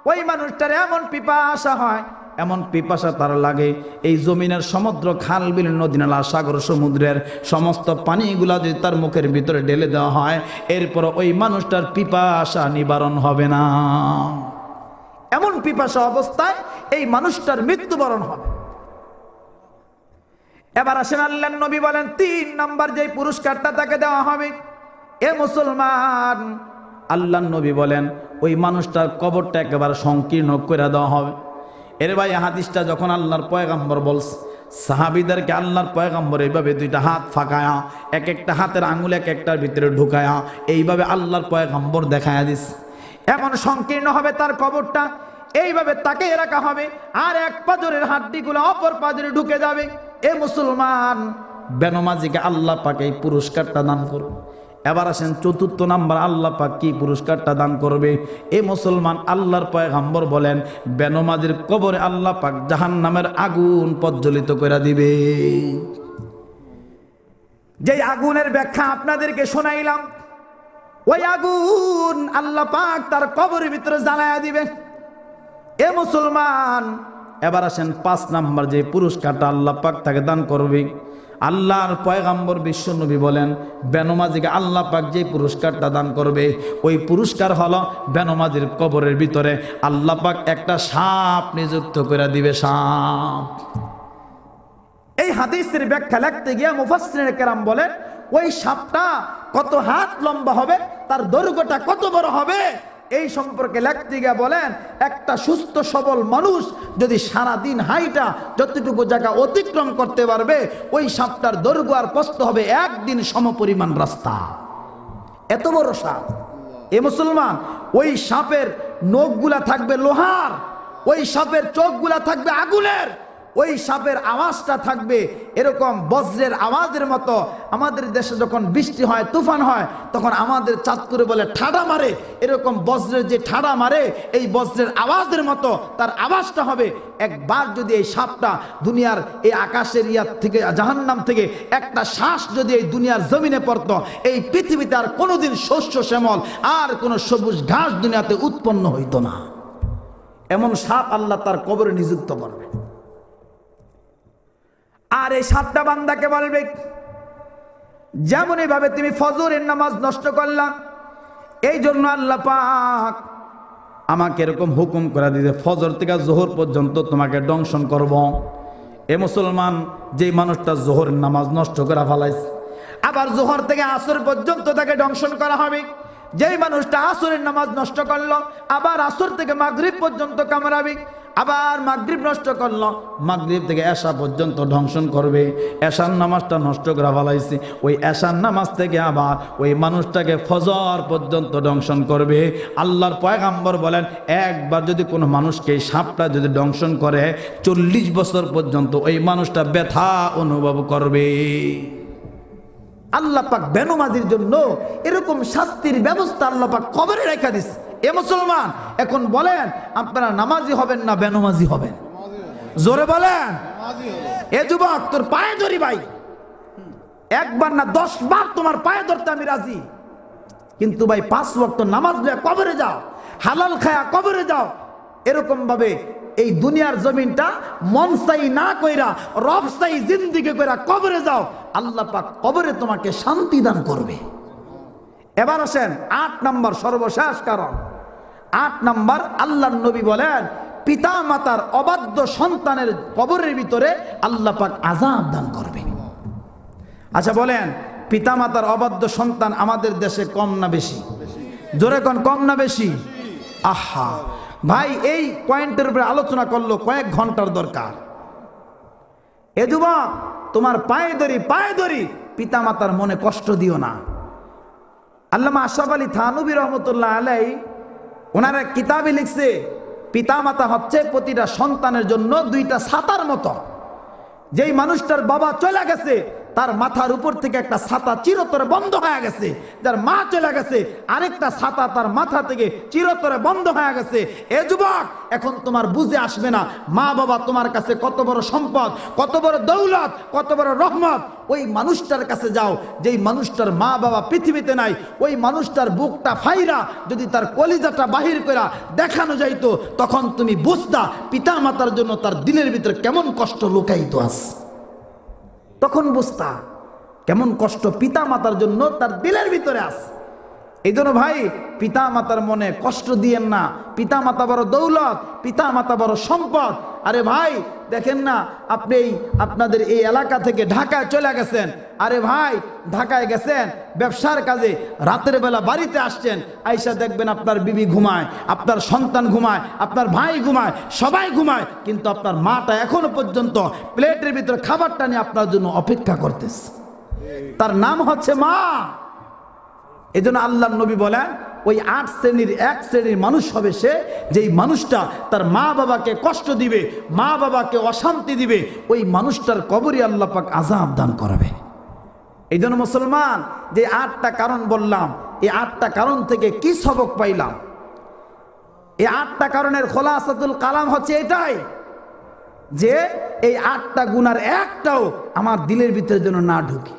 ওই মানুষটার এমন পিপাসা হয়, এমন পিপাসা তার লাগে, এই জমিনের সমুদ্র, খাল, বিল, নদী, নালা, সাগর, সমুদ্রের সমস্ত পানিগুলা যদি তার মুখের ভিতরে ঢেলে দেওয়া হয়, এরপর ওই মানুষটার পিপাসা নিবারণ হবে না। এমন পিপাসা অবস্থায় এই মানুষটার মৃত্যুবরণ হবে। এবার আসেন আল্লাহর নবী বলেন 3 নম্বর যে পুরস্কারটা তাকে দেওয়া হবে, এ মুসলমান, আল্লাহর নবী বলেন ওই মানুষটার কবরটা একেবারে সংকীর্ণ করে দেওয়া হবে। এর ভাই, হাদিসটা যখন আল্লাহর পয়গম্বর বলছে, সাহাবীদেরকে আল্লাহর পয়গম্বর এইভাবে 2টা হাত ফাঁকায়া, এক একটা হাতের আঙুল এক একটার ভিতরে ঢুকায়া, এইভাবে আল্লাহর পয়গম্বর দেখায়া দিস, এমন সংকীর্ণ হবে তার কবরটা, এইভাবে তাকে রাখা হবে, আর এক পাজরের হাড্ডিগুলো অপর পাজরে ঢুকে যাবে। এ মুসলমান, বেনামাজিকে আল্লাহ পাক এই পুরস্কারটা দান করবে। এবার আসেন 4 নাম্বার, আল্লাহ পাক কি পুরস্কারটা দান করবে? এ মুসলমান, আল্লাহর পয়গম্বর বলেন বেনামাজির কবরে আল্লাহ পাক জাহান্নামের আগুন প্রজ্বলিত করে দিবে। যেই আগুনের ব্যাখ্যা আপনাদেরকে শোনাইলাম, ওই আগুন আল্লাহ পাক তার কবরের ভিতরে জ্বালায়া দিবে। এ মুসলমান, এবার আসেন 5 নাম্বার যে পুরস্কারটা আল্লাহ পাক তাকে দান করবে। আল্লাহর পয়গম্বর বিশ্বনবী বলেন বেনামাজিকে আল্লাহ পাক যে পুরস্কারটা দান করবে, ওই পুরস্কার হলো বেনামাজির কবরের ভিতরে আল্লাহ পাক একটা সাপ নিযুক্ত করে দিবে, সাপ। এই হাদিসের ব্যাখ্যা লিখতে গিয়ে মুফাসসিরিনে কেরাম বলেন ওই সাপটা কত হাত লম্বা হবে, তার দৈর্ঘ্যটা কত বড় হবে, এই সম্পর্কে লিখতে গিয়ে বলেন একটা সুস্থ সবল মানুষ যদি সারা দিন হাইটা যতটুকু জায়গা অতিক্রম করতে পারবে, ওই সাপটার দৈর্ঘ্য আর প্রস্থ হবে একদিন সমপরিমাণ রাস্তা। এত বড় সাপ। এ মুসলমান, ওই সাপের নখগুলা থাকবে লোহার, ওই সাপের চোখগুলা থাকবে আগুনের, ওই সাপের আওয়াজটা থাকবে এরকম বজ্রের আওয়াজের মতো। আমাদের দেশে যখন বৃষ্টি হয়, তুফান হয়, তখন আমাদের চাঁদপুরে বলে ঠাডা মারে, এরকম বজ্রের যে ঠাডা মারে এই বজ্রের আওয়াজের মতো তার আওয়াজটা হবে। একবার যদি এই সাপটা দুনিয়ার এই আকাশের ইয়ার থেকে, জাহান্নাম থেকে একটা শ্বাস যদি এই দুনিয়ার জমিনে পড়তো, এই পৃথিবীতে আর কোনোদিন শস্য শ্যামল আর কোনো সবুজ ঘাস দুনিয়াতে উৎপন্ন হইতো না। এমন সাপ আল্লাহ তার কবরে নিযুক্ত করবে। আর এই সাতটা বান্দাকে বলবে, যেমন এইভাবে তুমি ফজরের নামাজ নষ্ট করলাম, এই জন্য আল্লাহ পাক আমাকে এরকম হুকুম করে দিয়েছে ফজর থেকে জোহর পর্যন্ত তোমাকে দংশন করব। এ মুসলমান, যেই মানুষটা জোহরের নামাজ নষ্ট করে ফেলাইছে, আবার জোহর থেকে আসর পর্যন্ত তাকে দংশন করা হবে। যেই মানুষটা আসরের নামাজ নষ্ট করলো, আবার আসর থেকে মাগরিব পর্যন্ত কামড়াবে। আবার মাগরিব নষ্ট করলো, মাগরিব থেকে এশা পর্যন্ত ধ্বংসন করবে। এশার নামাজটা নষ্ট করে ফেলাইছে, ওই এশার নামাজ থেকে আবার ওই মানুষটাকে ফজর পর্যন্ত দংশন করবে। আল্লাহর পয়গাম্বর বলেন, একবার যদি কোনো মানুষকে সাপটা যদি দংশন করে 40 বছর পর্যন্ত ওই মানুষটা ব্যথা অনুভব করবে। আল্লাহ পাক বেনমাজির জন্য এরকম শাস্তির ব্যবস্থা আল্লাহ পাক কবরে রেখে দিছে। এ মুসলমান, এখন বলেন আপনারা নামাজি হবেন না বেনমাজি হবেন? জোরে বলেন। এ যুবক, তোর পায়ে ধরি ভাই, একবার না 10 বার তোমার পায়ে ধরতে আমি রাজি, কিন্তু ভাই 5 ওয়াক্ত নামাজ লইয়া কবরে যাও, হালাল খায়া কবরে যাও। এরকম ভাবে এই দুনিয়ার জমিনটা মনসাই না কইরা রবসাই জিন্দিগি কইরা কবরে যাও, আল্লাহ পাক কবরে তোমাকে শান্তি দান করবে। এবার আসেন 8 নম্বর সর্বশেষ কারণ। 8 নম্বর, আল্লাহর নবী বলেন পিতা মাতার অবাধ্য সন্তানের কবরের ভিতরে আল্লাহ পাক আযাব দান করবে। আচ্ছা বলেন, পিতা মাতার অবাধ্য সন্তান আমাদের দেশে কম না বেশি? জোরে কোন, কম না বেশি? আহা ভাই, এই পয়েন্টের উপরে আলোচনা করলো কয়েক ঘন্টার দরকার। এ যুবক, তোমার পায়ে ধরি পিতা মাতার মনে কষ্ট দিও না। আল্লামা আশরাফ আলী থানভী রহমতুল্লাহ আলাইহি ওনারা কিতাবে লিখছে, পিতা মাতা হচ্ছে প্রতিটা সন্তানের জন্য 2টা ছাতার মতো। যেই মানুষটার বাবা চলে গেছে, তার মাথার উপর থেকে একটা ছাতা চিরতরে বন্ধ হয়ে গেছে। যার মা চলে গেছে, আরেকটা ছাতা তার মাথা থেকে চিরতরে বন্ধ হয়ে গেছে। এ যুবক, এখন তোমার বুঝে আসবে না মা বাবা তোমার কাছে কত বড় সম্পদ, কত বড় দৌলত, কত বড় রহমত। ওই মানুষটার কাছে যাও যেই মানুষটার মা বাবা পৃথিবীতে নাই। ওই মানুষটার বুকটা ফাইরা যদি তার কলিজাটা বাহির করা দেখানো যাইতো, তখন তুমি বুঝতা পিতা মাতার জন্য তার দিলের ভিতরে কেমন কষ্ট লুকায়িত আছে। তখন বুঝতা কেমন কষ্ট পিতা মাতার জন্য তার দিলের ভিতরে আছে। এই জন্য ভাই, পিতা মাতার মনে কষ্ট দিয়েন না। পিতা মাতা বড় দৌলত, পিতা মাতা বড় সম্পদ। আরে ভাই দেখেন না, আপনি আপনাদের এই এলাকা থেকে ঢাকায় চলে গেছেন। আরে ভাই, ঢাকায় গেছেন ব্যবসার কাজে, রাতের বেলা বাড়িতে আসছেন, আইসা দেখবেন আপনার বিবি ঘুমায়, আপনার সন্তান ঘুমায়, আপনার ভাই ঘুমায়, সবাই ঘুমায়, কিন্তু আপনার মাটা এখনো পর্যন্ত প্লেটের ভিতরে খাবারটা নিয়ে আপনার জন্য অপেক্ষা করতেছে। তার নাম হচ্ছে মা। এই জন্য আল্লাহর নবী বলেন, ওই 8 শ্রেণীর 1 শ্রেণীর মানুষ হবে সে, যেই মানুষটা তার মা বাবাকে কষ্ট দিবে, মা বাবাকে অশান্তি দিবে, ওই মানুষটার কবরে আল্লাহ পাক আযাব দান করবে। এই জন্য মুসলমান, যে 8টা কারণ বললাম, এই 8টা কারণ থেকে কি সবক পাইলাম? এই 8টা কারণের খোলাসাতুল কালাম হচ্ছে এটাই, যে এই 8টা গুনার একটাও আমার দিলের ভিতরে যেন না ঢুকে।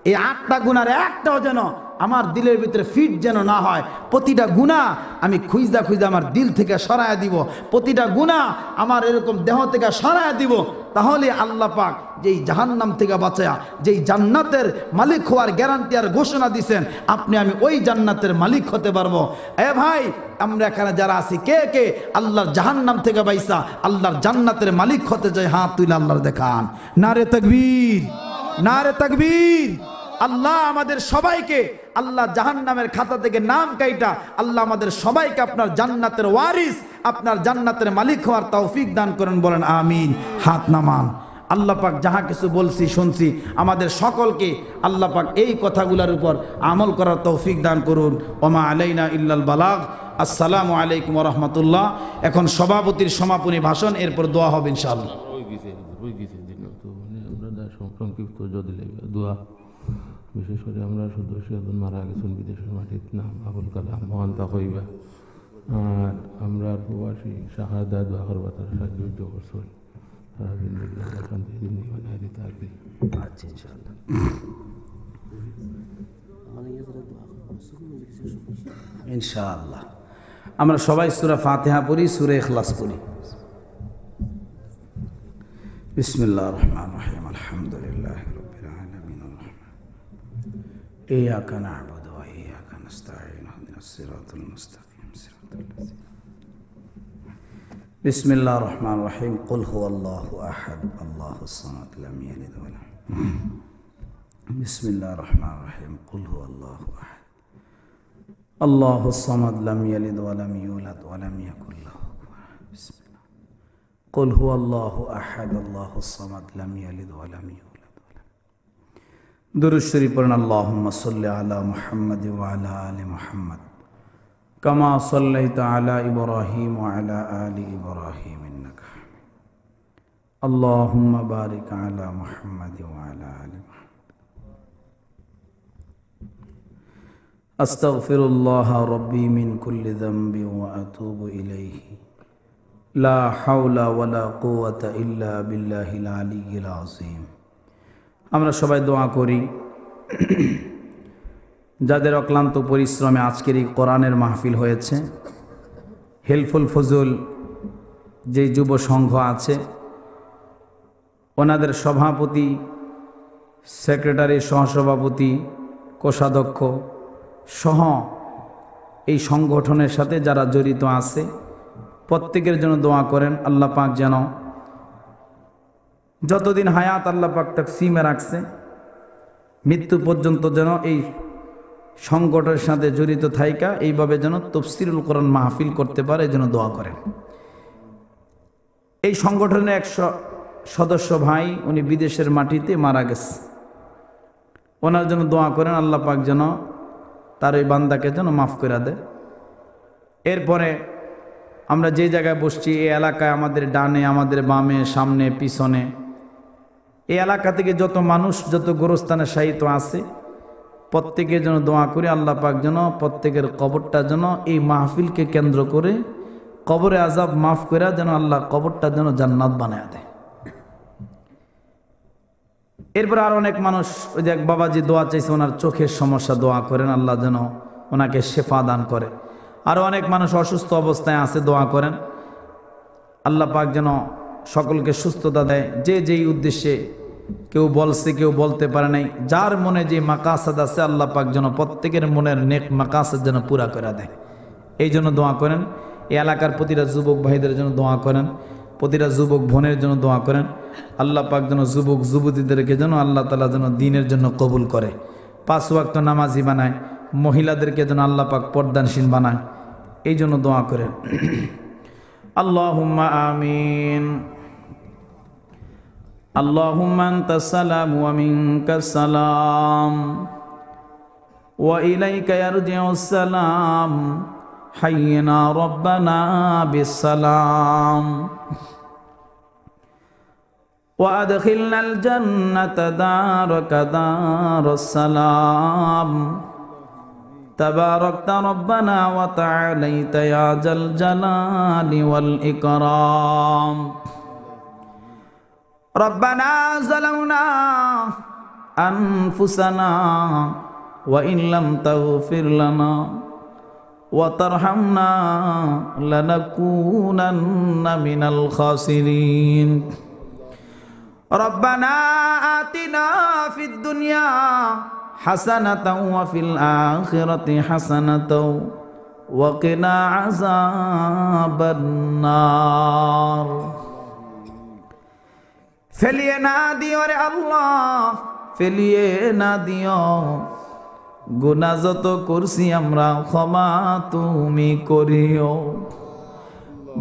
এই 8টা গুনার একটাও যেন আমার দিলের ভিতরে ফিট যেন না হয়। প্রতিটা গুনাহ আমি খুঁজা আমার দিল থেকে সরায়া দিব, প্রতিটা গুনাহ আমার এরকম দেহ থেকে সরায়া দিব। তাহলে আল্লাহ পাক যেই জাহান্নাম থেকে বাঁচায়া যেই জান্নাতের মালিক হওয়ার গ্যারান্টি আর ঘোষণা দিয়েছেন, আপনি আমি ওই জান্নাতের মালিক হতে পারবো। এ ভাই, আমরা এখানে যারা আছি, কে কে আল্লাহর জাহান্নাম থেকে বাইসা আল্লাহর জান্নাতের মালিক হতে চাই? হাত তুলে আল্লাহর দেখান। নারে তাকবীর, নারে তাকবীর। আল্লাহ আমাদের সবাইকে আল্লাহ জাহান্নামের খাতা থেকে নাম কাইটা আল্লাহ আমাদের সবাইকে আপনার জান্নাতের ওয়ারিস, আপনার জান্নাতের মালিক হওয়ার তৌফিক দান করেন, বলেন আমিন। হাত নামান। আল্লাহ পাক যাহা কিছু বলছি শুনছি, আমাদের সকলকে আল্লাহ পাক এই কথাগুলোর উপর আমল করার তৌফিক দান করুন। ওমা আলাইনা ইল্লাল বালাগ। আসসালামু আলাইকুম ওয়া রাহমাতুল্লাহ। এখন সভাপতির সমাপনী ভাষণ, এরপর দোয়া হবে ইনশাআল্লাহ। হয়ে গেছে দিন তো আমরা সংক্ষিপ্ত যদি দোয়া বিশেষ করে আমরা সদস্য একজন মারা গেছেন বিদেশের মাটির নাম আবুল কালাম মহান তা হইবা আর আমরা প্রবাসী শাহাদা দোয়া করবা তার সাহায্য করছেন তারা জিন্দগি শান্তি জিন্দগি বানায় দিতে থাকবে। আচ্ছা ইনশাআল্লাহ ইনশাআল্লাহ আমরা সবাই সূরা ফাতিহা পড়ি, সূরা ইখলাস পড়ি। বিসমিল্লাহির রহমানির রহিম আলহামদুলিল্লাহি রাব্বিল আলামিন ইয়্যাকা না'বুদু ওয়া ইয়্যাকা নাস্তাঈন ইহদিনাস সিরাতাল মুস্তাকিম সিরাতাল লাযিনা বিসমিল্লাহির রহমানির রহিম কুল হুয়াল্লাহু আহাদ আল্লাহুস সামাদ লাম ইয়ালিদ ওয়া লাম বিসমিল্লাহির রহমানির রহিম কুল হুয়াল্লাহু আহাদ আল্লাহুস সামাদ লাম ইয়ালিদ ওয়া লাম ইউলাদ ওয়া লাম ইয়াকুল লাহু কুফুওয়ান আহাদ। قل هو الله أحد الله الصمد لم يلد ولم يولد ولم درود شريف পড়ুন اللهم صل على محمد وعلى آل محمد كما صليت على إبراهيم وعلى آل إبراهيم إنك حميد اللهم بارك على محمد وعلى آل محمد أستغفر الله ربي من كل ذنب وأتوب إليه লা হাওলা ওয়ালা কুওয়াতা ইল্লা বিল্লাহিল আলিয়্যিল আযীম। আমরা সবাই দোয়া করি যাদের অক্লান্ত পরিশ্রমে আজকের এই কোরআনের মাহফিল হয়েছে, হেলফুল ফজল যে যুব সংঘ আছে ওনাদের সভাপতি, সেক্রেটারি, সহসভাপতি, কোষাধ্যক্ষ সহ এই সংগঠনের সাথে যারা জড়িত আছে প্রত্যেকের জন্য দোয়া করেন। আল্লাহ পাক যেন যতদিন হায়াত আল্লাহ পাক তাকসিমে রাখছে মৃত্যু পর্যন্ত যেন এই সংগঠনের সাথে জড়িত থাইকা এইভাবে যেন তাফসীরুল কোরআন মাহফিল করতে পারে, এই জন্য দোয়া করেন। এই সংগঠনের এক সদস্য ভাই উনি বিদেশের মাটিতে মারা গেছে, ওনার জন্য দোয়া করেন আল্লাহ পাক যেন তার ওই বান্দাকে যেন মাফ করে দেয়। এরপরে আমরা যে জায়গায় বসছি এই এলাকায় আমাদের ডানে, আমাদের বামে, সামনে, পিছনে এই এলাকা থেকে যত মানুষ, যত গোরস্থানে শায়িত আছে প্রত্যেকের জন্য দোয়া করি আল্লাহ পাক যেন প্রত্যেকের কবরটা যেন এই মাহফিলকে কেন্দ্র করে কবরে আযাব মাফ করে যেন আল্লাহ কবরটা যেন জান্নাত বানায় দেয়। এরপর আর অনেক মানুষ, ওই যে এক বাবাজি দোয়া চাইছে ওনার চোখের সমস্যা, দোয়া করেন আল্লাহ যেন ওনাকে শেফা দান করে। আরও অনেক মানুষ অসুস্থ অবস্থায় আছে, দোয়া করেন আল্লাহ পাক যেন সকলকে সুস্থতা দেয়। যে যেই উদ্দেশ্যে কেউ বলছে কেউ বলতে পারে নাই, যার মনে যে মাকাসাদ আছে আল্লাহ পাক যেন প্রত্যেকের মনের নেক মাকাসাদ যেন পুরা করে দেয়, এই জন্য দোয়া করেন। এই এলাকার প্রতিটা যুবক ভাইদের জন্য দোয়া করেন, প্রতিটা যুবক বোনের জন্য দোয়া করেন। আল্লাহ পাক যেন যুবক যুবতীদেরকে যেন আল্লাহ তাআলা যেন দ্বীনের জন্য কবুল করে, 5 ওয়াক্ত নামাজি বানায়, মহিলাদেরকে যেন আল্লাহ পাক পর্দানশীল বানায়, এই জন্য দোয়া করেন। আল্লাহুম্মা আমিন। আল্লাহুম্মা আনতাস সালাম ওয়া মিনকাস সালাম ওয়া ইলাইকা ইয়ারজিউস সালাম হাইয়িনা রাব্বানা বিস সালাম ওয়া আদখিলনাল জান্নাতা দারাকা দারাস সালাম تباركت ربنا وتعاليت يا ذا الجلال والإكرام ربنا ظلمنا أنفسنا وإن لم تغفر لنا وترحمنا لنكونن من الخاسرين ربنا آتنا في الدنيا حسنة وفي الآخرة حسنة وقنا عذاب النار ফেলিয়ে না দিও রে আল্লাহ, ফেলিয়ে না দিও, গুনাহ যত করছি আমরা ক্ষমা তুমি করিও।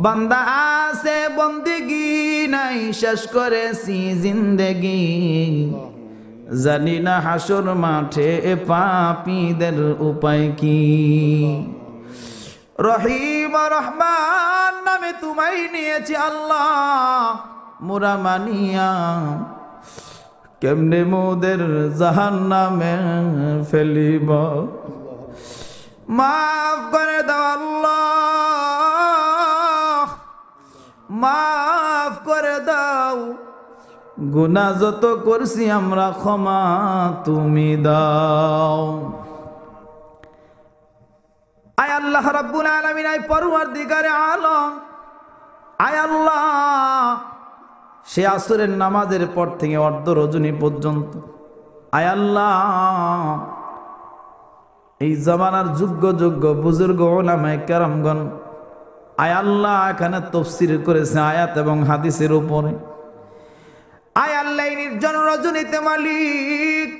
বান্দা আছে বন্দেগি নাই, শেষ করেছি জিন্দেগি, জানি না হাসর মাঠে পাপীদের উপায় কি। রহিম রহমান নামে তোমায় নিয়েছি আল্লাহ, মোরা মানিয়া কেমনে মোদের জাহান্নামে ফেলিব। মাফ করে দাও আল্লাহ, মাফ করে দাও, গুনাহ যত করছি আমরা ক্ষমা তুমি দাও। আয় আল্লাহ রাব্বুল আলামিন, আয় পরওয়ারদিগারে আলম, আয় আল্লাহ সে আসরের নামাজের পর থেকে অর্ধ রজনী পর্যন্ত আয় আল্লাহ এই জামানার যোগ্য যোগ্য বুজুর্গ উলামায়ে কেরামগণ আয় আল্লাহ এখানে তাফসীর করেছে আয়াত এবং হাদিসের উপরে। আয় আল্লাহ এই নির্জন রজনীতে মালিক,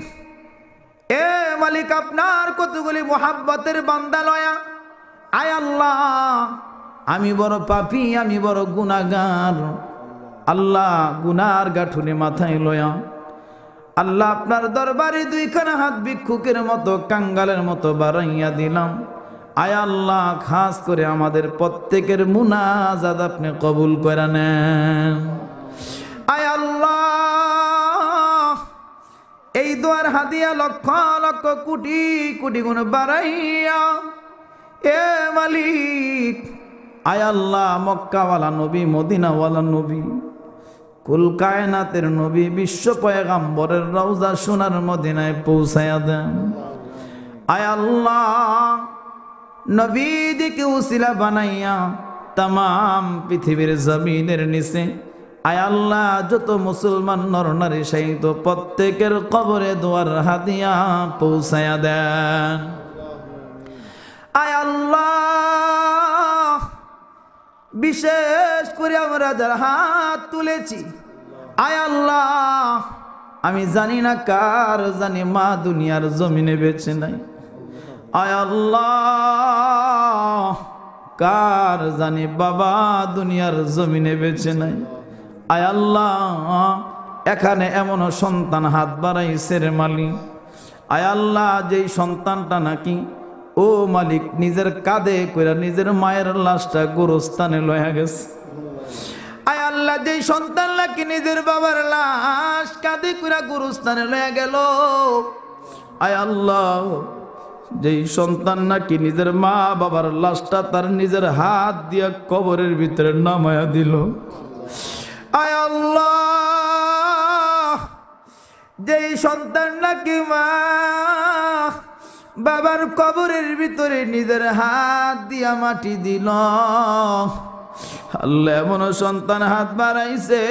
এ মালিক আপনার কতগুলি মুহাব্বতের বান্দা লয়া। আয় আল্লাহ আমি বড় পাপী, আমি বড় গুনাহগার। আল্লাহ গুনার গাঁঠুনি মাথায় লয়া আল্লাহ আপনার দরবারে দুইখানা হাত ভিক্ষুকের মতো কাঙ্গালের মতো বাড়াইয়া দিলাম। আয় আল্লাহ খাস করে আমাদের প্রত্যেকের মুনাজাত আপনি কবুল করে নেন। আয় আল্লাহ এই দোয়ার হাদিয়া লক্ষ লক্ষ কোটি কোটি গুণ বাড়াইয়া এ মালিক আয় আল্লাহ মক্কাওয়ালা নবী, মদিনাওয়ালা নবী, কুল কায়নাতের নবী, বিশ্ব পয়গাম্বরের রওজা সোনার মদিনায় পৌঁছায়া দেন। আয় আল্লাহ নবীদিকে উসিলা বানাইয়া তামাম পৃথিবীর জমিনের নিচে আয় আল্লাহ যত মুসলমান নর নারী শাহিদ প্রত্যেকের কবরে দোয়ার হাদিয়া পৌঁছায়া দেন। আয় আল্লাহ বিশেষ করে আমরা যারা হাত তুলেছি আয় আল্লাহ আমি জানি না কার জানি মা দুনিয়ার জমিনে বেঁচে নাই। আয় আল্লাহ কার জানি বাবা দুনিয়ার জমিনে বেঁচে নাই। আয় আল্লাহ এখানে এমন সন্তান হাত বাড়াইছে রে মালিক। আয় আল্লাহ যেই সন্তানটা নাকি ও মালিক নিজের কাঁধে কইরা নিজের মায়ের লাশটা গোরস্থানে লয়া গেছে। আয় আল্লাহ যেই সন্তান নাকি নিজের বাবার লাশ কাঁধে কইরা গোরস্থানে লয়া গেল। আয় আল্লাহ যেই সন্তান নাকি নিজের মা বাবার লাশটা তার নিজের হাত দিয়া কবরের ভিতরে নামায়া দিল। আয় আল্লাহ যেই সন্তান নাকি মা বাবার কবরের ভিতরে নিজের হাত দিয়া মাটি দিল। আল্লাহ এমন সন্তান হাত বাড়াইছে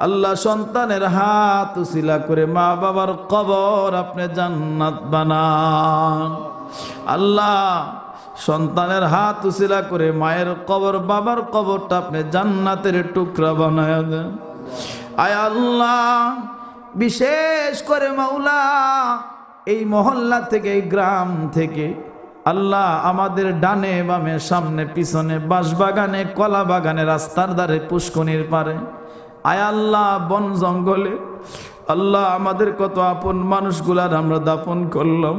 আল্লাহ সন্তানের হাত উসিলা করে মা বাবার কবর আপনি জান্নাত বানান। আল্লাহ সন্তানের হাত উসিলা করে মায়ের কবর বাবার কবরটা আপনি জান্নাতের টুকরা বানায়া দেন। আয় আল্লাহ বিশেষ করে মাওলা এই মহল্লা থেকে এই গ্রাম থেকে আল্লাহ আমাদের ডানে বামে সামনে পিছনে বাঁশবাগানে কলা বাগানে রাস্তার ধারে পুষ্কনির পারে আয় আল্লাহ বন জঙ্গলে আল্লাহ আমাদের কত আপন মানুষগুলার আমরা দাফন করলাম।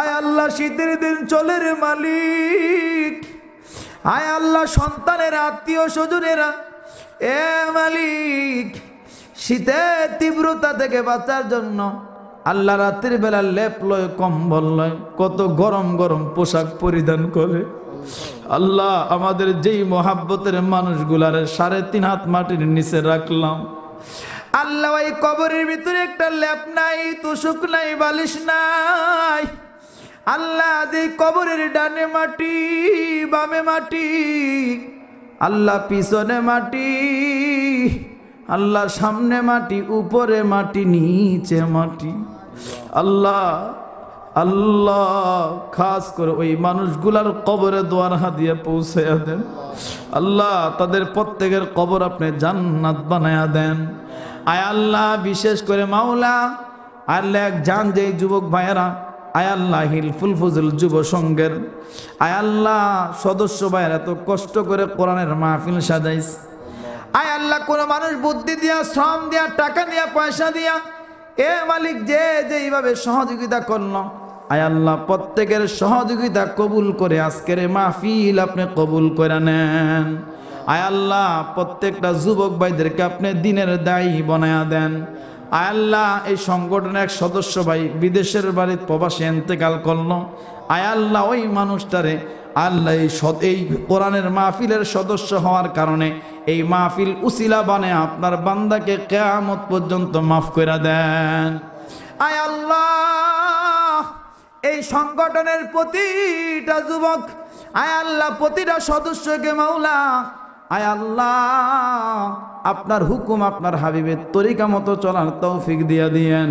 আয় আল্লাহ শীতের দিন চলে রে মালিক। আয় আল্লাহ সন্তানের আত্মীয় স্বজনেরা এ মালিক শীতের তীব্রতা থেকে বাঁচার জন্য আল্লাহ রাতের বেলা লেপ লয় কম্বল লয় কত গরম গরম পোশাক পরিধান করে। আল্লাহ আমাদের যেই মোহাব্বতের মানুষগুলার 3.5 হাত মাটির নিচে রাখলাম আল্লাহ এই কবরের ভিতরে একটা লেপ নাই, তোষক নাই, বালিশ নাই। আল্লাহ যে কবরের ডানে মাটি বামে মাটি আল্লাহ পিছনে মাটি আল্লাহ সামনে মাটি উপরে মাটি নিচে মাটি আল্লাহ আল্লাহ খাস করে ওই মানুষগুলার কবরে দোয়ার হাদিয়া পৌঁছায়া দেন। আল্লাহ তাদের প্রত্যেকের কবর আপনি জান্নাত বানায়া দেন। আয় আল্লাহ বিশেষ করে মাওলা আল্লাহ এক জান যেই যুবক ভাইয়েরা আয় আল্লাহ হিলফুল ফুজুল যুব সংঘের আয় আল্লাহ সদস্য ভাইয়েরা এত কষ্ট করে কোরআনের মাহফিল সাজাইছে। আয় আল্লাহ কোন মানুষ বুদ্ধি দিয়া শ্রম দিয়া টাকা দিয়া পয়সা দিয়া এ মালিক যে যেইভাবে সহযোগিতা করলো আয় আল্লাহ প্রত্যেকের সহযোগিতা কবুল করে আজকের মাহফিল আপনি কবুল করে নেন। আয় আল্লাহ প্রত্যেকটা যুবক ভাইদেরকে আপনি দিনের দায়ী বানায়া দেন। আয় আল্লাহ এই সংগঠনের এক সদস্য ভাই বিদেশের বাড়িতে প্রবাসে ইন্তেকাল করলো, আয় আল্লাহ ওই মানুষটারে আল্লাহ এই কোরআনের মাহফিলের সদস্য হওয়ার কারণে এই মাহফিল উসিলা বানে আপনার বান্দাকে কিয়ামত পর্যন্ত মাফ করে দেন। আয় আল্লাহ এই সংগঠনের প্রতিটা যুবক, আয় আল্লাহ প্রতিটা সদস্যকে মাওলা আয় আল্লাহ আপনার হুকুম আপনার হাবিবের তরিকা মতো চলার তৌফিক দিয়া দিয়েন।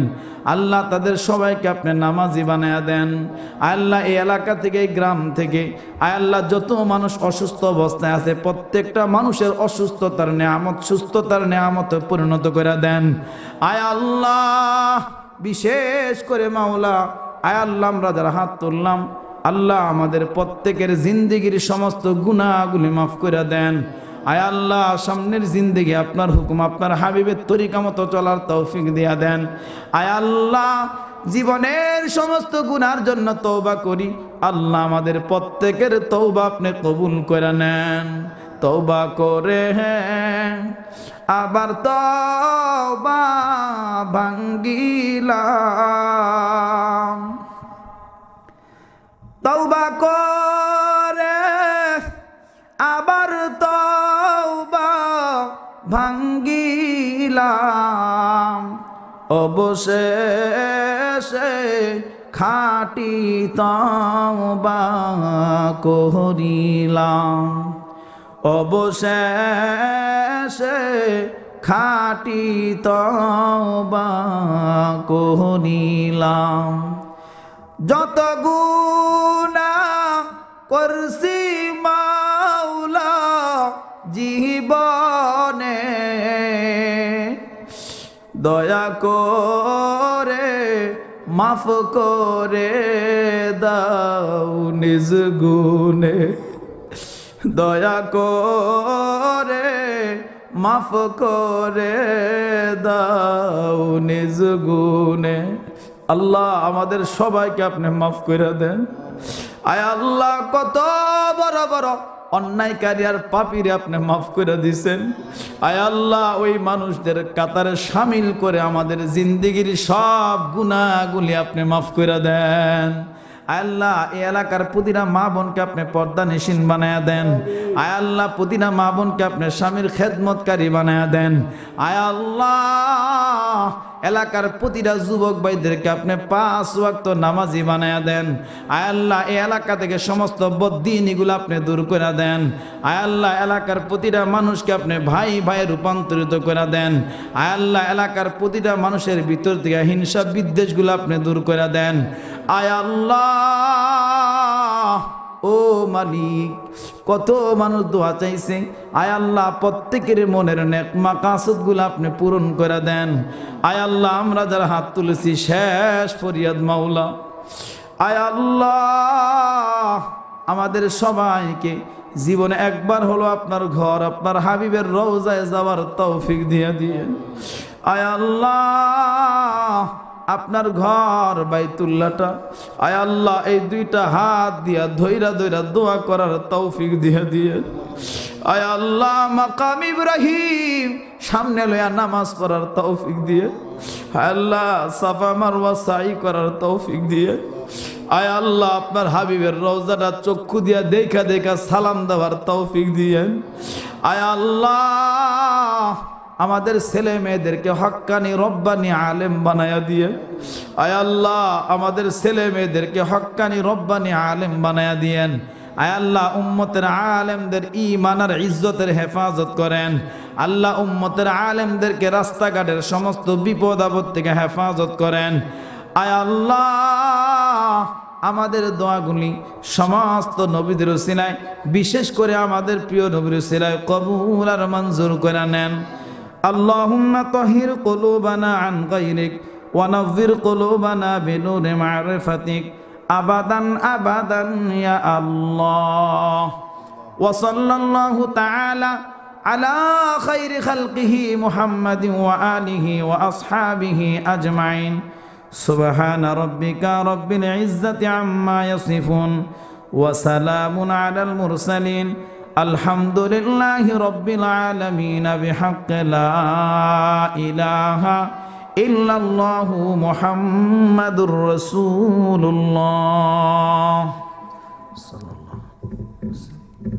আল্লাহ তাদের সবাইকে আপনি নামাজি বানায়া দেন। আল্লাহ এই এলাকা থেকে এই গ্রাম থেকে আয় আল্লাহ যত মানুষ অসুস্থ অবস্থায় আছে প্রত্যেকটা মানুষের অসুস্থতার নেয়ামত সুস্থতার নেয়ামতে পরিণত করে দেন। আয় আল্লাহ বিশেষ করে মাওলা আয় আল্লাহ আমরা যারা হাত তুললাম আল্লাহ আমাদের প্রত্যেকের জিন্দেগির সমস্ত গুনাহগুলি মাফ করে দেন। আয় আল্লাহ সামনের জিন্দেগি আপনার হুকুম আপনার হাবিবের তরিকা মতো চলার তৌফিক দিয়া দেন। আয় আল্লাহ জীবনের সমস্ত গুনার জন্য তওবা করি, আল্লাহ আমাদের প্রত্যেকের তওবা আপনি কবুল করে নেন। তওবা করে আবার তওবা ভাঙ্গিলাম, তওবা করে আবার তওবা ভাঙ্গিলাম, অবশেষে খাঁটি তওবা করিলাম, অবশেষে খাঁটি তওবা করিলাম। যত গুনাহ করছি মাওলা জীবনে দয়া করে মাফ করে দাও নিজ গুণে, দয়া করে মাফ করে দাও নিজ গুণে। আল্লাহ আমাদের সবাইকে আপনি মাফ করে দেন। আয় আল্লাহ কত বড় বড় অন্যায়কারী আর পাপীরে আপনি মাফ করে দিয়েছেন। আয় আল্লাহ ওই মানুষদের কাতারে শামিল করে আমাদের জিন্দেগির সব গুনাহগুলি আপনি মাফ করে দেন। আল্লাহ এই এলাকার প্রতিটা মা বোনকে আপনি পর্দানিশীন বানায়া দেন। আয় আল্লাহ প্রতিটা মা বোনকে আপনি স্বামীর খেদমতকারী বানায়া দেন। আয় আল্লাহ এলাকার প্রতিটা যুবক ভাইদেরকে আপনি 5 ওয়াক্ত নামাজি বানায়া দেন। আয় আল্লাহ এই এলাকা থেকে সমস্ত বদ্দিনীগুলো আপনি দূর করে দেন। আয় আল্লাহ এলাকার প্রতিটা মানুষকে আপনি ভাই ভাই রূপান্তরিত করে দেন। আয় আল্লাহ এলাকার প্রতিটা মানুষের ভিতর থেকে হিংসা বিদ্বেষগুলো আপনি দূর করে দেন। আয় আল্লাহ ও মালিক কত মানুষ দোয়া চাইছে, আয় আল্লাহ প্রত্যেকের মনের নেক মাকাসুদগুলো আপনি পূরণ করে দেন। আয় আল্লাহ আমরা যারা হাত তুলেছি শেষ ফরিয়াদ মাওলা, আয় আল্লাহ আমাদের সবাইকে জীবনে একবার হলো আপনার ঘর আপনার হাবিবের রওজায় যাওয়ার তৌফিক দিয়ে দিয়ে। আয় আল্লাহ আপনার ঘর বাইতুল্লাহটা আয় আল্লাহ এই দুইটা হাত দিয়া ধইরা ধইরা দোয়া করার তৌফিক দিয়ে দিয়ে। আয় আল্লাহ মাকাম ইব্রাহিম সামনে লইয়া নামাজ পড়ার তৌফিক দিয়ে। আয় আল্লাহ সাফা মারওয়া সাই করার তৌফিক দিয়ে। আয় আল্লাহ আপনার হাবিবের রওজাটা চক্ষু দিয়া দেখা দেখা সালাম দেওয়ার তৌফিক দিয়েন। আয় আল্লাহ আমাদের ছেলে মেয়েদেরকে হক্কানি রব্বানি আলেম বানায়া দিয়ে। আয় আল্লাহ আমাদের ছেলে মেয়েদেরকে হক্কানি রব্বানি আলেম বানায়া দিয়েন। আয় আল্লাহ উম্মতের আলেমদের ঈমান আর ইজ্জতের হেফাজত করেন। আল্লাহ উম্মতের আলেমদেরকে রাস্তাঘাটের সমস্ত বিপদ আপদ থেকে হেফাজত করেন। আয় আল্লাহ আমাদের দোয়াগুলি সমস্ত নবীদের উসিলায় বিশেষ করে আমাদের প্রিয় নবীর উসিলায় কবুল আর মঞ্জুর করে নেন। আল্লাহুম্মা তাহির কুলুবানা আন গায়রিক ওয়া নাవ్বির কুলুবানা বিনূরি মা'রিফাতিক আবাদান আবাদান ইয়া আল্লাহ। ওয়া সাল্লাল্লাহু তাআলা আলা খায়রি খালকিহি মুহাম্মাদিন ওয়া আলিহি ওয়া আসহাবিহি আজমাইন। সুবহানা রাব্বিকা রাব্বিল ইজ্জাতি আম্মা ইয়াসিফুন ওয়া সালামুন আলাল মুরসালিন আলহামদুলিল্লাহি রাব্বিল আলামিন বিহাক্কি লা ইলাহা ইল্লাল্লাহু মুহাম্মাদুর রাসূলুল্লাহ সাল্লাল্লাহু আলাইহি ওয়াসাল্লাম।